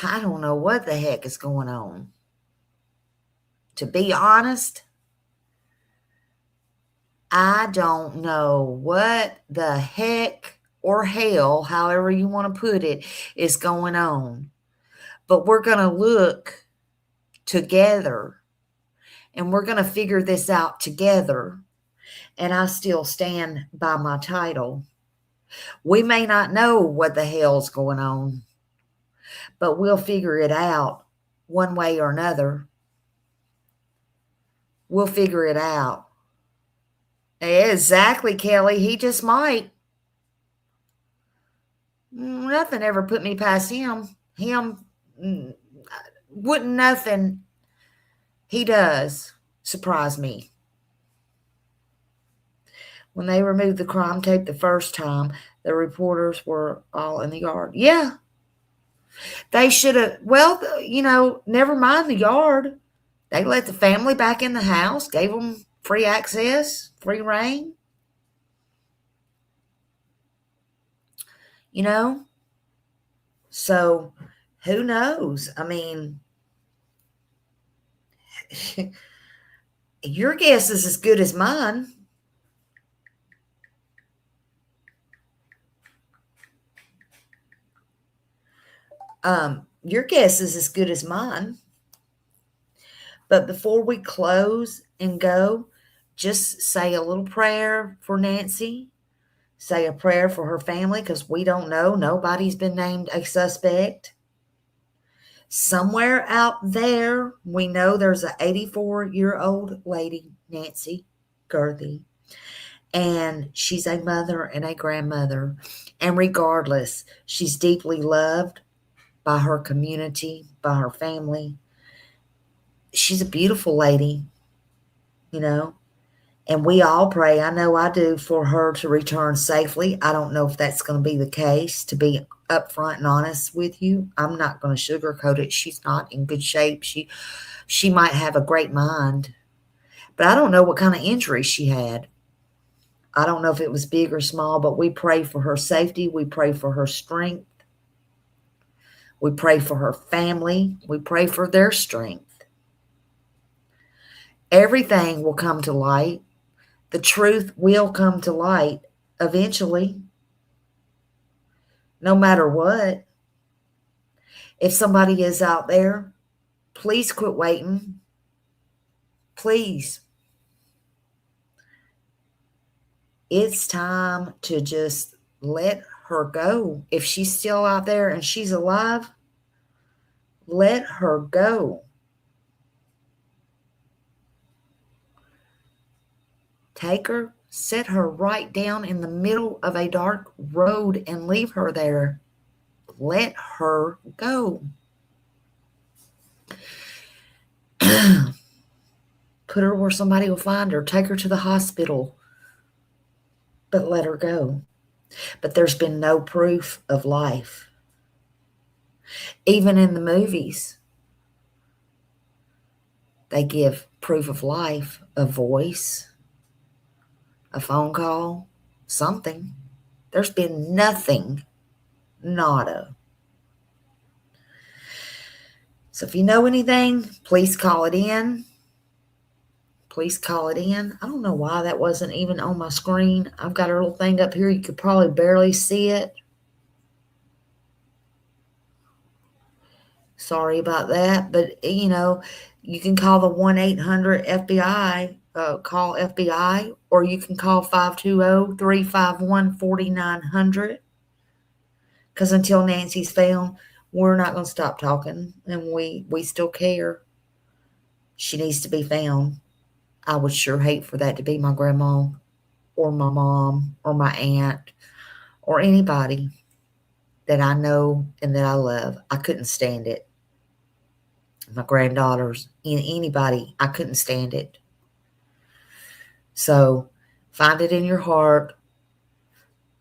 I don't know what the heck is going on. To be honest, I don't know what the heck or hell, however you want to put it, is going on. But we're going to look together and we're going to figure this out together. And I still stand by my title. We may not know what the hell's going on, but we'll figure it out one way or another. We'll figure it out. Exactly, Kelly. He just might. Nothing ever put me past him. Wouldn't nothing he does surprise me. When they removed the crime tape the first time, the reporters were all in the yard. Yeah. They should have, well, you know, never mind the yard. They let the family back in the house, gave them free access, free reign. You know? So, who knows? I mean, Your guess is as good as mine. Your guess is as good as mine. But before we close and go, just say a little prayer for Nancy. Say a prayer for her family, because we don't know. Nobody's been named a suspect. Somewhere out there, we know there's an 84-year-old lady, Nancy Gerthy, and she's a mother and a grandmother. And regardless, she's deeply loved by her community, by her family. She's a beautiful lady, you know, and we all pray, I know I do, for her to return safely. I don't know if that's going to be the case, to be upfront and honest with you. I'm not going to sugarcoat it. She's not in good shape. She might have a great mind, but I don't know what kind of injury she had. I don't know if it was big or small, but we pray for her safety. We pray for her strength. We pray for her family. We pray for their strength. Everything will come to light. The truth will come to light eventually, no matter what. If somebody is out there, please quit waiting. Please. It's time to just let her go. If she's still out there and she's alive, let her go. Take her, set her right down in the middle of a dark road and leave her there. Let her go. Put her where somebody will find her. Take her to the hospital. But let her go. But there's been no proof of life. Even in the movies, they give proof of life, a voice, a phone call, something. There's been nothing. Nada. So if you know anything, please call it in. Please call it in. I don't know why that wasn't even on my screen. I've got a little thing up here. You could probably barely see it. Sorry about that. But, you know, you can call the 1-800-FBI, call FBI, or you can call 520-351-4900. Because until Nancy's found, we're not going to stop talking, and we still care. She needs to be found. I would sure hate for that to be my grandma or my mom or my aunt or anybody that I know and that I love. I couldn't stand it. My granddaughters, anybody, I couldn't stand it. So find it in your heart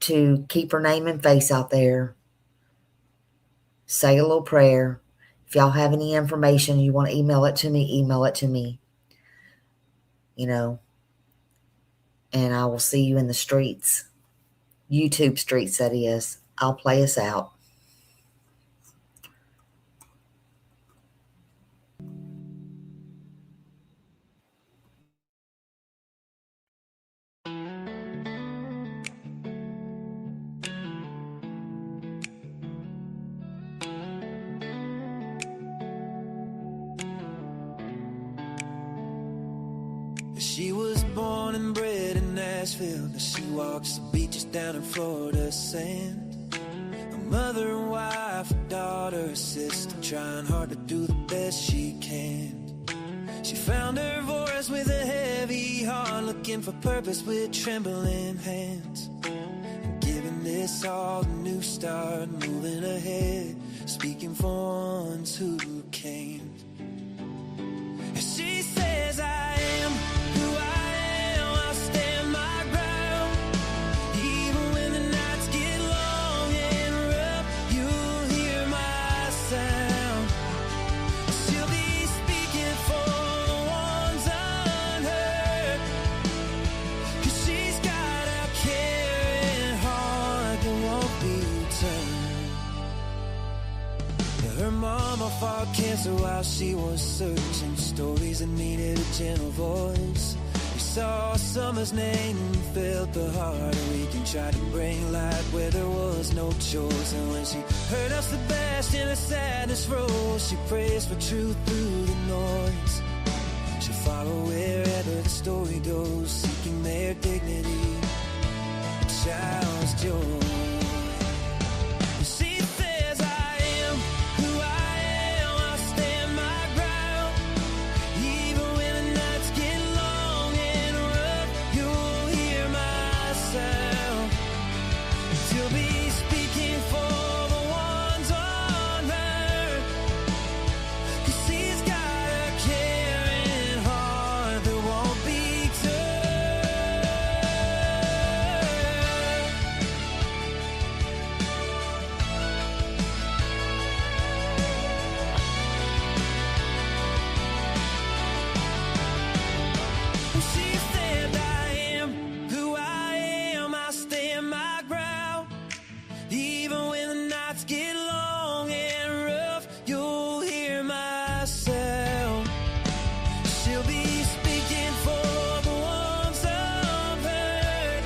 to keep her name and face out there. Say a little prayer. If y'all have any information, you want to email it to me, email it to me. You know, and I will see you in the streets. YouTube streets, that is. I'll play us out. She was born and bred in Nashville, but she walks the beaches down in Florida sand. A mother and wife, a daughter, a sister, trying hard to do the best she can. She found her voice with a heavy heart, looking for purpose with trembling hands. And giving this all a new start, moving ahead, speaking for ones who can't. She says I am who I am, I'll stand my ground. Even when the nights get long and rough, you'll hear my sound. She'll be speaking for the ones unheard, 'cause she's got a caring heart that won't be turned. Her mama fought cancer while she was searching stories that needed a gentle voice. We saw summer's name and felt the heart weak and tried to bring light where there was no choice. And when she heard us the best in a sadness rose, she prays for truth through the noise. She'll follow wherever the story goes, seeking their dignity, a child's joy. She says I am who I am, I stand my ground. Even when the nights get long and rough, you'll hear my sound. She'll be speaking for the ones unheard, 'cause she's got a caring heart that won't be turned. She said I am who I am, I stand my ground. Even when the nights get long and rough, you'll hear my sound. She'll be speaking for the ones unheard.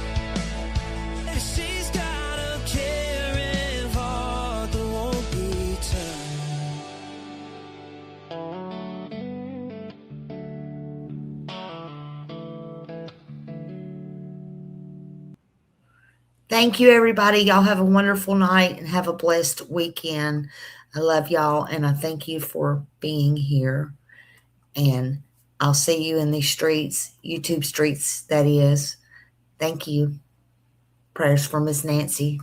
She's got a caring heart that won't be turned. Thank you, everybody. Y'all have a wonderful night and have a blessed weekend. I love y'all, and I thank you for being here. And I'll see you in these streets, YouTube streets, that is. Thank you. Prayers for Miss Nancy.